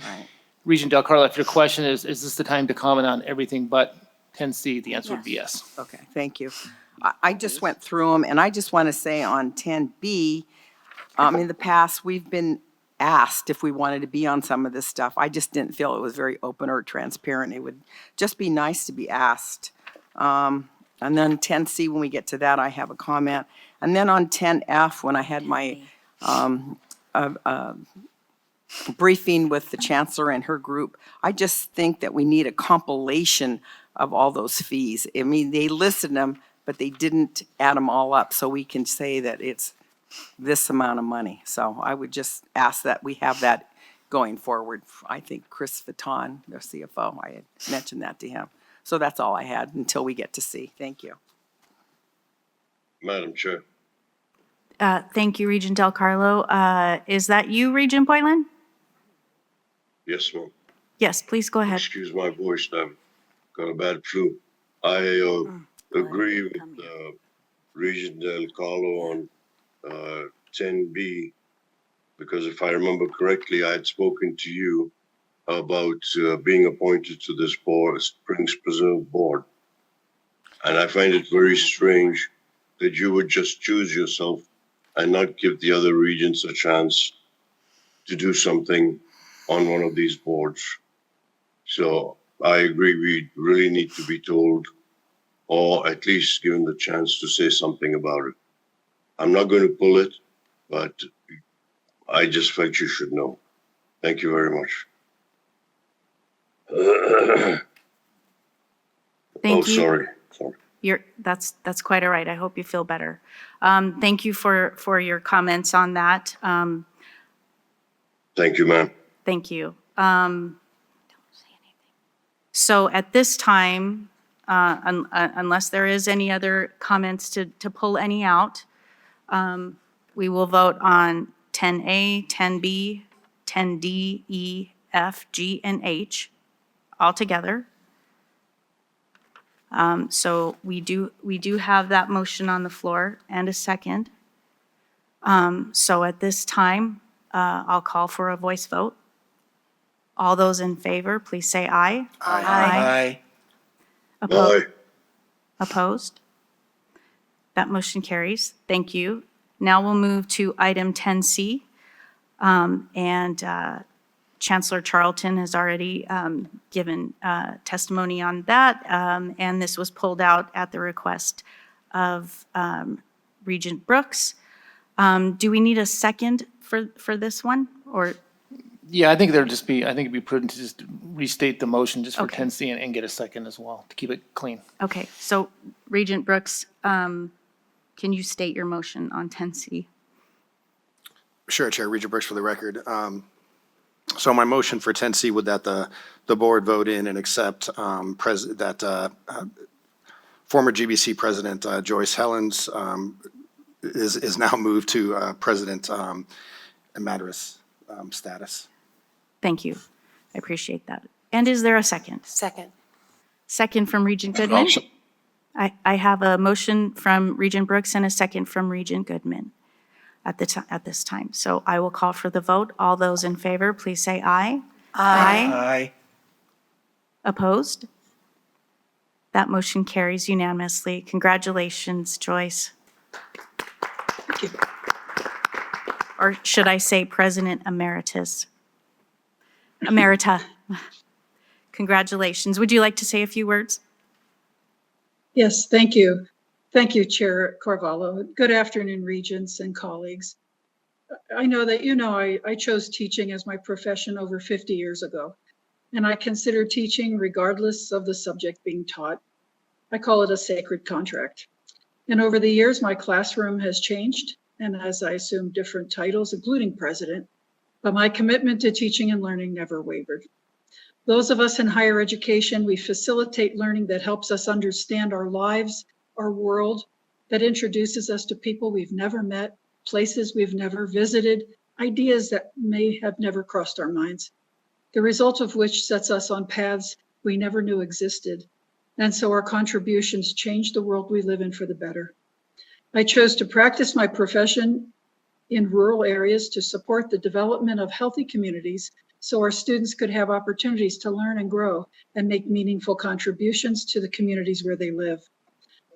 Regent Del Carlo, if your question is this the time to comment on everything but 10C, the answer would be yes. Okay, thank you. I just went through them, and I just want to say on 10B, in the past, we've been asked if we wanted to be on some of this stuff. I just didn't feel it was very open or transparent. It would just be nice to be asked. And then 10C, when we get to that, I have a comment. And then on 10F, when I had my briefing with the chancellor and her group, I just think that we need a compilation of all those fees. I mean, they listed them, but they didn't add them all up, so we can say that it's this amount of money. So I would just ask that we have that going forward. I think Chris Vitton, the CFO, I had mentioned that to him. So that's all I had until we get to see. Thank you. Madam Chair. Thank you, Regent Del Carlo. Is that you, Regent Boylan? Yes, ma'am. Yes, please go ahead. Excuse my voice. I've got a bad flu. I agree with Regent Del Carlo on 10B because if I remember correctly, I had spoken to you about being appointed to this board, Springs Preserve Board. And I find it very strange that you would just choose yourself and not give the other regents a chance to do something on one of these boards. So I agree, we really need to be told, or at least given the chance to say something about it. I'm not going to pull it, but I just felt you should know. Thank you very much. Thank you. Sorry. That's quite all right. I hope you feel better. Thank you for your comments on that. Thank you, ma'am. Thank you. So at this time, unless there is any other comments to pull any out, we will vote on 10A, 10B, 10D, E, F, G, and H all together. So we do have that motion on the floor and a second. So at this time, I'll call for a voice vote. All those in favor, please say aye. Aye. Opposed? That motion carries. Thank you. Now we'll move to item 10C. And Chancellor Charlton has already given testimony on that. And this was pulled out at the request of Regent Brooks. Do we need a second for this one, or? Yeah, I think it'd be prudent to just restate the motion just for Okay. 10C and get a second as well, to keep it clean. Okay, so Regent Brooks, can you state your motion on 10C? Sure, Chair, Regent Brooks for the record. So my motion for 10C would that the board vote in and accept former GBC President Joyce Helens is now moved to President Emeritus status. Thank you. I appreciate that. And is there a second? Second. Second from Regent Goodman? I have a motion from Regent Brooks and a second from Regent Goodman at this time. So I will call for the vote. All those in favor, please say aye. Aye. Opposed? That motion carries unanimously. Congratulations, Joyce. Thank you. Or should I say President Emeritus? Emerita. Congratulations. Would you like to say a few words? Yes, thank you. Thank you, Chair Carvalho. Good afternoon, regents and colleagues. I know that I chose teaching as my profession over 50 years ago, and I consider teaching regardless of the subject being taught. I call it a sacred contract. And over the years, my classroom has changed, and as I assume different titles, including president, but my commitment to teaching and learning never wavered. Those of us in higher education, we facilitate learning that helps us understand our lives, our world, that introduces us to people we've never met, places we've never visited, ideas that may have never crossed our minds, the result of which sets us on paths we never knew existed. And so our contributions change the world we live in for the better. I chose to practice my profession in rural areas to support the development of healthy communities so our students could have opportunities to learn and grow and make meaningful contributions to the communities where they live.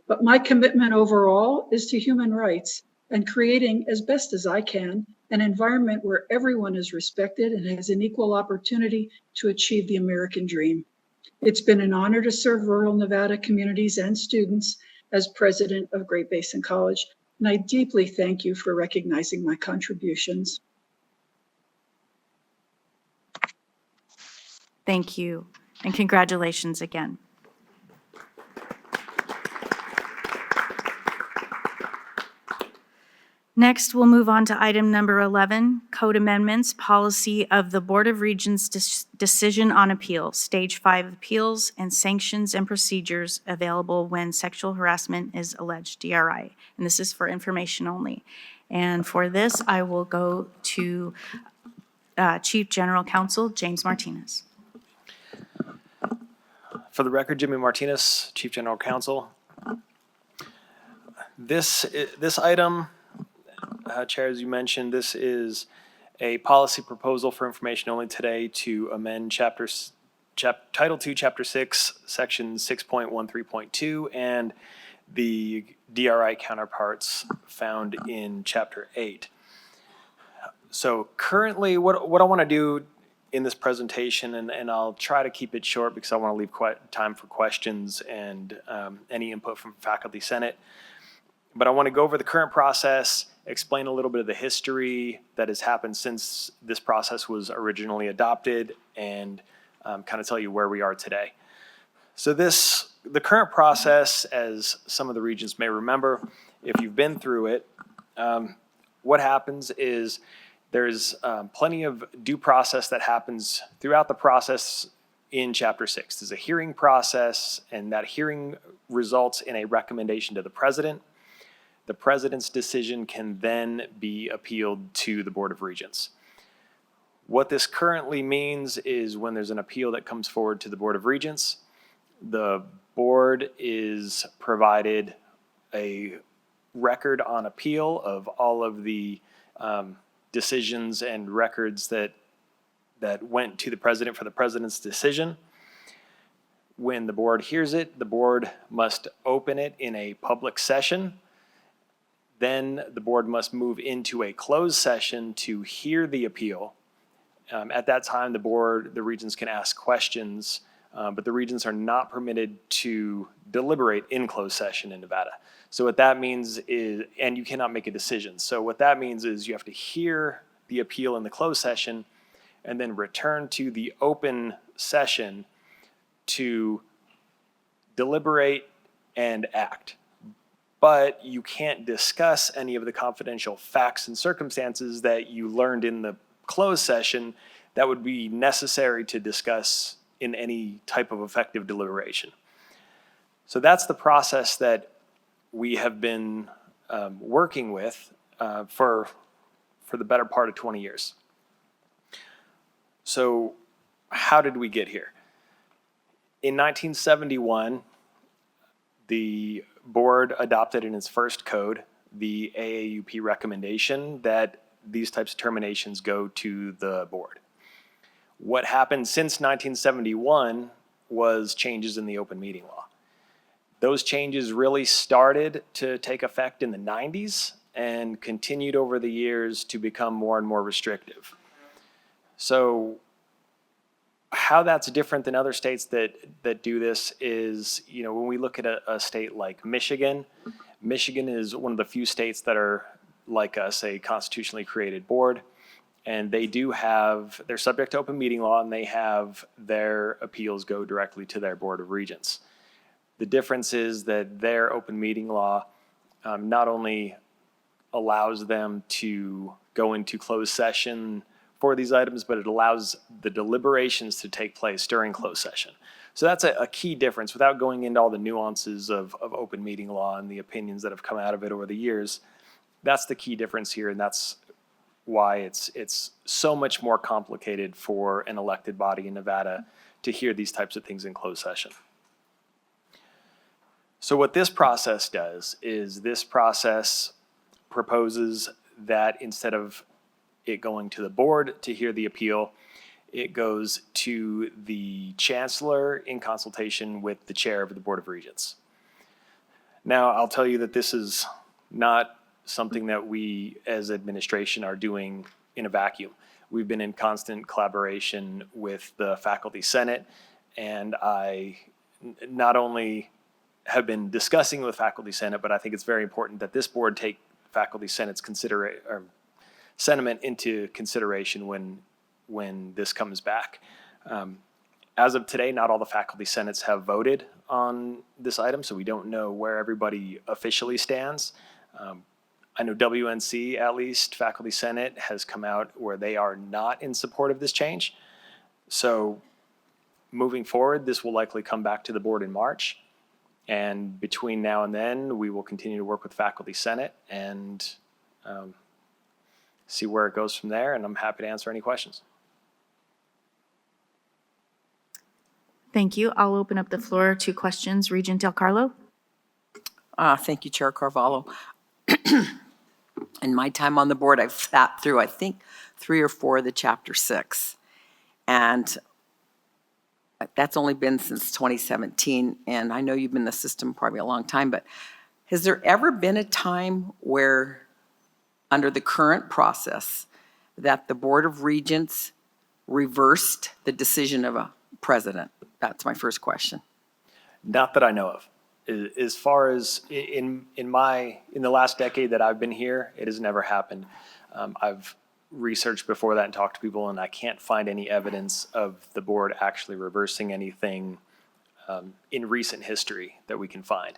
But my commitment overall is to human rights and creating, as best as I can, an environment where everyone is respected and has an equal opportunity to achieve the American dream. It's been an honor to serve rural Nevada communities and students as president of Great Basin College, and I deeply thank you for recognizing my contributions. Thank you, and congratulations again. Next, we'll move on to item number 11, Code Amendments, Policy of the Board of Regents Decision on Appeal, Stage 5 Appeals, and Sanctions and Procedures available when sexual harassment is alleged, DRI. And this is for information only. And for this, I will go to Chief General Counsel James Martinez. For the record, Jimmy Martinez, Chief General Counsel. This item, Chair, as you mentioned, this is a policy proposal for information only today to amend Title 2, Chapter 6, Section 6.13.2, and the DRI counterparts found in Chapter 8. So currently, what I want to do in this presentation, and I'll try to keep it short because I want to leave time for questions and any input from Faculty Senate. But I want to go over the current process, explain a little bit of the history that has happened since this process was originally adopted, and kind of tell you where we are today. So the current process, as some of the regents may remember, if you've been through it, what happens is there's plenty of due process that happens throughout the process in Chapter 6. There's a hearing process, and that hearing results in a recommendation to the president. The president's decision can then be appealed to the Board of Regents. What this currently means is when there's an appeal that comes forward to the Board of Regents, the board is provided a record on appeal of all of the decisions and records that went to the president for the president's decision. When the board hears it, the board must open it in a public session. Then the board must move into a closed session to hear the appeal. At that time, the regents can ask questions, but the regents are not permitted to deliberate in closed session in Nevada. So what that means is, and you cannot make a decision. So what that means is you have to hear the appeal in the closed session and then return to the open session to deliberate and act. But you can't discuss any of the confidential facts and circumstances that you learned in the closed session that would be necessary to discuss in any type of effective deliberation. So that's the process that we have been working with for the better part of 20 years. So how did we get here? In 1971, the board adopted in its first code the AAUP recommendation that these types of terminations go to the board. What happened since 1971 was changes in the open meeting law. Those changes really started to take effect in the 90s and continued over the years to become more and more restrictive. So how that's different than other states that do this is, when we look at a state like Michigan, Michigan is one of the few states that are, like us, a constitutionally created board. And they're subject to open meeting law, and they have their appeals go directly to their Board of Regents. The difference is that their open meeting law not only allows them to go into closed session for these items, but it allows the deliberations to take place during closed session. So that's a key difference. Without going into all the nuances of open meeting law and the opinions that have come out of it over the years, that's the key difference here, and that's why it's so much more complicated for an elected body in Nevada to hear these types of things in closed session. So what this process does is this process proposes that instead of it going to the board to hear the appeal, it goes to the chancellor in consultation with the chair of the Board of Regents. Now, I'll tell you that this is not something that we as administration are doing in a vacuum. We've been in constant collaboration with the Faculty Senate, and I not only have been discussing with Faculty Senate, but I think it's very important that this board take Faculty Senate's sentiment into consideration when this comes back. As of today, not all the Faculty Senates have voted on this item, so we don't know where everybody officially stands. I know WNC, at least, Faculty Senate, has come out where they are not in support of this change. So moving forward, this will likely come back to the board in March. And between now and then, we will continue to work with Faculty Senate and see where it goes from there, and I'm happy to answer any questions. Thank you. I'll open up the floor to questions. Regent Del Carlo? Thank you, Chair Carvalho. In my time on the board, I've sat through, I think, 3 or 4 of the Chapter 6. And that's only been since 2017. And I know you've been in the system probably a long time, but has there ever been a time where, under the current process, that the Board of Regents reversed the decision of a president? That's my first question. Not that I know of. As far as in the last decade that I've been here, it has never happened. I've researched before that and talked to people, and I can't find any evidence of the board actually reversing anything in recent history that we can find.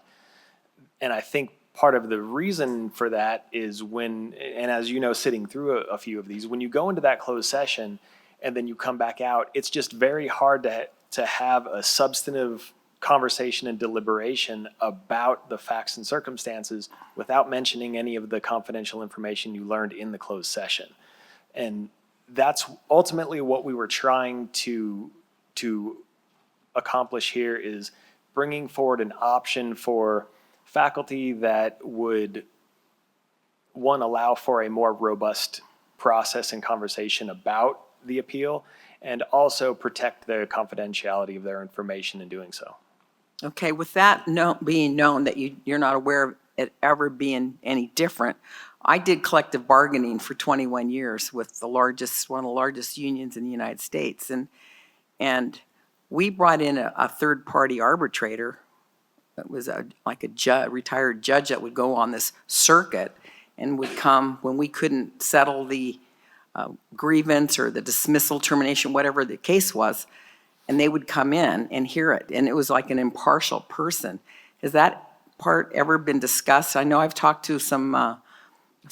And I think part of the reason for that is when, and as you know, sitting through a few of these, when you go into that closed session and then you come back out, it's just very hard to have a substantive conversation and deliberation about the facts and circumstances without mentioning any of the confidential information you learned in the closed session. And that's ultimately what we were trying to accomplish here, is bringing forward an option for faculty that would, one, allow for a more robust process and conversation about the appeal, and also protect the confidentiality of their information in doing so. Okay, with that being known that you're not aware of it ever being any different, I did collective bargaining for 21 years with one of the largest unions in the United States, and we brought in a third-party arbitrator. It was like a retired judge that would go on this circuit and would come when we couldn't settle the grievance or the dismissal, termination, whatever the case was, and they would come in and hear it, and it was like an impartial person. Has that part ever been discussed? I know I've talked to some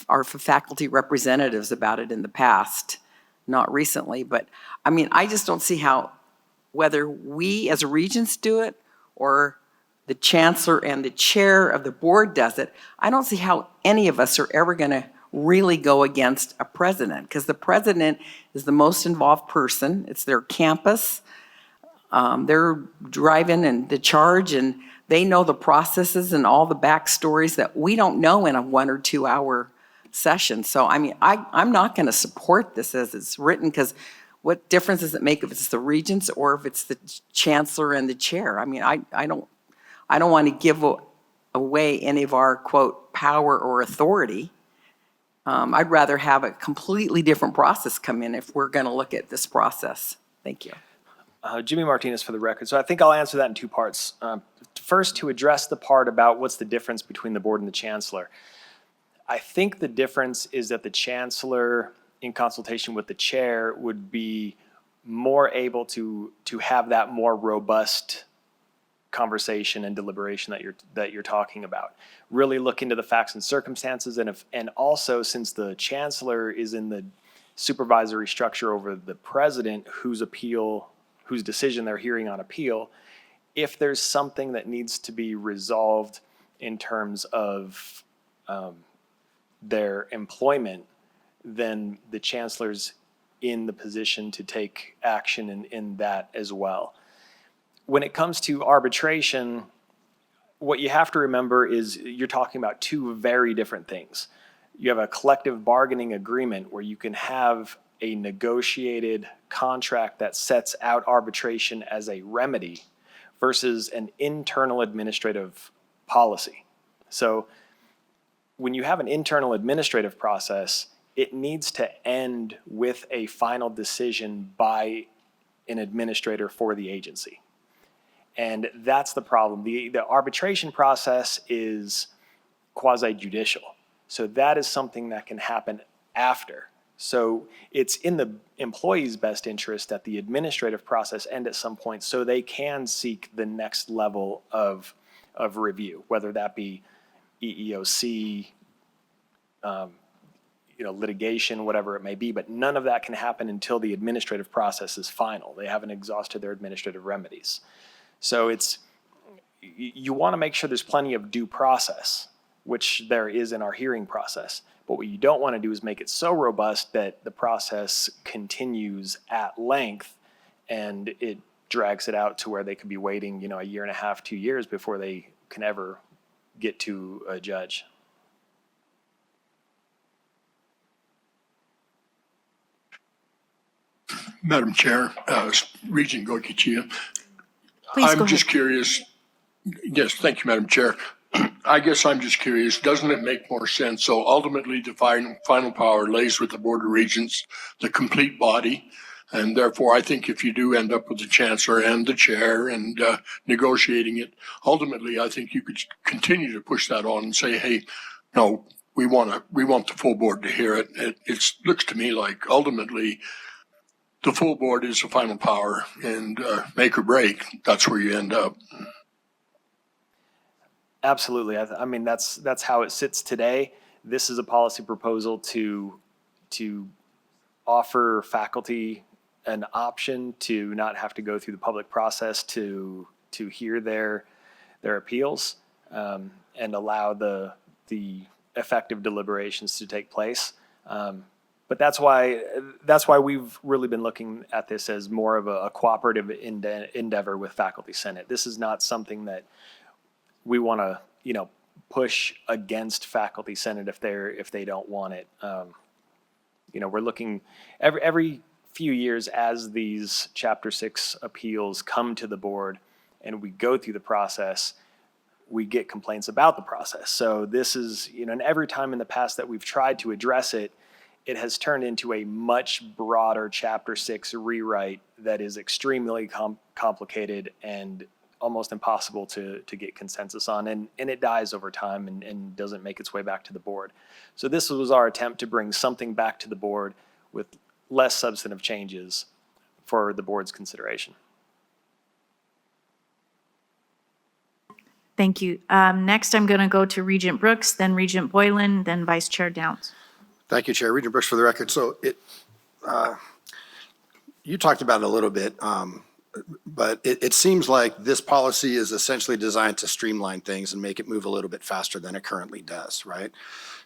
our faculty representatives about it in the past, not recently, but I mean, I just don't see how, whether we as Regents do it or the chancellor and the chair of the board does it, I don't see how any of us are ever going to really go against a president, because the president is the most involved person. It's their campus. They're driving and the charge, and they know the processes and all the backstories that we don't know in a 1 or 2 hour session. So, I mean, I'm not going to support this as it's written, because what difference does it make if it's the regents or if it's the chancellor and the chair? I mean, I don't want to give away any of our, quote, power or authority. I'd rather have a completely different process come in if we're going to look at this process. Thank you. Jimmy Martinez for the record. So I think I'll answer that in 2 parts. First, to address the part about what's the difference between the board and the chancellor. I think the difference is that the chancellor, in consultation with the chair, would be more able to have that more robust conversation and deliberation that you're talking about. Really look into the facts and circumstances, and also, since the chancellor is in the supervisory structure over the president, whose decision they're hearing on appeal, if there's something that needs to be resolved in terms of their employment, then the chancellor's in the position to take action in that as well. When it comes to arbitration, what you have to remember is you're talking about 2 very different things. You have a collective bargaining agreement where you can have a negotiated contract that sets out arbitration as a remedy versus an internal administrative policy. So when you have an internal administrative process, it needs to end with a final decision by an administrator for the agency. And that's the problem. The arbitration process is quasi-judicial. So that is something that can happen after. So it's in the employee's best interest that the administrative process end at some point so they can seek the next level of review, whether that be EEOC, litigation, whatever it may be. But none of that can happen until the administrative process is final. They haven't exhausted their administrative remedies. So you want to make sure there's plenty of due process, which there is in our hearing process. But what you don't want to do is make it so robust that the process continues at length and it drags it out to where they could be waiting, a year and a half, 2 years before they can ever get to a judge. Madam Chair, Regent Goicoechea. Please go I'm just ahead. curious. Yes, thank you, Madam Chair. I guess I'm just curious, doesn't it make more sense? So ultimately, the final power lays with the Board of Regents, the complete body. And therefore, I think if you do end up with the Chancellor and the Chair and negotiating it, ultimately, I think you could continue to push that on and say, hey, no, we want the full board to hear it. It looks to me like ultimately the full board is the final power, and make or break, that's where you end up. Absolutely. I mean, that's how it sits today. This is a policy proposal to offer faculty an option to not have to go through the public process to hear their appeals, and allow the effective deliberations to take place. But that's why we've really been looking at this as more of a cooperative endeavor with Faculty Senate. This is not something that we want to, push against Faculty Senate if they don't want it. We're looking every few years as these Chapter 6 appeals come to the board and we go through the process, we get complaints about the process. So this is, and every time in the past that we've tried to address it, it has turned into a much broader Chapter 6 rewrite that is extremely complicated and almost impossible to get consensus on, and it dies over time and doesn't make its way back to the board. So this was our attempt to bring something back to the board with less substantive changes for the board's consideration. Thank you. Next, I'm going to go to Regent Brooks, then Regent Boylan, then Vice Chair Downs. Thank you, Chair. Regent Brooks for the record. So you talked about it a little bit, but it seems like this policy is essentially designed to streamline things and make it move a little bit faster than it currently does, right?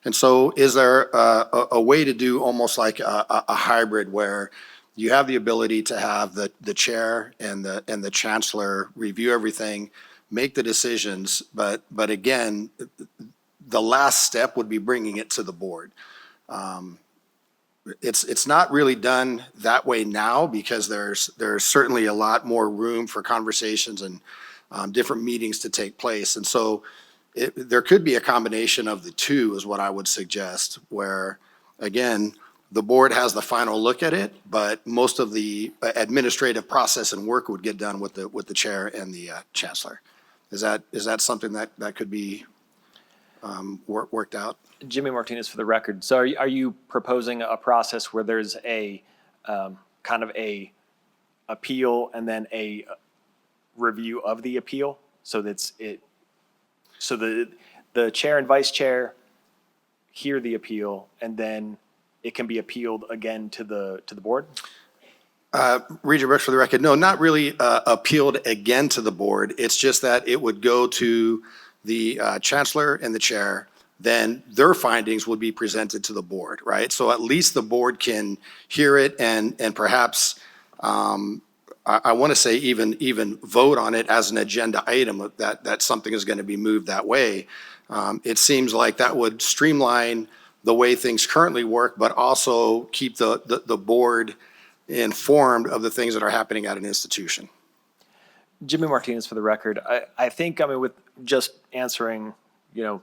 And so is there a way to do almost like a hybrid where you have the ability to have the chair and the chancellor review everything, make the decisions, but again, the last step would be bringing it to the board. It's not really done that way now because there's certainly a lot more room for conversations and different meetings to take place. And so there could be a combination of the two is what I would suggest, where again, the board has the final look at it, but most of the administrative process and work would get done with the chair and the chancellor. Is that something that could be worked out? Jimmy Martinez for the record. So are you proposing a process where there's a kind of a appeal and then a review of the appeal? So the chair and vice chair hear the appeal and then it can be appealed again to the board? Regent Brooks for the record. No, not really appealed again to the board. It's just that it would go to the chancellor and the chair. Then their findings would be presented to the board, right? So at least the board can hear it and perhaps I want to say even vote on it as an agenda item that something is going to be moved that way. It seems like that would streamline the way things currently work, but also keep the board informed of the things that are happening at an institution. Jimmy Martinez for the record. I think, with just answering,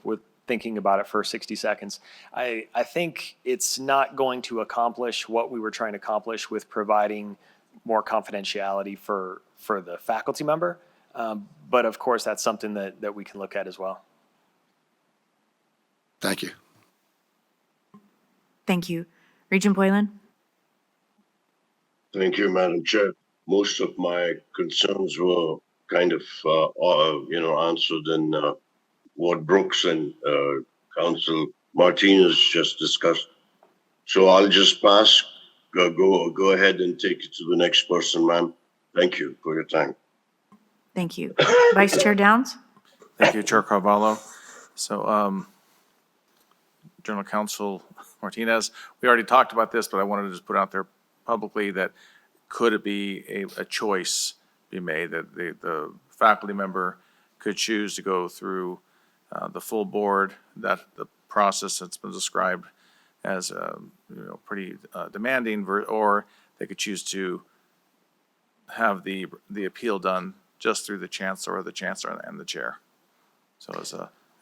with thinking about it for 60 seconds, I think it's not going to accomplish what we were trying to accomplish with providing more confidentiality for the faculty member. But of course, that's something that we can look at as well. Thank you. Thank you. Regent Boylan? Thank you, Madam Chair. Most of my concerns were kind of, answered in what Brooks and Council Martinez just discussed. So I'll just pass. Go ahead and take it to the next person, ma'am. Thank you for your time. Thank you. Vice Chair Downs? Thank you, Chair Carvalho. So General Counsel Martinez, we already talked about this, but I wanted to just put out there publicly that could it be a choice be made that the faculty member could choose to go through the full board, that the process that's been described as pretty demanding, or they could choose to have the appeal done just through the chancellor or the chancellor and the chair. So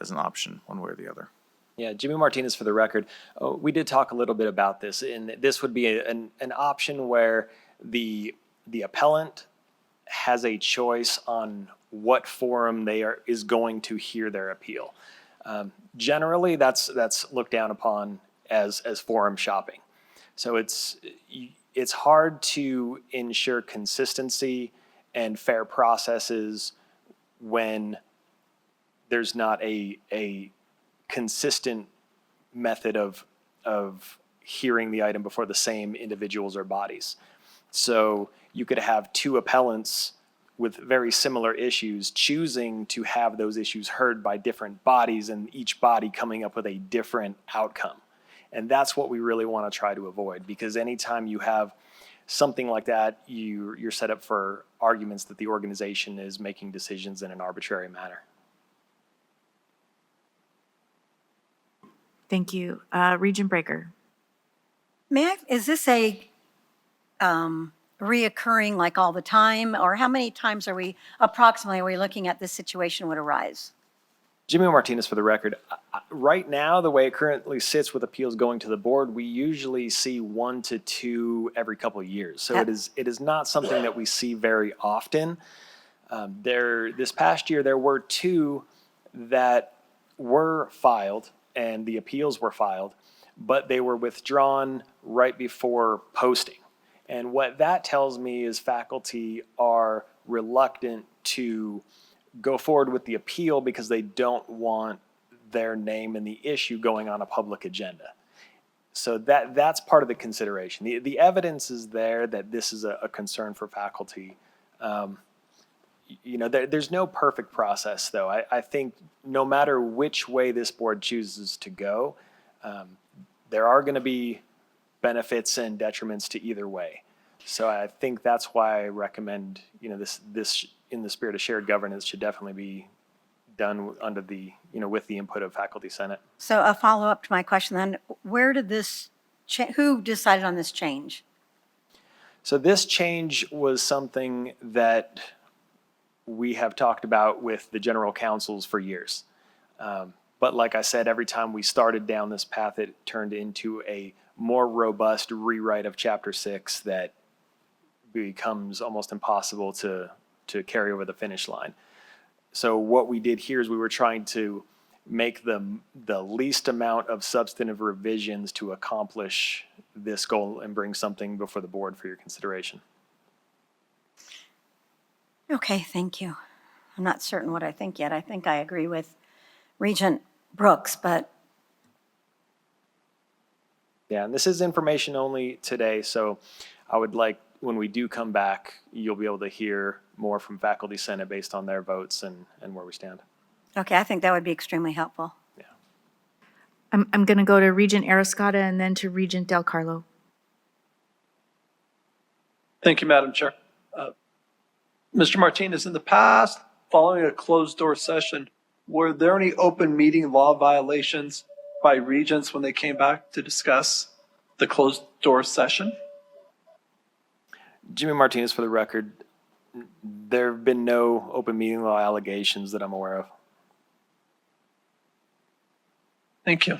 as an option, one way or the other. Yeah, Jimmy Martinez for the record. We did talk a little bit about this, and this would be an option where the appellant has a choice on what forum is going to hear their appeal. Generally, that's looked down upon as forum shopping. So it's hard to ensure consistency and fair processes when there's not a consistent method of hearing the item before the same individuals or bodies. So you could have two appellants with very similar issues choosing to have those issues heard by different bodies, and each body coming up with a different outcome. And that's what we really want to try to avoid, because anytime you have something like that, you're set up for arguments that the organization is making decisions in an arbitrary manner. Thank you. Regent Breaker. Is this a reoccurring like all the time, or how many times approximately are we looking at this situation would arise? Jimmy Martinez for the record. Right now, the way it currently sits with appeals going to the board, we usually see 1 to 2 every couple of years. So it is not something that we see very often. This past year, there were 2 that were filed, and the appeals were filed, but they were withdrawn right before posting. And what that tells me is faculty are reluctant to go forward with the appeal because they don't want their name and the issue going on a public agenda. So that's part of the consideration. The evidence is there that this is a concern for faculty. There's no perfect process, though. I think no matter which way this board chooses to go, there are going to be benefits and detriments to either way. So I think that's why I recommend, this in the spirit of shared governance should definitely be done under with the input of Faculty Senate. So a follow-up to my question then, where did who decided on this change? So this change was something that we have talked about with the general counsels for years. But like I said, every time we started down this path, it turned into a more robust rewrite of Chapter 6 that becomes almost impossible to carry over the finish line. So what we did here is we were trying to make the least amount of substantive revisions to accomplish this goal and bring something before the board for your consideration. Okay, thank you. I'm not certain what I think yet. I think I agree with Regent Brooks, but. Yeah, and this is information only today, so I would like, when we do come back, you'll be able to hear more from Faculty Senate based on their votes and where we stand. Okay, I think that would be extremely helpful. Yeah. I'm going to go to Regent Arascata and then to Regent Del Carlo. Thank you, Madam Chair. Mr. Martinez, in the past, following a closed-door session, were there any open meeting law violations by regents when they came back to discuss the closed-door session? Jimmy Martinez for the record. There have been no open meeting law allegations that I'm aware of. Thank you.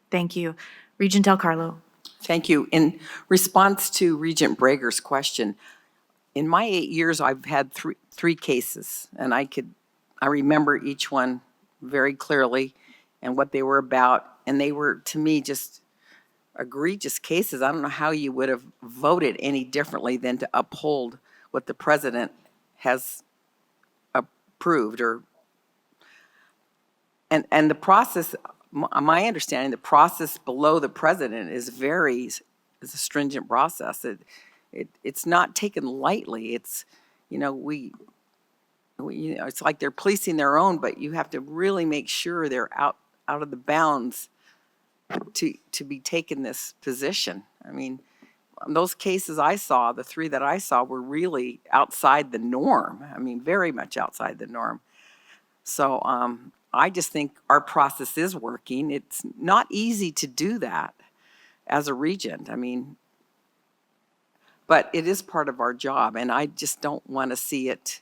Thank you. Regent Del Carlo. Thank you. In response to Regent Breger's question, in my 8 years, I've had three cases, and I remember each one very clearly and what they were about, and they were, to me, just egregious cases. I don't know how you would have voted any differently than to uphold what the president has approved, and the process. My understanding, the process below the president is a stringent process. It's not taken lightly. It's, it's like they're policing their own, but you have to really make sure they're out of the bounds to be taking this position. I mean, those cases I saw, the 3 that I saw, were really outside the norm. I mean, very much outside the norm. So I just think our process is working. It's not easy to do that as a regent. I mean, but it is part of our job, and I just don't want to see it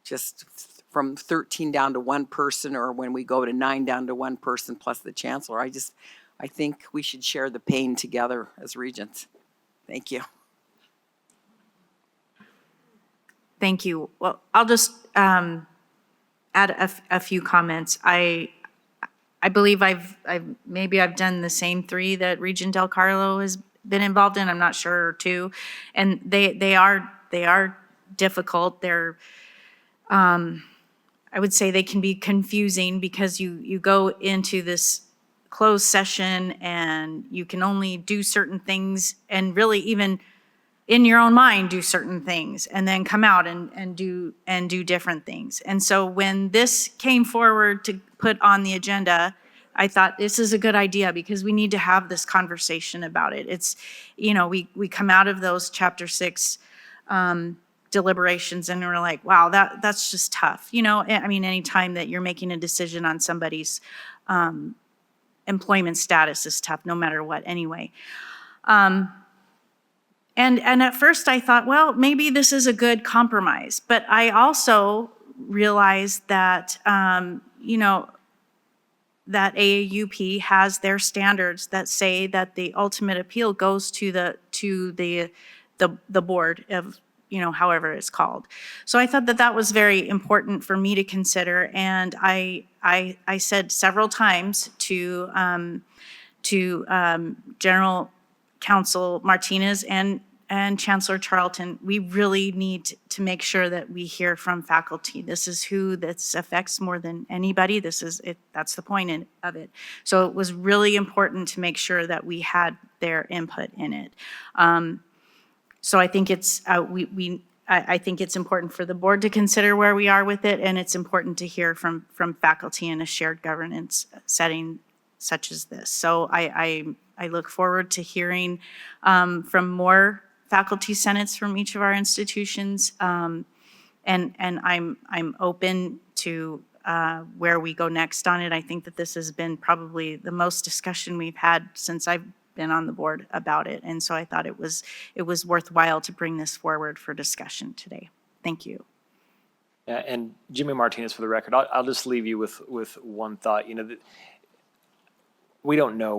just from 13 down to 1 person, or when we go to 9 down to 1 person plus the chancellor. I think we should share the pain together as regents. Thank you. Thank you. Well, I'll just add a few comments. I believe I've maybe I've done the same 3 that Regent Del Carlo has been involved in. I'm not sure, 2, and they are difficult. They're I would say they can be confusing because you go into this closed session and you can only do certain things, and really even in your own mind do certain things, and then come out and do different things. And so when this came forward to put on the agenda, I thought this is a good idea because we need to have this conversation about it. It's, we come out of those chapter 6 deliberations and we're like, wow, that's just tough. I mean, anytime that you're making a decision on somebody's employment status is tough, no matter what anyway. And at first I thought, well, maybe this is a good compromise. But I also realized that, that AAUP has their standards that say that the ultimate appeal goes to the board of, however it's called. So I thought that was very important for me to consider. And I said several times to General Counsel Martinez and Chancellor Charlton, we really need to make sure that we hear from faculty. This is who this affects more than anybody. This is it. That's the point of it. So it was really important to make sure that we had their input in it. So I think it's I think it's important for the board to consider where we are with it, and it's important to hear from faculty in a shared governance setting such as this. So I look forward to hearing from more faculty senates from each of our institutions, and I'm open to where we go next on it. I think that this has been probably the most discussion we've had since I've been on the board about it, and so I thought it was worthwhile to bring this forward for discussion today. Thank you. Yeah, and Jimmy Martinez, for the record, I'll just leave you with one thought. We don't know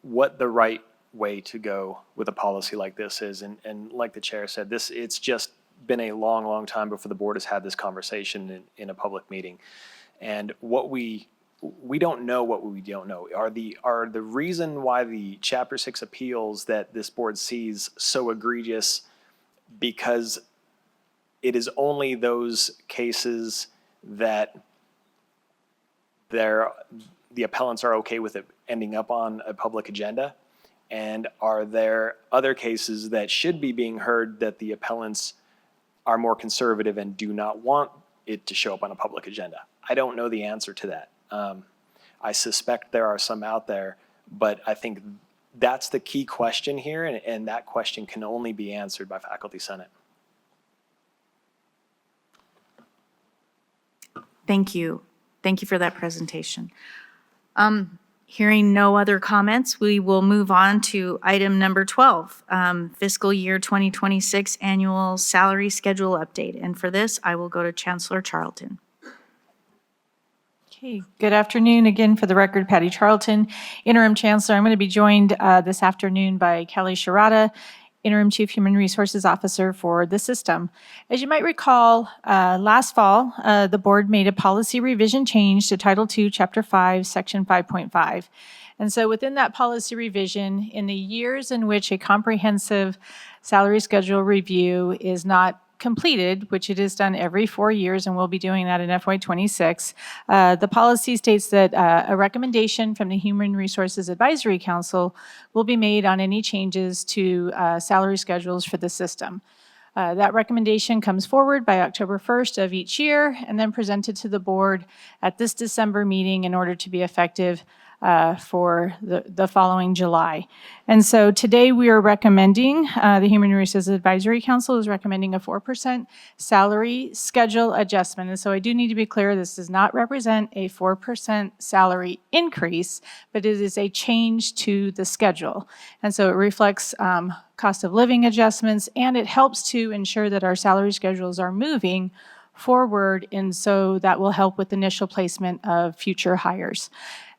what the right way to go with a policy like this is, and like the chair said, it's just been a long time before the board has had this conversation in a public meeting, and what we don't know what we don't know are the reason why the Chapter 6 appeals that this board sees so egregious, because it is only those cases that the appellants are okay with it ending up on a public agenda? And are there other cases that should be being heard that the appellants are more conservative and do not want it to show up on a public agenda? I don't know the answer to that. I suspect there are some out there, but I think that's the key question here, and that question can only be answered by Faculty Senate. Thank you. Thank you for that presentation. Hearing no other comments, we will move on to item number 12, fiscal year 2026 annual salary schedule update. And for this, I will go to Chancellor Charlton. Okay, good afternoon again. For the record, Patty Charlton, Interim Chancellor. I'm going to be joined this afternoon by Kelly Sharada, Interim Chief Human Resources Officer for the system. As you might recall, last fall, the board made a policy revision change to Title II, Chapter 5, Section 5.5. And so within that policy revision, in the years in which a comprehensive salary schedule review is not completed, which it is done every 4 years, and we'll be doing that in FY26, the policy states that a recommendation from the Human Resources Advisory Council will be made on any changes to salary schedules for the system. That recommendation comes forward by October 1st of each year and then presented to the board at this December meeting in order to be effective for the following July. And so today we are recommending, the Human Resources Advisory Council is recommending a 4% salary schedule adjustment. And so I do need to be clear, this does not represent a 4% salary increase, but it is a change to the schedule. And so it reflects cost of living adjustments, and it helps to ensure that our salary schedules are moving forward, and so that will help with initial placement of future hires.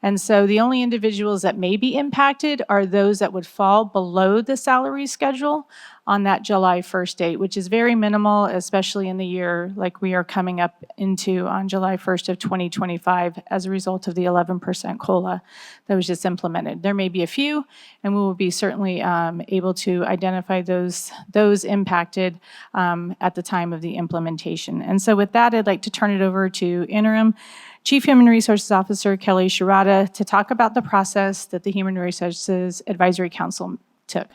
And so the only individuals that may be impacted are those that would fall below the salary schedule on that July 1st date, which is very minimal, especially in the year like we are coming up into on July 1st of 2025 as a result of the 11% COLA that was just implemented. There may be a few, and we will be certainly able to identify those impacted at the time of the implementation. And so with that, I'd like to turn it over to Interim Chief Human Resources Officer Kelly Sharada to talk about the process that the Human Resources Advisory Council took.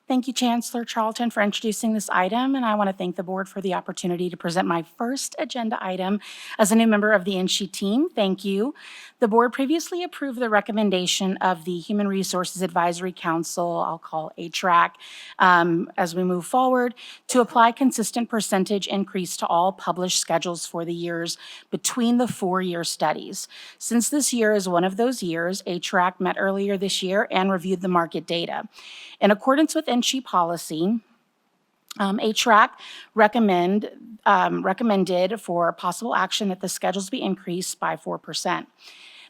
Thank you, Chancellor Charlton, for introducing this item, and I want to thank the board for the opportunity to present my first agenda item as a new member of the NSHE team. Thank you. The board previously approved the recommendation of the Human Resources Advisory Council, I'll call HRAC, as we move forward, to apply consistent percentage increase to all published schedules for the years between the 4-year studies. Since this year is one of those years, HRAC met earlier this year and reviewed the market data. In accordance with NSHE policy, HRAC recommended for possible action that the schedules be increased by 4%.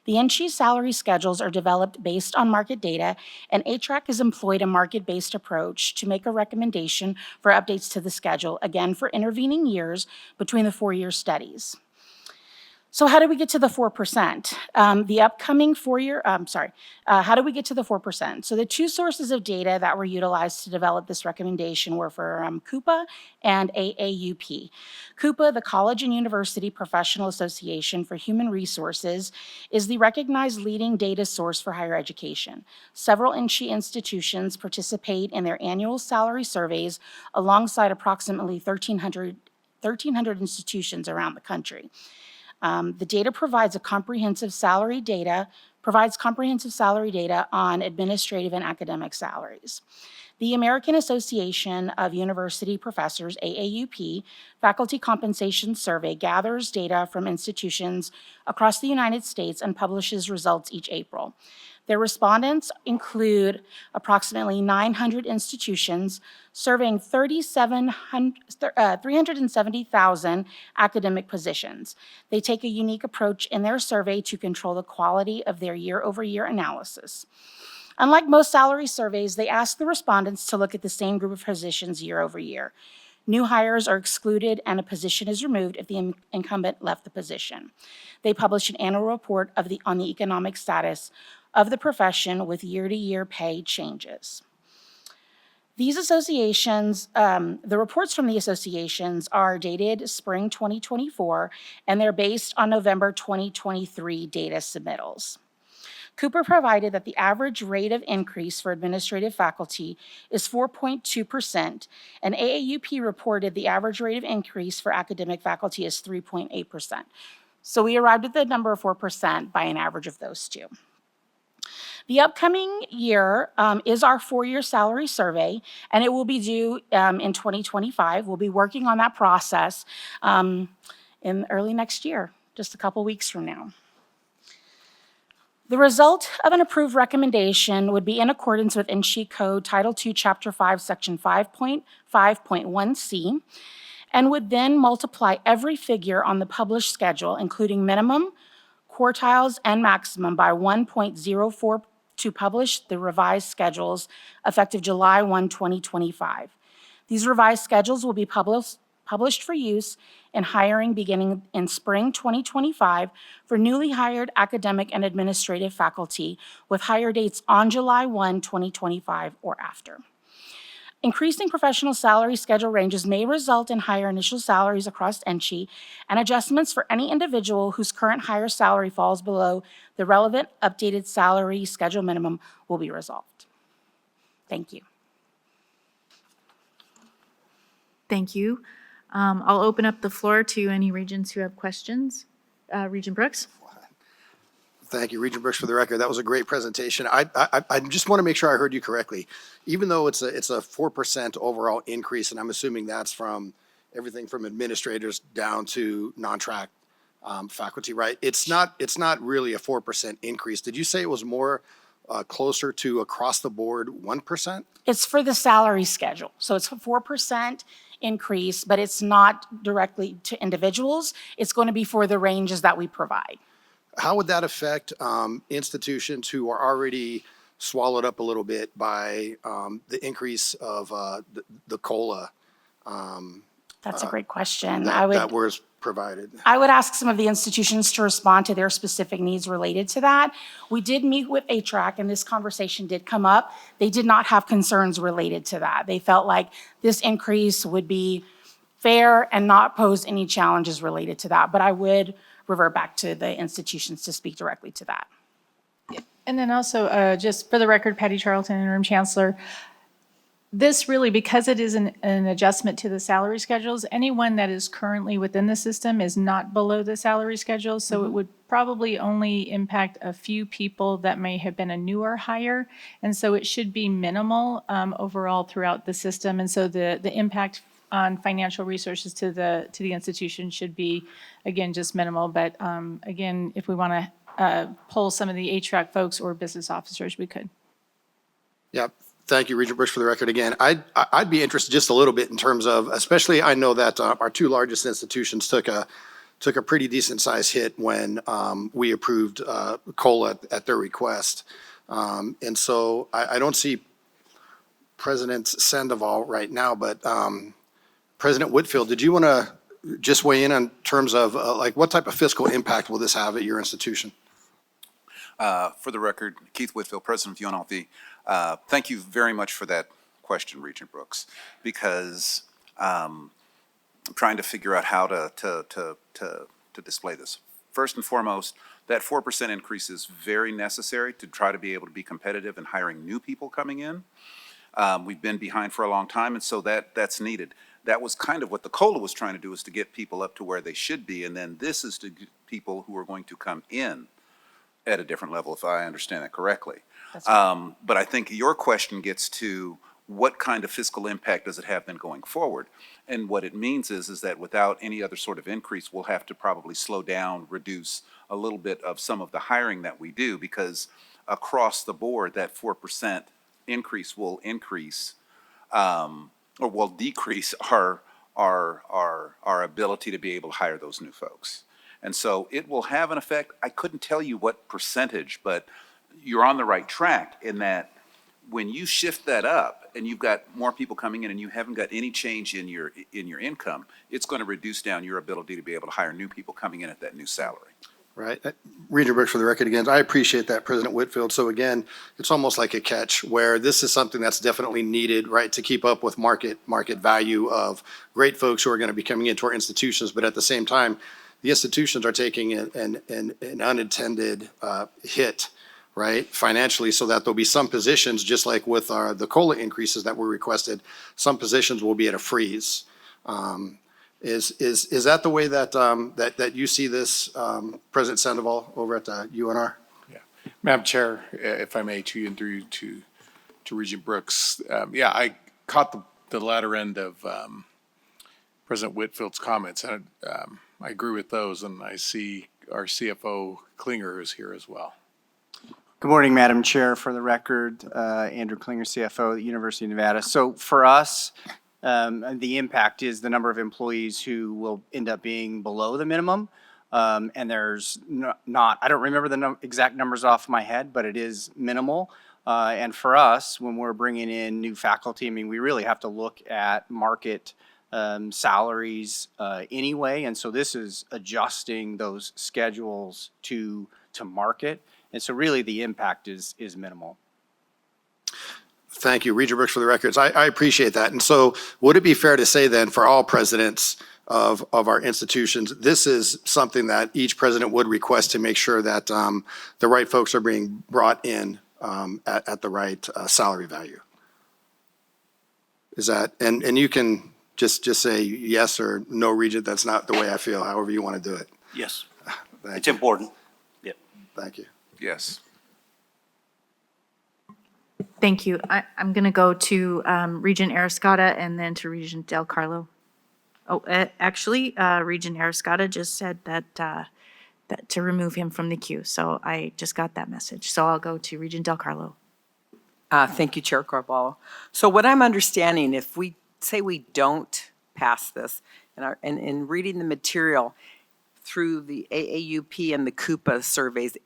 The NSHE salary schedules are developed based on market data, and HRAC has employed a market-based approach to make a recommendation for updates to the schedule, again for intervening years between the 4-year studies. So how do we get to the 4%? The upcoming 4-year, how do we get to the 4%? So the two sources of data that were utilized to develop this recommendation were for CUPA and AAUP. CUPA, the College and University Professional Association for Human Resources, is the recognized leading data source for higher education. Several NSHE institutions participate in their annual salary surveys alongside approximately 1,300 institutions around the country. The data provides comprehensive salary data on administrative and academic salaries. The American Association of University Professors, AAUP, Faculty Compensation Survey gathers data from institutions across the United States and publishes results each April. Their respondents include approximately 900 institutions, surveying 370,000 academic positions. They take a unique approach in their survey to control the quality of their year-over-year analysis. Unlike most salary surveys, they ask the respondents to look at the same group of positions year over year. New hires are excluded and a position is removed if the incumbent left the position. They publish an annual report on the economic status of the profession with year-to-year pay changes. These associations, the reports from the associations are dated spring 2024, and they're based on November 2023 data submittals. Cooper provided that the average rate of increase for administrative faculty is 4.2%, and AAUP reported the average rate of increase for academic faculty is 3.8%. So we arrived at the number of 4% by an average of those two. The upcoming year is our 4-year salary survey, and it will be due in 2025. We'll be working on that process in early next year, just a couple weeks from now. The result of an approved recommendation would be in accordance with NSHE Code Title II, Chapter 5, Section 5.5.1c, and would then multiply every figure on the published schedule, including minimum, quartiles, and maximum by 1.04 to publish the revised schedules effective July 1, 2025. These revised schedules will be published for use in hiring beginning in spring 2025 for newly hired academic and administrative faculty with hire dates on July 1, 2025 or after. Increasing professional salary schedule ranges may result in higher initial salaries across NSHE, and adjustments for any individual whose current higher salary falls below the relevant updated salary schedule minimum will be resolved. Thank you. Thank you. I'll open up the floor to any regents who have questions. Regent Brooks? Thank you, Regent Brooks, for the record. That was a great presentation. I just want to make sure I heard you correctly. Even though it's a 4% overall increase, and I'm assuming that's from everything from administrators down to non-track faculty, right? It's not really a 4% increase. Did you say it was more closer to across the board 1%? It's for the salary schedule. So it's a 4% increase, but it's not directly to individuals. It's going to be for the ranges that we provide. How would that affect institutions who are already swallowed up a little bit by the increase of the COLA? That's a great question. That was provided. I would ask some of the institutions to respond to their specific needs related to that. We did meet with HRAC, and this conversation did come up. They did not have concerns related to that. They felt like this increase would be fair and not pose any challenges related to that. But I would revert back to the institutions to speak directly to that. And then also, just for the record, Patty Charlton, Interim Chancellor, this really, because it is an adjustment to the salary schedules, anyone that is currently within the system is not below the salary schedule. So it would probably only impact a few people that may have been a newer hire. And so it should be minimal overall throughout the system. And so the impact on financial resources to the institution should be, again, just minimal. But again, if we want to pull some of the HRAC folks or business officers, we could. Yeah. Thank you, Regent Bush, for the record again. I'd be interested just a little bit in terms of, especially I know that our two largest institutions took a pretty decent size hit when we approved COLA at their request. And so I don't see President Sandoval right now, but President Whitfield, did you want to just weigh in on terms of like what type of fiscal impact will this have at your institution? For the record, Keith Whitfield, President of UNLV. Thank you very much for that question, Regent Brooks, because I'm trying to figure out how to display this. First and foremost, that 4% increase is very necessary to try to be able to be competitive in hiring new people coming in. We've been behind for a long time, and so that's needed. That was kind of what the COLA was trying to do, is to get people up to where they should be, and then this is to get people who are going to come in at a different level, if I understand that correctly. But I think your question gets to what kind of fiscal impact does it have then going forward? And what it means is that without any other sort of increase, we'll have to probably slow down, reduce a little bit of some of the hiring that we do, because across the board, that 4% increase will increase, or will decrease our ability to be able to hire those new folks. And so it will have an effect. I couldn't tell you what percentage, but you're on the right track in that when you shift that up and you've got more people coming in and you haven't got any change in your income, it's going to reduce down your ability to be able to hire new people coming in at that new salary. Right. Regent Brooks, for the record again, I appreciate that, President Whitfield. So again, it's almost like a catch where this is something that's definitely needed, right, to keep up with market value of great folks who are going to be coming into our institutions. But at the same time, the institutions are taking an unintended hit, right, financially, so that there'll be some positions, just like with the COLA increases that were requested, some positions will be at a freeze. Is that the way that that you see this, President Sandoval, over at UNR? Yeah, Madam Chair, if I may, to you and through to Regent Brooks. Yeah, I caught the latter end of President Whitfield's comments, and I agree with those, and I see our CFO Klinger is here as well. Good morning, Madam Chair. For the record, Andrew Klinger, CFO at the University of Nevada. So for us, the impact is the number of employees who will end up being below the minimum. And there's not, I don't remember the exact numbers off my head, but it is minimal. And for us, when we're bringing in new faculty, I mean, we really have to look at market salaries anyway. And so this is adjusting those schedules to market. And so really the impact is minimal. Thank you, Regent Brooks, for the records. I appreciate that. And so would it be fair to say then for all presidents of our institutions, this is something that each president would request to make sure that the right folks are being brought in at the right salary value? Is that, and you can just say yes or no, Regent, that's not the way I feel, however you want to do it. Yes, Thank it's you. important. Yep. Thank you. Yes. Thank you. I'm going to go to Regent Ariscata and then to Regent Del Carlo. Oh, actually, Regent Ariscata just said that to remove him from the queue. So I just got that message. So I'll go to Regent Del Carlo. Thank you, Chair Carvalho. So what I'm understanding, if we say we don't pass this, and in reading the material through the AAUP and the Coupa surveys,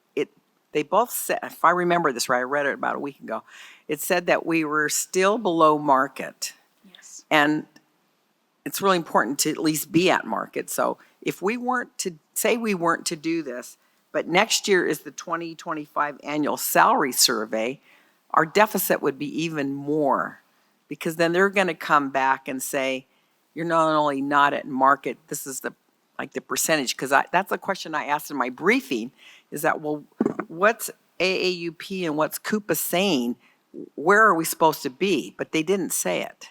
they both said, if I remember this right, I read it about a week ago, it said that we were still below market. Yes. And it's really important to at least be at market. So if we weren't to, say we weren't to do this, but next year is the 2025 annual salary survey, our deficit would be even more, because then they're going to come back and say, you're not only not at market, this is the percentage, because that's a question I asked in my briefing, is that, well, what's AAUP and what's Coupa saying? Where are we supposed to be? But they didn't say it.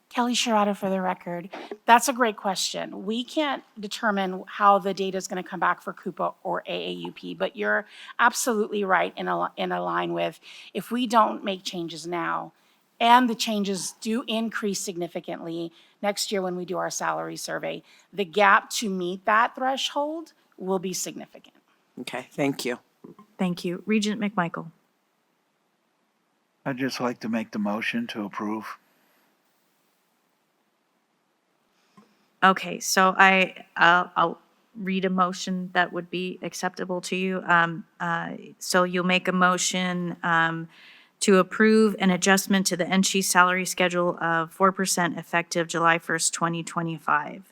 Kelly Sherrata for the record. That's a great question. We can't determine how the data is going to come back for Coupa or AAUP, but you're absolutely right in a line with, if we don't make changes now, and the changes do increase significantly next year when we do our salary survey, the gap to meet that threshold will be significant. Okay, thank you. Thank you. Regent McMichael. I'd just like to make the motion to approve. Okay, so I'll read a motion that would be acceptable to you. So you'll make a motion to approve an adjustment to the NSHE salary schedule of 4% effective July 1st, 2025.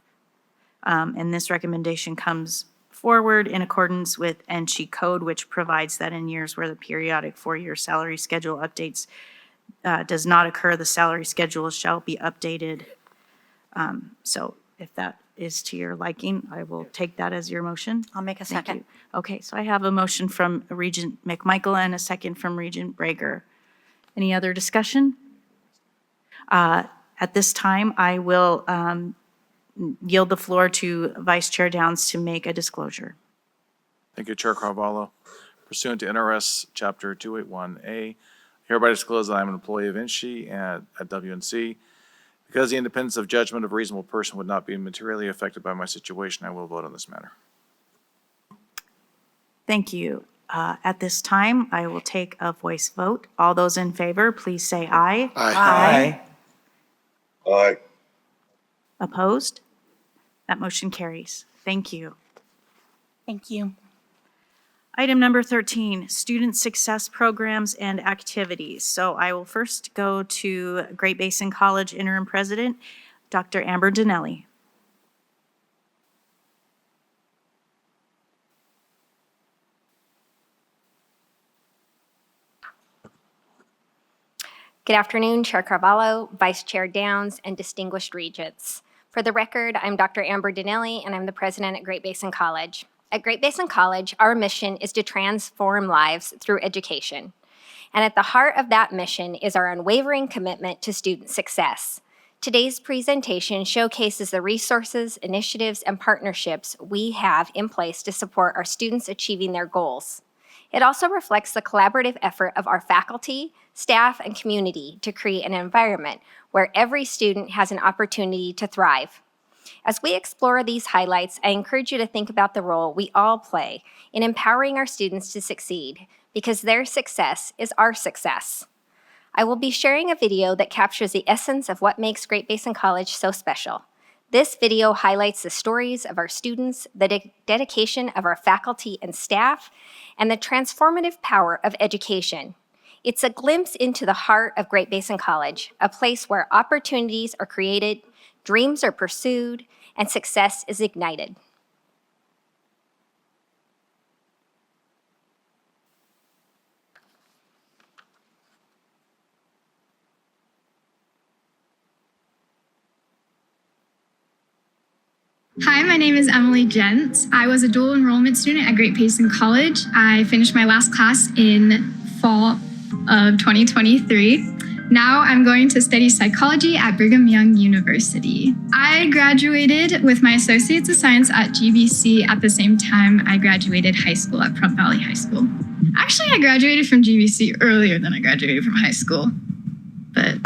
And this recommendation comes forward in accordance with NSHE code, which provides that in years where the periodic 4-year salary schedule updates does not occur, the salary schedule shall be updated. So if that is to your liking, I will take that as your motion. I'll make a Thank second. you. Okay, so I have a motion from Regent McMichael and a second from Regent Brager. Any other discussion? At this time, I will yield the floor to Vice Chair Downs to make a disclosure. Thank you, Chair Carvalho. Pursuant to NRS Chapter 281A, hereby disclose that I am an employee of NSHE at WNC. Because the independence of judgment of a reasonable person would not be materially affected by my situation, I will vote on this matter. Thank you. At this time, I will take a voice vote. All those in favor, please say aye. Aye. Aye. Opposed? That motion carries. Thank you. Thank you. Item number 13, student success programs and activities. So I will first go to Great Basin College Interim President, Dr. Amber Dinelli. Good afternoon, Chair Carvalho, Vice Chair Downs, and distinguished regents. For the record, I'm Dr. Amber Dinelli, and I'm the president at Great Basin College. At Great Basin College, our mission is to transform lives through education. And at the heart of that mission is our unwavering commitment to student success. Today's presentation showcases the resources, initiatives, and partnerships we have in place to support our students achieving their goals. It also reflects the collaborative effort of our faculty, staff, and community to create an environment where every student has an opportunity to thrive. As we explore these highlights, I encourage you to think about the role we all play in empowering our students to succeed, because their success is our success. I will be sharing a video that captures the essence of what makes Great Basin College so special. This video highlights the stories of our students, the dedication of our faculty and staff, and the transformative power of education. It's a glimpse into the heart of Great Basin College, a place where opportunities are created, dreams are pursued, and success is ignited. Hi, my name is Emily Gents. I was a dual enrollment student at Great Basin College. I finished my last class in fall of 2023. Now I'm going to study psychology at Brigham Young University. I graduated with my Associates of Science at GBC at the same time I graduated high school at Plum Valley High School. Actually, I graduated from GBC earlier than I graduated from high school, but...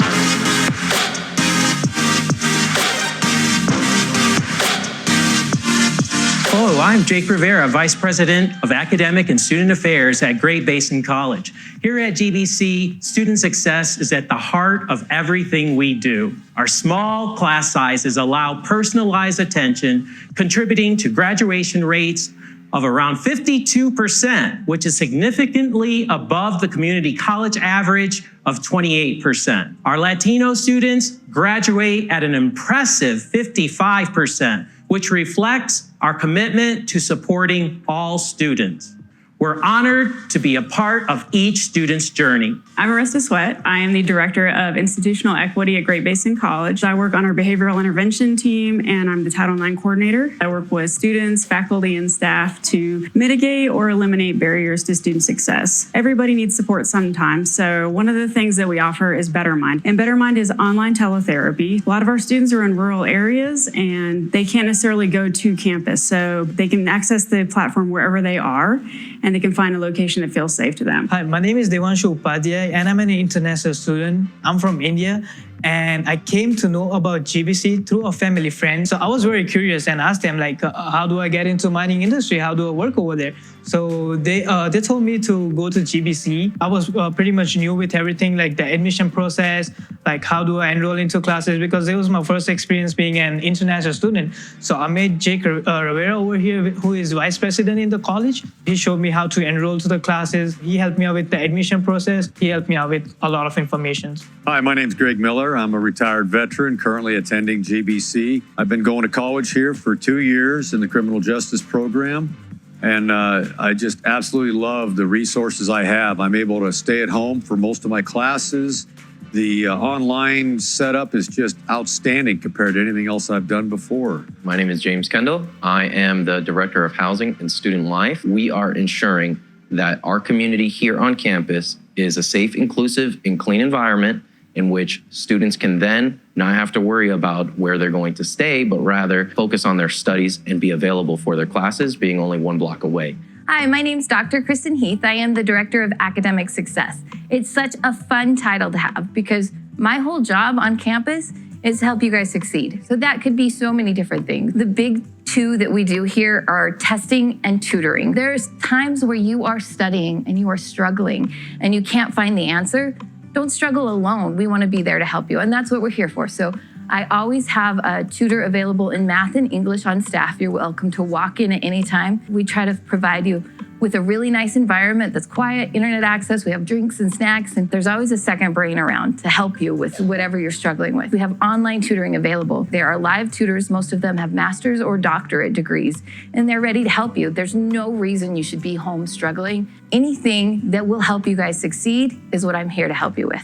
Hello, I'm Jake Rivera, Vice President of Academic and Student Affairs at Great Basin College. Here at GBC, student success is at the heart of everything we do. Our small class sizes allow personalized attention, contributing to graduation rates of around 52%, which is significantly above the community college average of 28%. Our Latino students graduate at an impressive 55%, which reflects our commitment to supporting all students. We're honored to be a part of each student's journey. I'm Marissa Sweat. I am the Director of Institutional Equity at Great Basin College. I work on our behavioral intervention team, and I'm the Title IX coordinator. I work with students, faculty, and staff to mitigate or eliminate barriers to student success. Everybody needs support sometimes, so one of the things that we offer is Better Mind. And Better Mind is online teletherapy. A lot of our students are in rural areas, and they can't necessarily go to campus, so they can access the platform wherever they are, and they can find a location that feels safe to them. Hi, my name is Devanshu Upadhyay, and I'm an international student. I'm from India, and I came to know about GBC through a family friend. So I was very curious and asked them, like, how do I get into mining industry? How do I work over there? So they told me to go to GBC. I was pretty much new with everything, like the admission process, like how do I enroll into classes, because it was my first experience being an international student. So I met Jake Rivera over here, who is vice president in the college. He showed me how to enroll to the classes. He helped me out with the admission process. He helped me out with a lot of information. Hi, my name's Greg Miller. I'm a retired veteran currently attending GBC. I've been going to college here for 2 years in the criminal justice program. And I just absolutely love the resources I have. I'm able to stay at home for most of my classes. The online setup is just outstanding compared to anything else I've done before. My name is James Kendall. I am the Director of Housing and Student Life. We are ensuring that our community here on campus is a safe, inclusive, and clean environment in which students can then not have to worry about where they're going to stay, but rather focus on their studies and be available for their classes, being only 1 block away. Hi, my name's Dr. Kristen Heath. I am the Director of Academic Success. It's such a fun title to have because my whole job on campus is to help you guys succeed. So that could be so many different things. The big two that we do here are testing and tutoring. There's times where you are studying and you are struggling and you can't find the answer. Don't struggle alone. We want to be there to help you. And that's what we're here for. So I always have a tutor available in math and English on staff. You're welcome to walk in at any time. We try to provide you with a really nice environment that's quiet, internet access. We have drinks and snacks, and there's always a second brain around to help you with whatever you're struggling with. We have online tutoring available. There are live tutors. Most of them have master's or doctorate degrees, and they're ready to help you. There's no reason you should be home struggling. Anything that will help you guys succeed is what I'm here to help you with.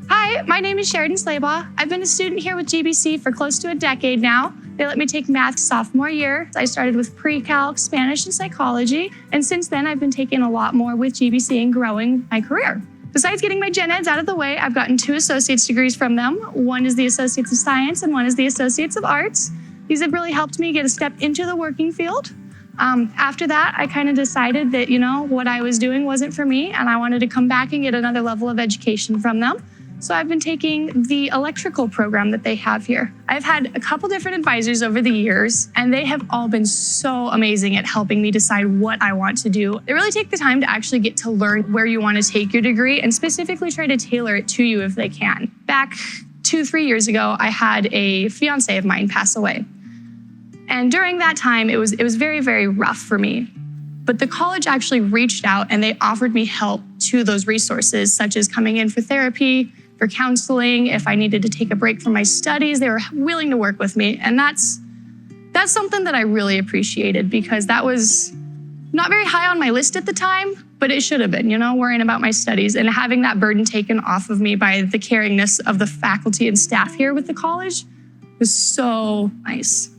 Hi, my name is Sheridan Slaybaugh. I've been a student here with GBC for close to a decade now. They let me take math sophomore year. I started with pre-calc, Spanish, and psychology. And since then, I've been taking a lot more with GBC and growing my career. Besides getting my gen eds out of the way, I've gotten 2 associate's degrees from them. One is the Associates of Science and one is the Associates of Arts. These have really helped me get a step into the working field. After that, I kind of decided that, what I was doing wasn't for me and I wanted to come back and get another level of education from them. So I've been taking the electrical program that they have here. I've had a couple different advisors over the years, and they have all been so amazing at helping me decide what I want to do. They really take the time to actually get to learn where you want to take your degree and specifically try to tailor it to you if they can. Back 2-3 years ago, I had a fiance of mine pass away. And during that time, it was very, very rough for me. But the college actually reached out and they offered me help to those resources, such as coming in for therapy, for counseling. If I needed to take a break from my studies, they were willing to work with me. And that's something that I really appreciated because that was not very high on my list at the time, but it should have been, worrying about my studies and having that burden taken off of me by the caringness of the faculty and staff here with the college was so nice.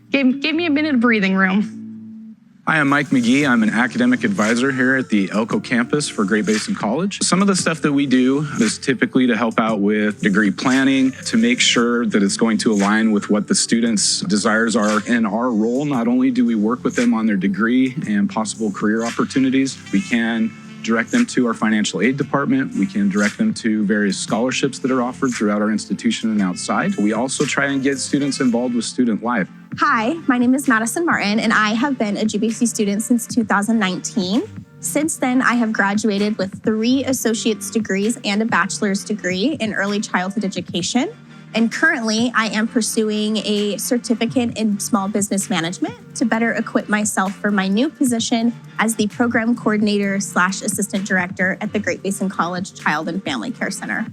Gave me a minute of breathing room. Hi, I'm Mike McGee. I'm an academic advisor here at the Elko campus for Great Basin College. Some of the stuff that we do is typically to help out with degree planning, to make sure that it's going to align with what the students' desires are. In our role, not only do we work with them on their degree and possible career opportunities, we can direct them to our financial aid department. We can direct them to various scholarships that are offered throughout our institution and outside. We also try and get students involved with student life. Hi, my name is Madison Martin, and I have been a GBC student since 2019. Since then, I have graduated with 3 associate's degrees and a bachelor's degree in early childhood education. And currently, I am pursuing a certificate in small business management to better equip myself for my new position as the program coordinator / assistant director at the Great Basin College Child and Family Care Center.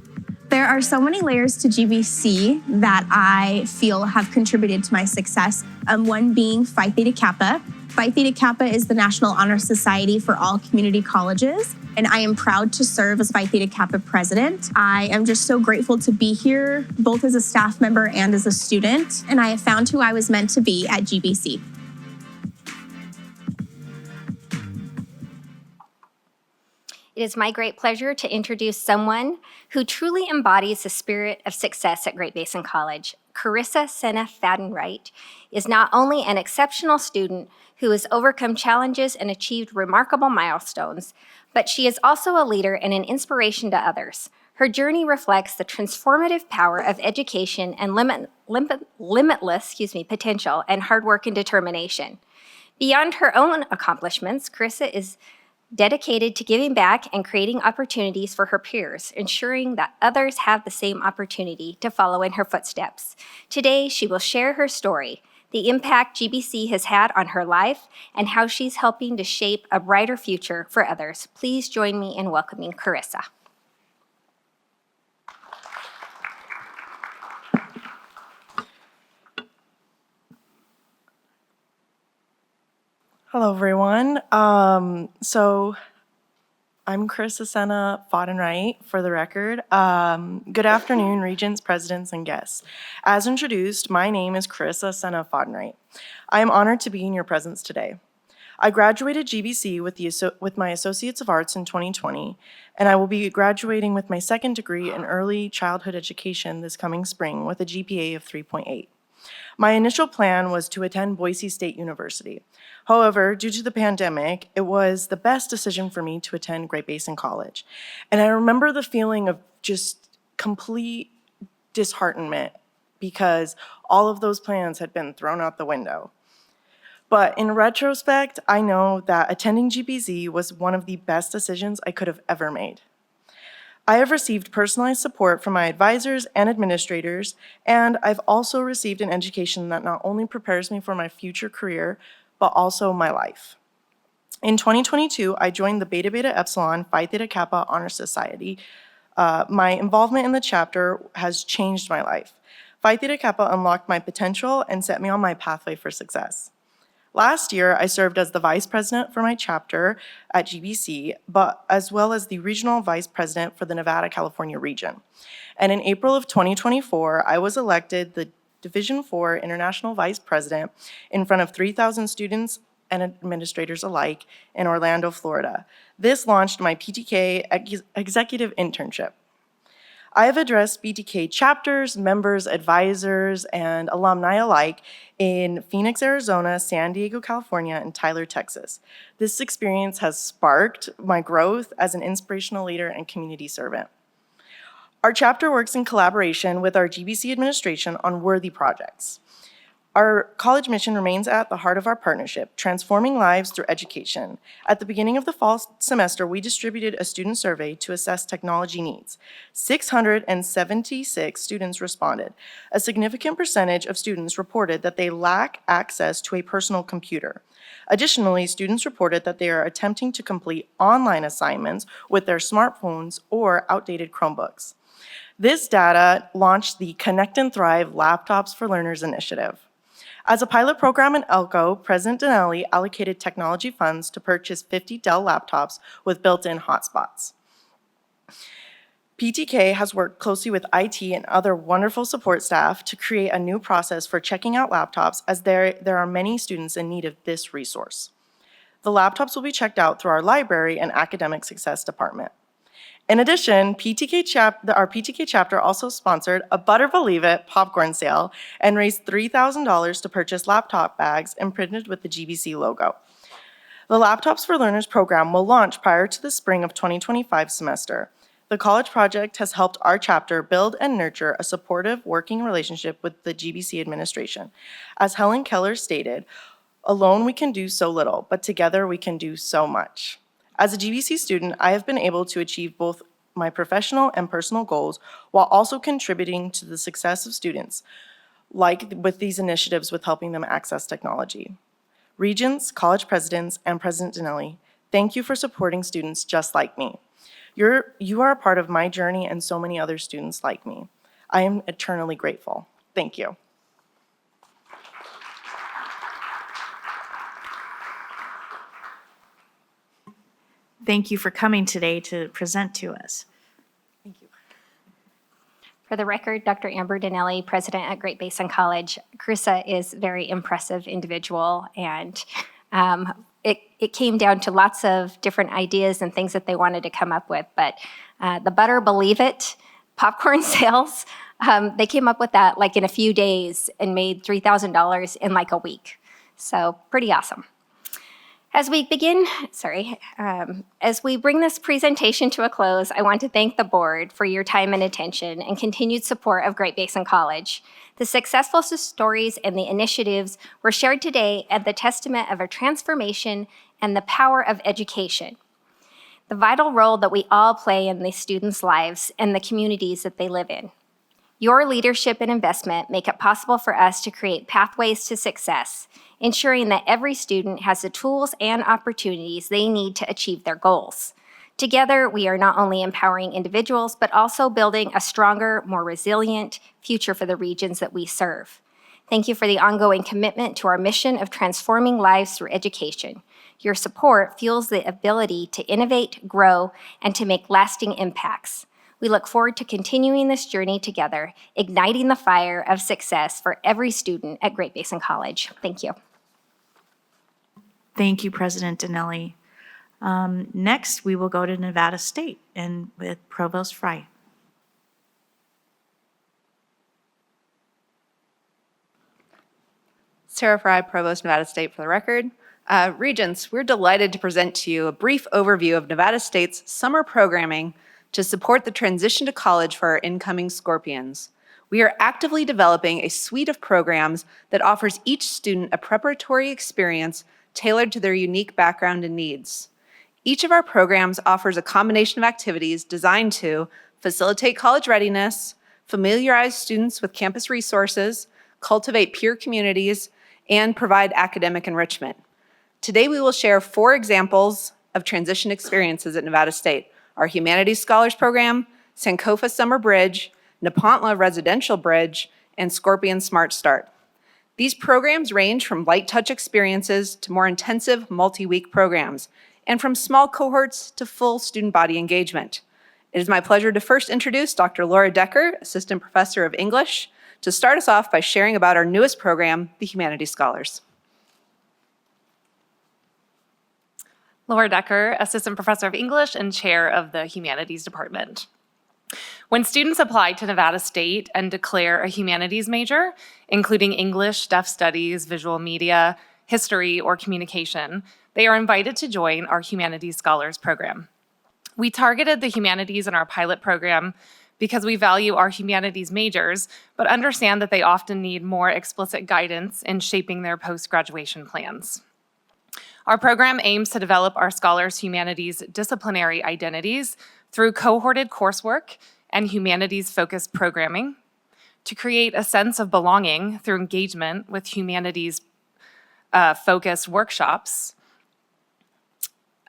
There are so many layers to GBC that I feel have contributed to my success. One being Phi Theta Kappa. Phi Theta Kappa is the National Honor Society for all community colleges, and I am proud to serve as Phi Theta Kappa president. I am just so grateful to be here, both as a staff member and as a student, and I have found who I was meant to be at GBC. It is my great pleasure to introduce someone who truly embodies the spirit of success at Great Basin College. Carissa Senna Fadden-Wright is not only an exceptional student who has overcome challenges and achieved remarkable milestones, but she is also a leader and an inspiration to others. Her journey reflects the transformative power of education and limitless potential and hard work and determination. Beyond her own accomplishments, Carissa is dedicated to giving back and creating opportunities for her peers, ensuring that others have the same opportunity to follow in her footsteps. Today, she will share her story, the impact GBC has had on her life, and how she's helping to shape a brighter future for others. Please join me in welcoming Carissa. Hello, everyone. So I'm Carissa Senna Fadden-Wright, for the record. Good afternoon, Regents, presidents, and guests. As introduced, my name is Carissa Senna Fadden-Wright. I am honored to be in your presence today. I graduated GBC with my Associates of Arts in 2020, and I will be graduating with my second degree in early childhood education this coming spring with a GPA of 3.8. My initial plan was to attend Boise State University. However, due to the pandemic, it was the best decision for me to attend Great Basin College. And I remember the feeling of just complete disheartenment because all of those plans had been thrown out the window. But in retrospect, I know that attending GBC was one of the best decisions I could have ever made. I have received personalized support from my advisors and administrators, and I've also received an education that not only prepares me for my future career, but also my life. In 2022, I joined the Beta Beta Epsilon Phi Theta Kappa Honor Society. My involvement in the chapter has changed my life. Phi Theta Kappa unlocked my potential and set me on my pathway for success. Last year, I served as the vice president for my chapter at GBC, but as well as the regional vice president for the Nevada-California region. And in April of 2024, I was elected the Division IV International Vice President in front of 3,000 students and administrators alike in Orlando, Florida. This launched my PTK executive internship. I have addressed BTK chapters, members, advisors, and alumni alike in Phoenix, Arizona, San Diego, California, and Tyler, Texas. This experience has sparked my growth as an inspirational leader and community servant. Our chapter works in collaboration with our GBC administration on worthy projects. Our college mission remains at the heart of our partnership, transforming lives through education. At the beginning of the fall semester, we distributed a student survey to assess technology needs. 676 students responded. A significant percentage of students reported that they lack access to a personal computer. Additionally, students reported that they are attempting to complete online assignments with their smartphones or outdated Chromebooks. This data launched the Connect and Thrive Laptops for Learners initiative. As a pilot program in Elko, President Dinelli allocated technology funds to purchase 50 Dell laptops with built-in hotspots. PTK has worked closely with IT and other wonderful support staff to create a new process for checking out laptops, as there are many students in need of this resource. The laptops will be checked out through our library and academic success department. In addition, our PTK chapter also sponsored a Butter Believe It popcorn sale and raised $3,000 to purchase laptop bags imprinted with the GBC logo. The Laptops for Learners program will launch prior to the spring of 2025 semester. The college project has helped our chapter build and nurture a supportive working relationship with the GBC administration. As Helen Keller stated, alone we can do so little, but together we can do so much. As a GBC student, I have been able to achieve both my professional and personal goals while also contributing to the success of students, like with these initiatives with helping them access technology. Regents, college presidents, and President Dinelli, thank you for supporting students just like me. You are a part of my journey and so many other students like me. I am eternally grateful. Thank you. Thank you for coming today to present to us. Thank you. For the record, Dr. Amber Dinelli, president at Great Basin College. Carissa is a very impressive individual, and it came down to lots of different ideas and things that they wanted to come up with, but the Butter Believe It popcorn sales, they came up with that like in a few days and made $3,000 in like a week. So pretty awesome. As we begin, as we bring this presentation to a close, I want to thank the board for your time and attention and continued support of Great Basin College. The successful stories and the initiatives were shared today at the testament of a transformation and the power of education, the vital role that we all play in the students' lives and the communities that they live in. Your leadership and investment make it possible for us to create pathways to success, ensuring that every student has the tools and opportunities they need to achieve their goals. Together, we are not only empowering individuals, but also building a stronger, more resilient future for the regions that we serve. Thank you for the ongoing commitment to our mission of transforming lives through education. Your support fuels the ability to innovate, grow, and to make lasting impacts. We look forward to continuing this journey together, igniting the fire of success for every student at Great Basin College. Thank you. Thank you, President Dinelli. Next, we will go to Nevada State and with Provost Fry. Sarah Fry, Provost, Nevada State for the record. Regents, we're delighted to present to you a brief overview of Nevada State's summer programming to support the transition to college for our incoming Scorpions. We are actively developing a suite of programs that offers each student a preparatory experience tailored to their unique background and needs. Each of our programs offers a combination of activities designed to facilitate college readiness, familiarize students with campus resources, cultivate peer communities, and provide academic enrichment. Today, we will share 4 examples of transition experiences at Nevada State: our Humanities Scholars Program, Sankofa Summer Bridge, Nepantla Residential Bridge, and Scorpion Smart Start. These programs range from light touch experiences to more intensive multi-week programs, and from small cohorts to full student body engagement. It is my pleasure to first introduce Dr. Laura Decker, Assistant Professor of English, to start us off by sharing about our newest program, the Humanities Scholars. Laura Decker, Assistant Professor of English and Chair of the Humanities Department. When students apply to Nevada State and declare a humanities major, including English, Deaf Studies, Visual Media, History, or Communication, they are invited to join our Humanities Scholars Program. We targeted the humanities in our pilot program because we value our humanities majors, but understand that they often need more explicit guidance in shaping their post-graduation plans. Our program aims to develop our scholars' humanities disciplinary identities through cohorted coursework and humanities-focused programming, to create a sense of belonging through engagement with humanities-focused workshops,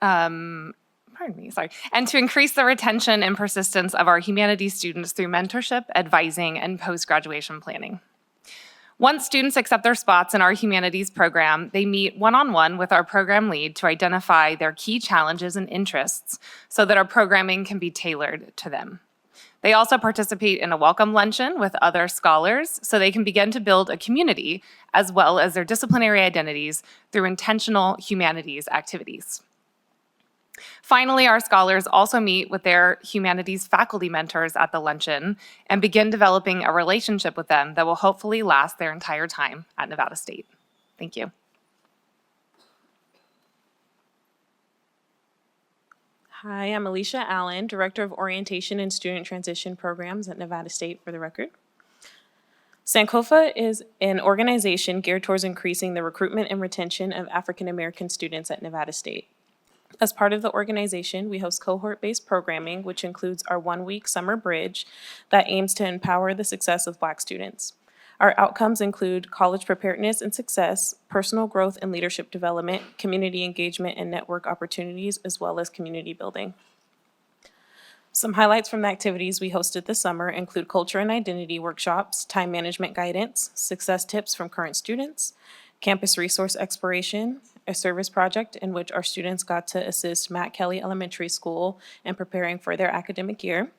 and to increase the retention and persistence of our humanities students through mentorship, advising, and post-graduation planning. Once students accept their spots in our humanities program, they meet one-on-one with our program lead to identify their key challenges and interests so that our programming can be tailored to them. They also participate in a welcome luncheon with other scholars so they can begin to build a community as well as their disciplinary identities through intentional humanities activities. Finally, our scholars also meet with their humanities faculty mentors at the luncheon and begin developing a relationship with them that will hopefully last their entire time at Nevada State. Thank you. Hi, I'm Alicia Allen, Director of Orientation and Student Transition Programs at Nevada State, for the record. Sankofa is an organization geared towards increasing the recruitment and retention of African American students at Nevada State. As part of the organization, we host cohort-based programming, which includes our one-week summer bridge that aims to empower the success of Black students. Our outcomes include college preparedness and success, personal growth and leadership development, community engagement and network opportunities, as well as community building. Some highlights from the activities we hosted this summer include culture and identity workshops, time management guidance, success tips from current students, campus resource exploration, a service project in which our students got to assist Matt Kelly Elementary School in preparing for their academic year,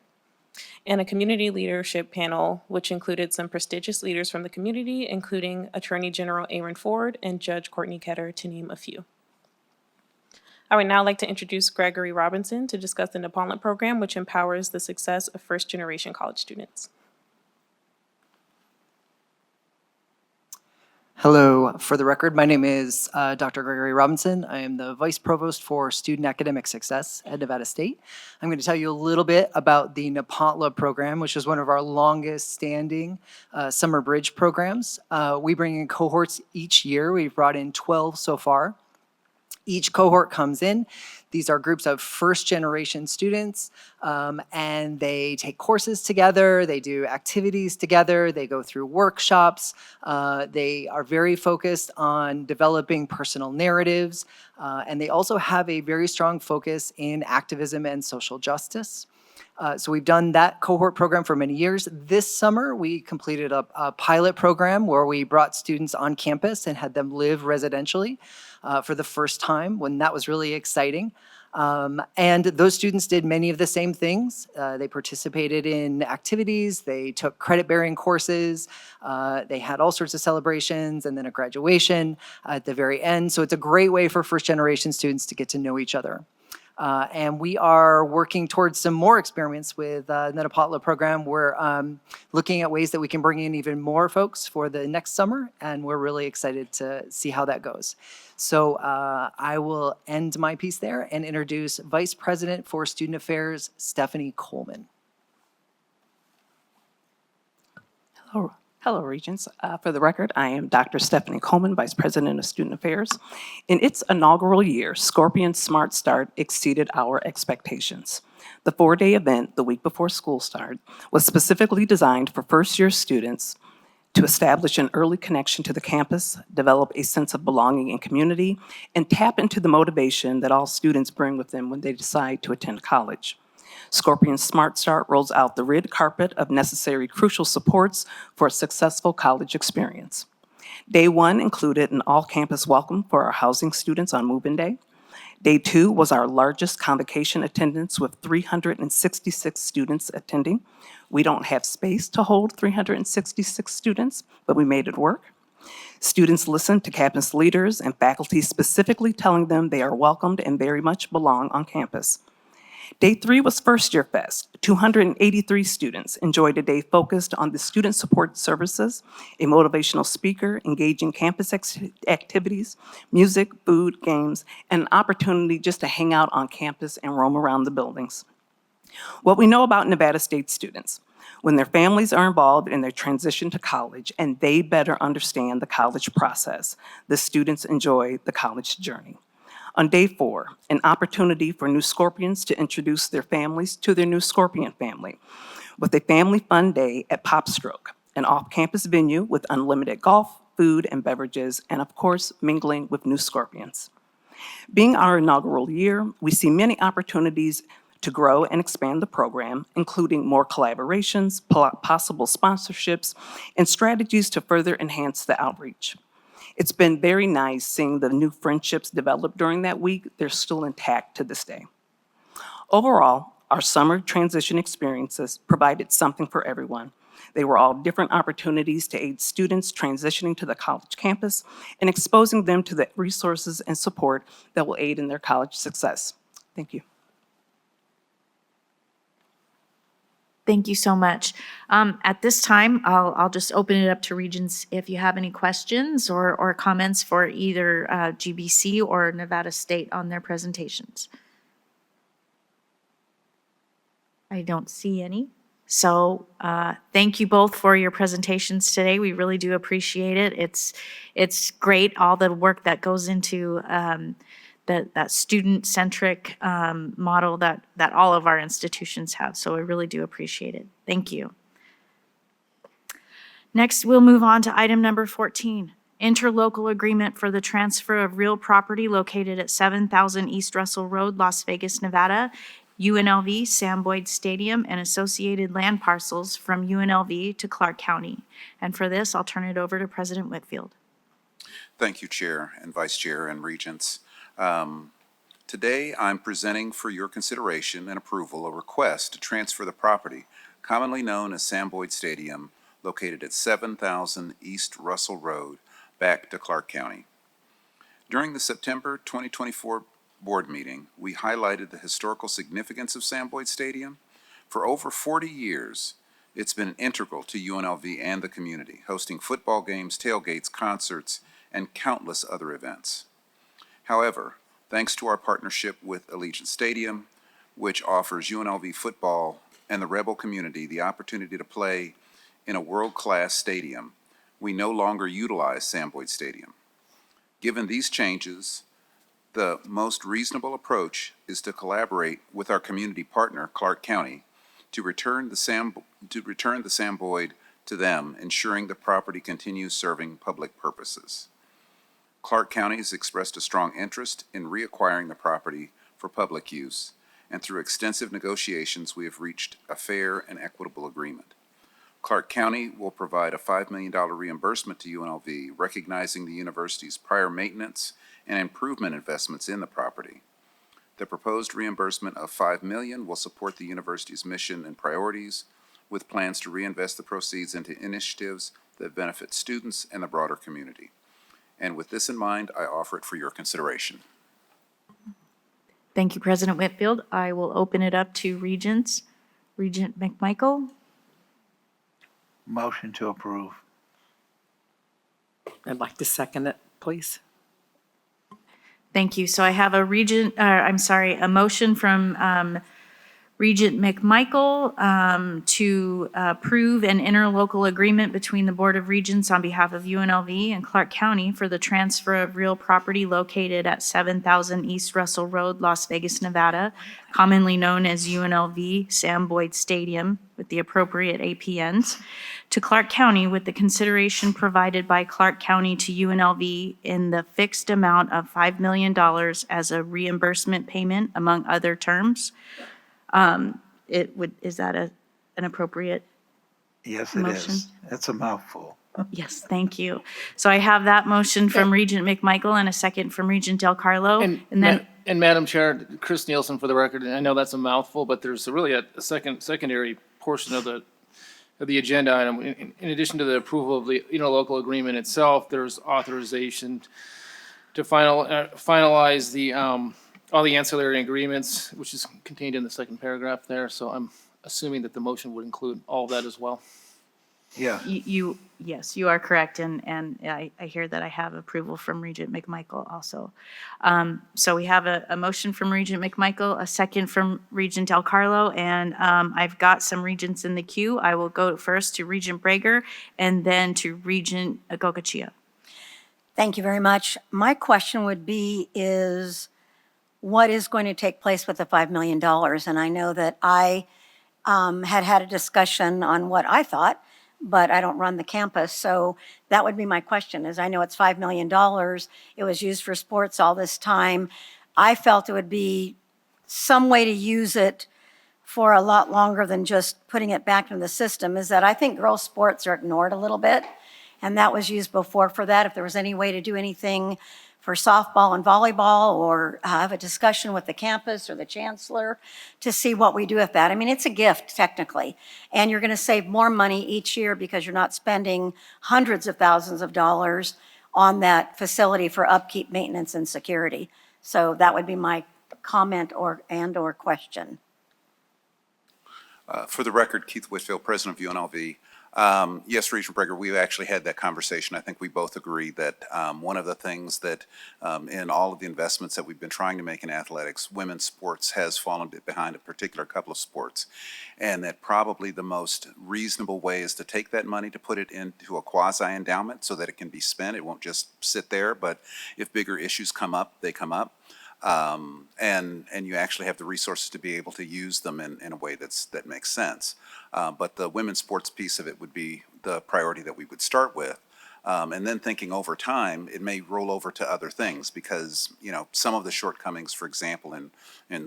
and a community leadership panel, which included some prestigious leaders from the community, including Attorney General Aaron Ford and Judge Courtney Ketter, to name a few. I would now like to introduce Gregory Robinson to discuss the NAPONLA program, which empowers the success of first-generation college students. Hello, for the record, my name is Dr. Gregory Robinson. I am the Vice Provost for Student Academic Success at Nevada State. I'm going to tell you a little bit about the NAPONLA program, which is one of our longest standing summer bridge programs. We bring in cohorts each year. We've brought in 12 so far. Each cohort comes in. These are groups of first-generation students, and they take courses together, they do activities together, they go through workshops. They are very focused on developing personal narratives, and they also have a very strong focus in activism and social justice. So we've done that cohort program for many years. This summer, we completed a pilot program where we brought students on campus and had them live residentially for the first time, when that was really exciting. And those students did many of the same things. They participated in activities, they took credit-bearing courses, they had all sorts of celebrations, and then a graduation at the very end. So it's a great way for first-generation students to get to know each other. And we are working towards some more experiments with the NAPONLA program. We're looking at ways that we can bring in even more folks for the next summer, and we're really excited to see how that goes. So I will end my piece there and introduce Vice President for Student Affairs, Stephanie Coleman. Hello, Regents. For the record, I am Dr. Stephanie Coleman, Vice President of Student Affairs. In its inaugural year, Scorpion Smart Start exceeded our expectations. The 4-day event, the week before school start, was specifically designed for first-year students to establish an early connection to the campus, develop a sense of belonging and community, and tap into the motivation that all students bring with them when they decide to attend college. Scorpion Smart Start rolls out the red carpet of necessary crucial supports for a successful college experience. Day 1 included an all-campus welcome for our housing students on move-in day. Day 2 was our largest convocation attendance with 366 students attending. We don't have space to hold 366 students, but we made it work. Students listened to campus leaders and faculty specifically telling them they are welcomed and very much belong on campus. Day 3 was First Year Fest. 283 students enjoyed a day focused on the student support services, a motivational speaker, engaging campus activities, music, food, games, and an opportunity just to hang out on campus and roam around the buildings. What we know about Nevada State students: when their families are involved in their transition to college and they better understand the college process, the students enjoy the college journey. On day 4, an opportunity for new Scorpions to introduce their families to their new Scorpion family, with a family fun day at Popstroke, an off-campus venue with unlimited golf, food, and beverages, and of course, mingling with new Scorpions. Being our inaugural year, we see many opportunities to grow and expand the program, including more collaborations, possible sponsorships, and strategies to further enhance the outreach. It's been very nice seeing the new friendships develop during that week. They're still intact to this day. Overall, our summer transition experiences provided something for everyone. They were all different opportunities to aid students transitioning to the college campus and exposing them to the resources and support that will aid in their college success. Thank you. Thank you so much. At this time, I'll just open it up to Regents if you have any questions or comments for either GBC or Nevada State on their presentations. I don't see any. So thank you both for your presentations today. We really do appreciate it. It's great, all the work that goes into that student-centric model that all of our institutions have. So I really do appreciate it. Thank you. Next, we'll move on to item number 14, interlocal agreement for the transfer of real property located at 7000 East Russell Road, Las Vegas, Nevada, UNLV, Sam Boyd Stadium, and associated land parcels from UNLV to Clark County. And for this, I'll turn it over to President Whitfield. Thank you, Chair and Vice Chair and Regents. Today, I'm presenting for your consideration and approval a request to transfer the property commonly known as Sam Boyd Stadium, located at 7000 East Russell Road, back to Clark County. During the September 2024 board meeting, we highlighted the historical significance of Sam Boyd Stadium. For over 40 years, it's been integral to UNLV and the community, hosting football games, tailgates, concerts, and countless other events. However, thanks to our partnership with Allegiant Stadium, which offers UNLV football and the Rebel community the opportunity to play in a world-class stadium, we no longer utilize Sam Boyd Stadium. Given these changes, the most reasonable approach is to collaborate with our community partner, Clark County, to return the Sam Boyd to them, ensuring the property continues serving public purposes. Clark County has expressed a strong interest in reacquiring the property for public use, and through extensive negotiations, we have reached a fair and equitable agreement. Clark County will provide a $5 million reimbursement to UNLV, recognizing the university's prior maintenance and improvement investments in the property. The proposed reimbursement of $5 million will support the university's mission and priorities, with plans to reinvest the proceeds into initiatives that benefit students and the broader community. And with this in mind, I offer it for your consideration. Thank you, President Whitfield. I will open it up to Regents. Regent McMichael. Motion to approve. I'd like to second it, please. Thank you. So I have a motion from Regent McMichael to approve an interlocal agreement between the Board of Regents on behalf of UNLV and Clark County for the transfer of real property located at 7000 East Russell Road, Las Vegas, Nevada, commonly known as UNLV Sam Boyd Stadium with the appropriate APNs, to Clark County with the consideration provided by Clark County to UNLV in the fixed amount of $5 million as a reimbursement payment, among other terms. Is that an appropriate Yes, it motion? is. It's a mouthful. Yes, thank you. So I have that motion from Regent McMichael and a second from Regent Del Carlo. And Madam Chair, Chris Nielsen for the record, and I know that's a mouthful, but there's really a secondary portion of the agenda item. In addition to the approval of the interlocal agreement itself, there's authorization to finalize the all the ancillary agreements, which is contained in the second paragraph there. So I'm assuming that the motion would include all of that as well. Yeah. Yes, you are correct, and I hear that I have approval from Regent McMichael also. So we have a motion from Regent McMichael, a second from Regent Del Carlo, and I've got some regents in the queue. I will go first to Regent Brager and then to Regent Gokachia. Thank you very much. My question would be what is going to take place with the $5 million? And I know that I had a discussion on what I thought, but I don't run the campus. So that would be my question, I know it's $5 million. It was used for sports all this time. I felt it would be some way to use it for a lot longer than just putting it back into the system, I think girls' sports are ignored a little bit. And that was used before for that. If there was any way to do anything for softball and volleyball, or have a discussion with the campus or the chancellor to see what we do with that. I mean, it's a gift technically, and you're going to save more money each year because you're not spending hundreds of thousands of dollars on that facility for upkeep, maintenance, and security. So that would be my comment or question. For the record, Keith Whitfield, President of UNLV. Yes, Regent Breger, we've actually had that conversation. I think we both agree that one of the things that in all of the investments that we've been trying to make in athletics, women's sports has fallen behind a particular couple of sports. And that probably the most reasonable way is to take that money to put it into a quasi-endowment so that it can be spent. It won't just sit there, but if bigger issues come up, they come up. And you actually have the resources to be able to use them in a way that makes sense. But the women's sports piece of it would be the priority that we would start with. And then thinking over time, it may roll over to other things because, you know, some of the shortcomings, for example, in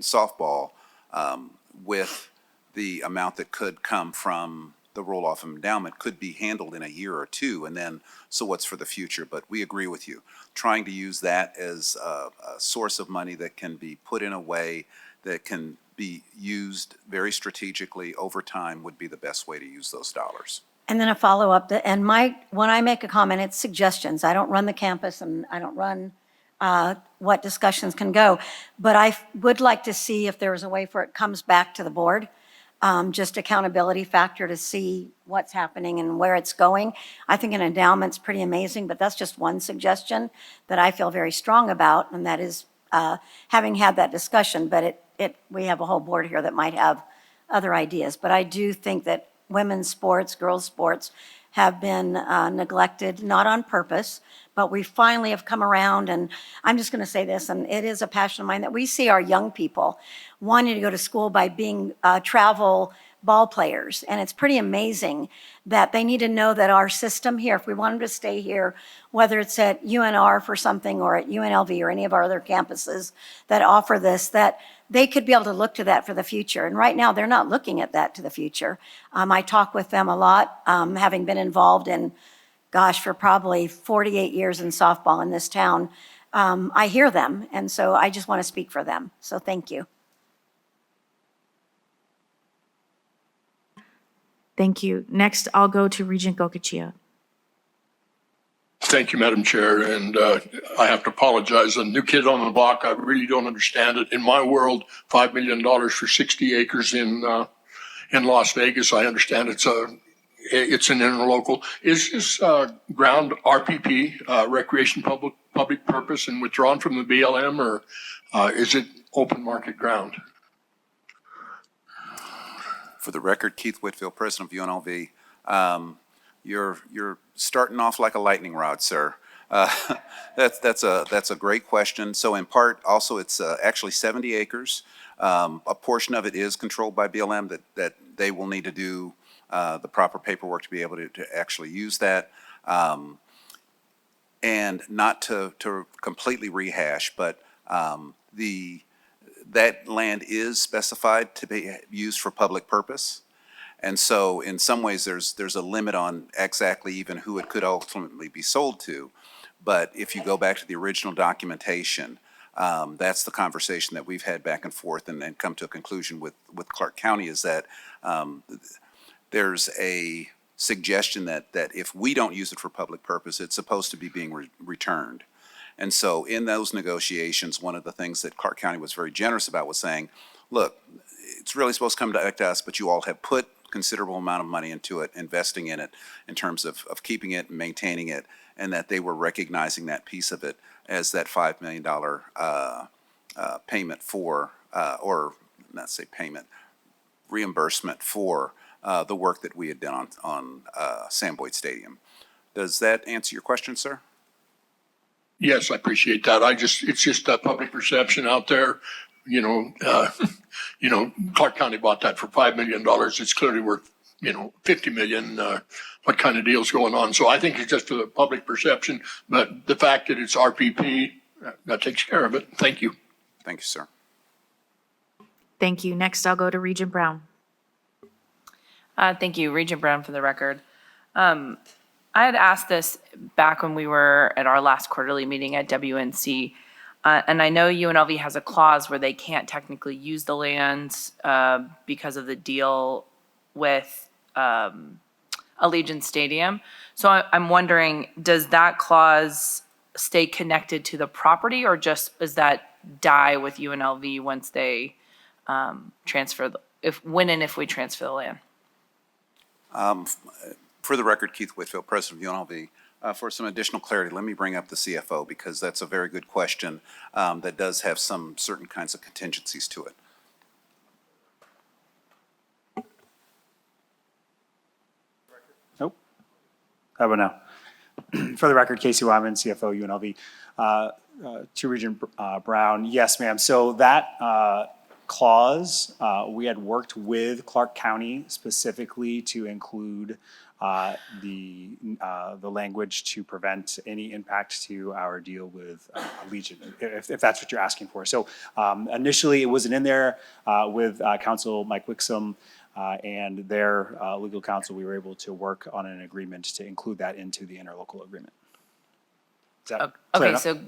softball, with the amount that could come from the roll-off of endowment could be handled in a year or two, and then, so what's for the future? But we agree with you. Trying to use that as a source of money that can be put in a way that can be used very strategically over time would be the best way to use those dollars. And then a follow-up, when I make a comment, it's suggestions. I don't run the campus and I don't run what discussions can go. But I would like to see if there was a way for it comes back to the board, just accountability factor to see what's happening and where it's going. I think an endowment's pretty amazing, but that's just one suggestion that I feel very strong about, and that is having had that discussion, but we have a whole board here that might have other ideas. But I do think that women's sports, girls' sports have been neglected, not on purpose, but we finally have come around. And I'm just going to say this, and it is a passion of mine, that we see our young people wanting to go to school by being travel ball players. And it's pretty amazing that they need to know that our system here, if we want them to stay here, whether it's at UNR for something or at UNLV or any of our other campuses that offer this, that they could be able to look to that for the future. And right now, they're not looking at that to the future. I talk with them a lot, having been involved in, for probably 48 years in softball in this town. I hear them, and so I just want to speak for them. So thank you. Thank you. Next, I'll go to Regent Gokachia. Thank you, Madam Chair, and I have to apologize. A new kid on the block, I really don't understand it. In my world, $5 million for 60 acres in Las Vegas, I understand it's an interlocal. Is this ground RPP, recreation public purpose, and withdrawn from the BLM, or is it open market ground? For the record, Keith Whitfield, President of UNLV. You're starting off like a lightning rod, sir. That's a great question. So in part, also, it's actually 70 acres. A portion of it is controlled by BLM that they will need to do the proper paperwork to be able to actually use that. And not to completely rehash, but that land is specified to be used for public purpose. And so in some ways, there's a limit on exactly even who it could ultimately be sold to. But if you go back to the original documentation, that's the conversation that we've had back and forth and come to a conclusion with Clark County is that there's a suggestion that if we don't use it for public purpose, it's supposed to be being returned. And so in those negotiations, one of the things that Clark County was very generous about was saying, look, it's really supposed to come back to us, but you all have put considerable amount of money into it, investing in it in terms of keeping it and maintaining it, and that they were recognizing that piece of it as that $5 million payment for, or not say payment, reimbursement for the work that we had done on Sam Boyd Stadium. Does that answer your question, sir? Yes, I appreciate that. It's just a public perception out there. Clark County bought that for $5 million. It's clearly worth, $50 million. What kind of deal's going on? So I think it's just for the public perception, but the fact that it's RPP, that takes care of it. Thank you. Thank you, sir. Thank you. Next, I'll go to Regent Brown. Thank you, Regent Brown, for the record. I I had asked this back when we were at our last quarterly meeting at WNC, and I know UNLV has a clause where they can't technically use the land because of the deal with Allegiant Stadium. So I'm wondering, does that clause stay connected to the property, or just does that die with UNLV once they transfer, when and if we transfer the land? For the record, Keith Whitfield, President of UNLV. For some additional clarity, let me bring up the CFO because that's a very good question that does have some certain kinds of contingencies to it. Nope. How about now? For the record, Casey Wyman, CFO, UNLV. To Regent Brown, yes, ma'am. So that clause, we had worked with Clark County specifically to include the language to prevent any impact to our deal with Allegiant, if that's what you're asking for. So initially, it wasn't in there with Council Mike Wixom and their legal counsel. We were able to work on an agreement to include that into the interlocal agreement. Is that clear Okay, enough? so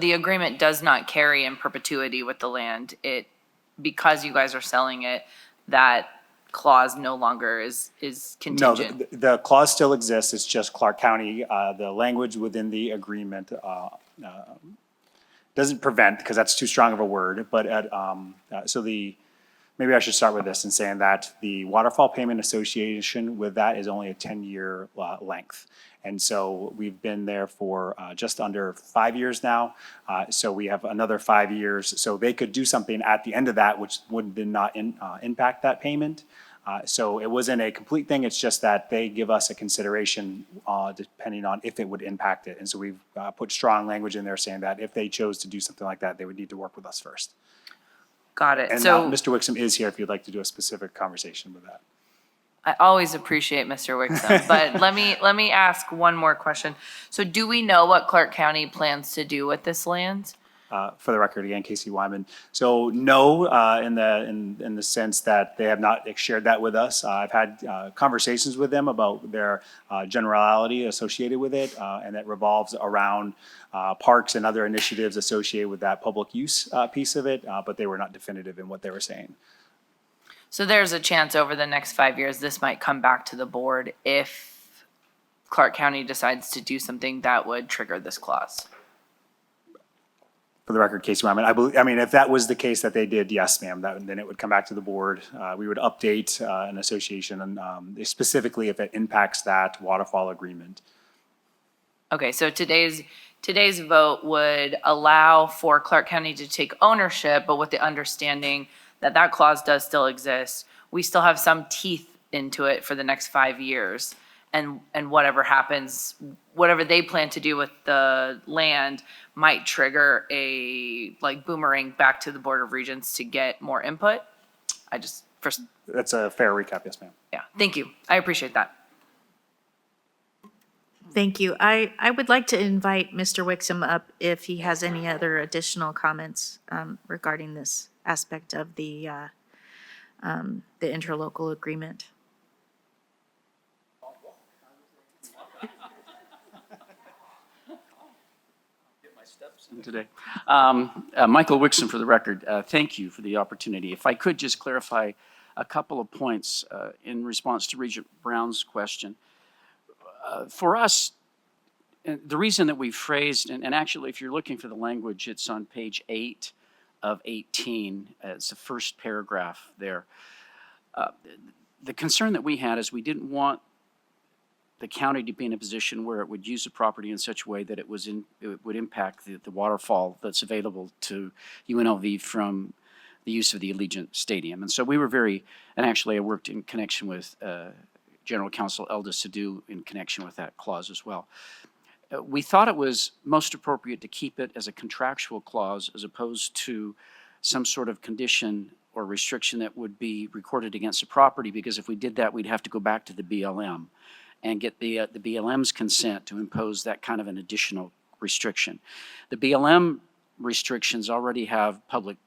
the agreement does not carry in perpetuity with the land. Because you guys are selling it, that clause no longer is contingent. No, the clause still exists. It's just Clark County. The language within the agreement doesn't prevent, because that's too strong of a word, but maybe I should start with this in saying that the waterfall payment association with that is only a 10-year length. And so we've been there for just under 5 years now. So we have another 5 years. So they could do something at the end of that, which would not impact that payment. So it wasn't a complete thing. It's just that they give us a consideration depending on if it would impact it. And so we've put strong language in there saying that if they chose to do something like that, they would need to work with us first. Got it. And So Mr. Wixom is here if you'd like to do a specific conversation with that. I always appreciate Mr. Wixom, but let me ask one more question. So do we know what Clark County plans to do with this land? For the record, again, Casey Wyman. So no, in the sense that they have not shared that with us. I've had conversations with them about their generality associated with it, and that revolves around parks and other initiatives associated with that public use piece of it, but they were not definitive in what they were saying. So there's a chance over the next 5 years, this might come back to the board if Clark County decides to do something that would trigger this clause. For the record, Casey Wyman, I mean, if that was the case that they did, yes, ma'am, then it would come back to the board. We would update an association, and specifically if it impacts that waterfall agreement. Okay, so today's vote would allow for Clark County to take ownership, but with the understanding that that clause does still exist. We still have some teeth into it for the next 5 years. And whatever happens, whatever they plan to do with the land might trigger a boomerang back to the Board of Regents to get more input. That's a fair recap, yes, ma'am. Yeah, thank you. I appreciate that. Thank you. I would like to invite Mr. Wixom up if he has any other additional comments regarding this aspect of the interlocal agreement. Today. Michael Wixom for the record. Thank you for the opportunity. If I could just clarify a couple of points in response to Regent Brown's question. For us, the reason that we phrased, and actually if you're looking for the language, it's on page 8 of 18. It's the first paragraph there. The concern that we had is we didn't want the county to be in a position where it would use the property in such a way that it would impact the waterfall that's available to UNLV from the use of the Allegiant Stadium. And so we were and actually I worked in connection with General Counsel Elda Sadhu in connection with that clause as well. We thought it was most appropriate to keep it as a contractual clause as opposed to some sort of condition or restriction that would be recorded against the property, because if we did that, we'd have to go back to the BLM and get the BLM's consent to impose that kind of an additional restriction. The BLM restrictions already have public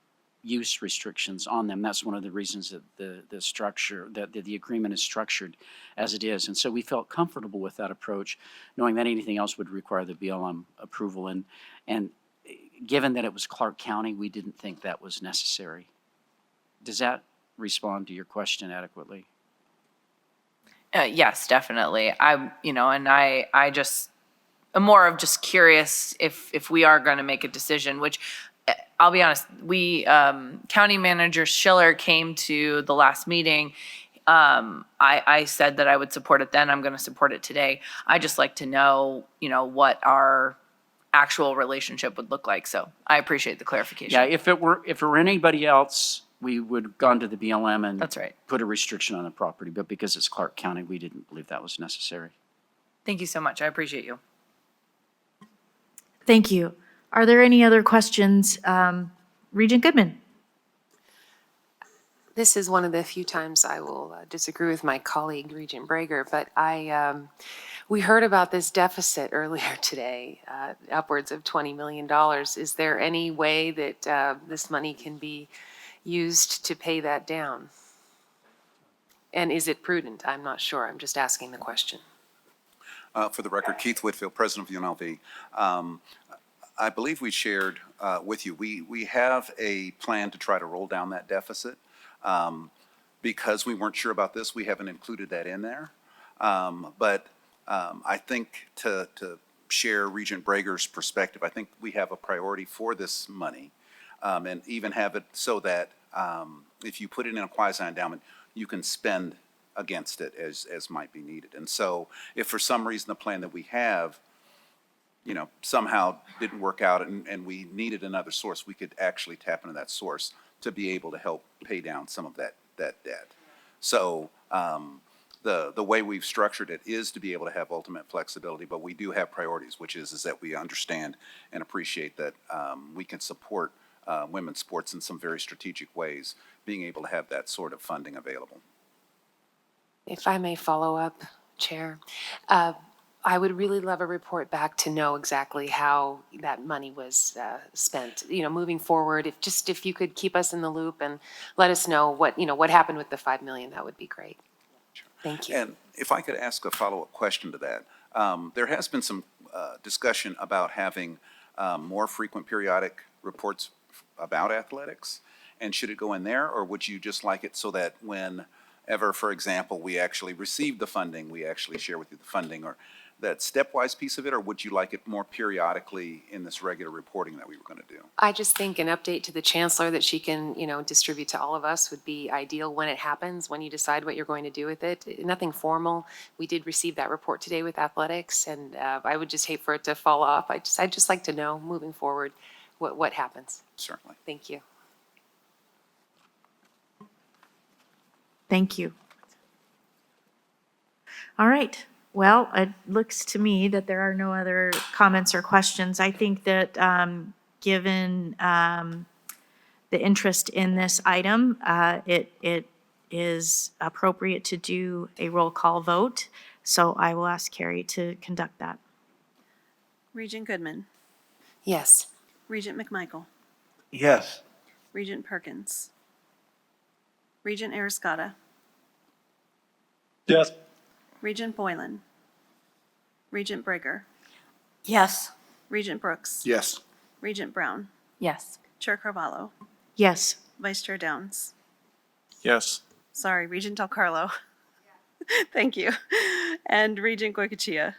use restrictions on them. That's one of the reasons that the structure, that the agreement is structured as it is. And so we felt comfortable with that approach, knowing that anything else would require the BLM approval. And given that it was Clark County, we didn't think that was necessary. Does that respond to your question adequately? Yes, definitely. I just am more of just curious if we are going to make a decision, which I'll be honest, County Manager Schiller came to the last meeting. I said that I would support it then. I'm going to support it today. I just like to know, what our actual relationship would look like. So I appreciate the clarification. Yeah, if it were anybody else, we would have gone to the BLM and That's right. put a restriction on the property. But because it's Clark County, we didn't believe that was necessary. Thank you so much. I appreciate you. Thank you. Are there any other questions? Regent Goodman? This is one of the few times I will disagree with my colleague, Regent Brager, but we heard about this deficit earlier today, upwards of $20 million. Is there any way that this money can be used to pay that down? And is it prudent? I'm not sure. I'm just asking the question. For the record, Keith Whitfield, President of UNLV. I believe we shared with you, we have a plan to try to roll down that deficit. Because we weren't sure about this, we haven't included that in there. But I think to share Regent Brager's perspective, I think we have a priority for this money, and even have it so that if you put it in a quasi-endowment, you can spend against it as might be needed. And so if for some reason the plan that we have, somehow didn't work out and we needed another source, we could actually tap into that source to be able to help pay down some of that debt. So the way we've structured it is to be able to have ultimate flexibility, but we do have priorities, which is that we understand and appreciate that we can support women's sports in some very strategic ways, being able to have that sort of funding available. If I may follow up, Chair, I would really love a report back to know exactly how that money was spent. Moving forward, if you could keep us in the loop and let us know what happened with the $5 million, that would be great. Sure. Thank you. And if I could ask a follow-up question to that, there has been some discussion about having more frequent periodic reports about athletics. And should it go in there, or would you just like it so that whenever, for example, we actually receive the funding, we actually share with you the funding, or that stepwise piece of it, or would you like it more periodically in this regular reporting that we were going to do? I just think an update to the chancellor that she can, distribute to all of us would be ideal when it happens, when you decide what you're going to do with it. Nothing formal. We did receive that report today with athletics, and I would just hate for it to fall off. I'd just like to know moving forward what happens. Certainly. Thank you. Thank you. All right. Well, it looks to me that there are no other comments or questions. I think that given the interest in this item, it is appropriate to do a roll call vote. So I will ask Carrie to conduct that. Regent Goodman. Yes. Regent McMichael. Yes. Regent Perkins. Regent Ariscotta. Yes. Regent Boylan. Regent Brager. Yes. Regent Brooks. Yes. Regent Brown. Yes. Chair Carvalho. Yes. Vice Chair Downs. Yes. Sorry, Regent Del Carlo. Thank you. And Regent Goycochea.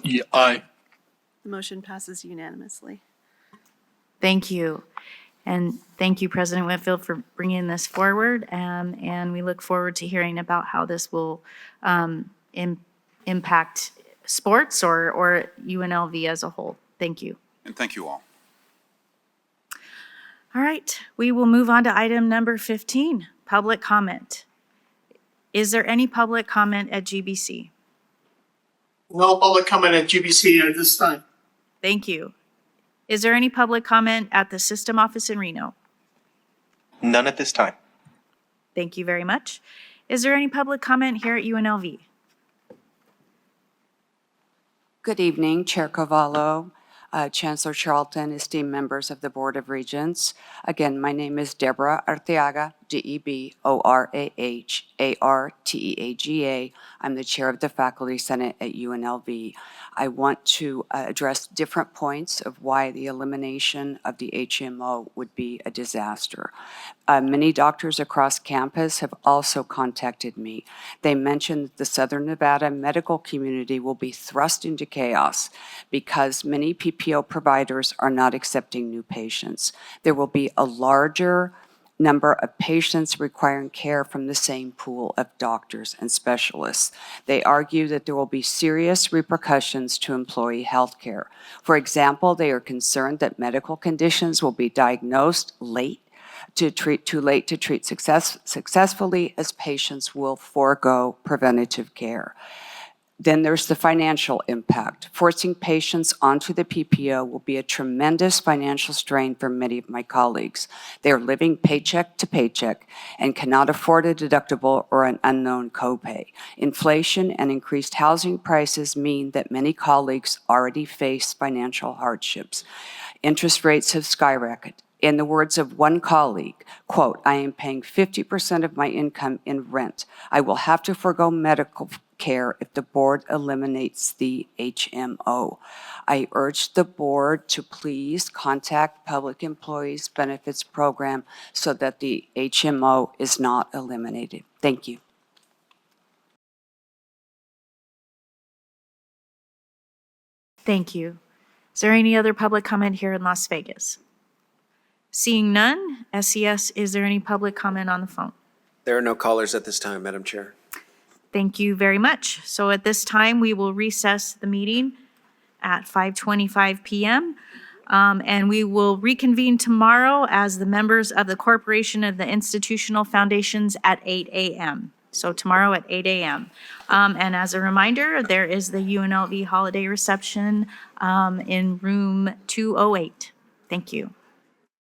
Yeah, aye. The motion passes unanimously. Thank you. And thank you, President Whitfield, for bringing this forward. And we look forward to hearing about how this will impact sports or UNLV as a whole. Thank you. And thank you all. All right, we will move on to item number 15, public comment. Is there any public comment at GBC? No public comment at GBC at this time. Thank you. Is there any public comment at the system office in Reno? None at this time. Thank you very much. Is there any public comment here at UNLV? Good evening, Chair Carvalho, Chancellor Charlton, esteemed members of the Board of Regents. Again, my name is Deborah Arteaga, DeborArteaga. I'm the chair of the Faculty Senate at UNLV. I want to address different points of why the elimination of the HMO would be a disaster. Many doctors across campus have also contacted me. They mentioned that the Southern Nevada medical community will be thrust into chaos because many PPO providers are not accepting new patients. There will be a larger number of patients requiring care from the same pool of doctors and specialists. They argue that there will be serious repercussions to employee health care. For example, they are concerned that medical conditions will be diagnosed too late to treat successfully, as patients will forego preventative care. Then there's the financial impact. Forcing patients onto the PPO will be a tremendous financial strain for many of my colleagues. They are living paycheck to paycheck and cannot afford a deductible or an unknown copay. Inflation and increased housing prices mean that many colleagues already face financial hardships. Interest rates have skyrocketed. In the words of one colleague, quote, "I am paying 50% of my income in rent. I will have to forego medical care if the board eliminates the HMO. I urge the board to please contact Public Employees Benefits Program so that the HMO is not eliminated." Thank you. Thank you. Is there any other public comment here in Las Vegas? Seeing none, SES, is there any public comment on the phone? There are no callers at this time, Madam Chair. Thank you very much. So at this time, we will recess the meeting at 5:25 p.m. And we will reconvene tomorrow as the members of the Corporation of the Institutional Foundations at 8 a.m. So tomorrow at 8 a.m. And as a reminder, there is the UNLV holiday reception in room 208. Thank you.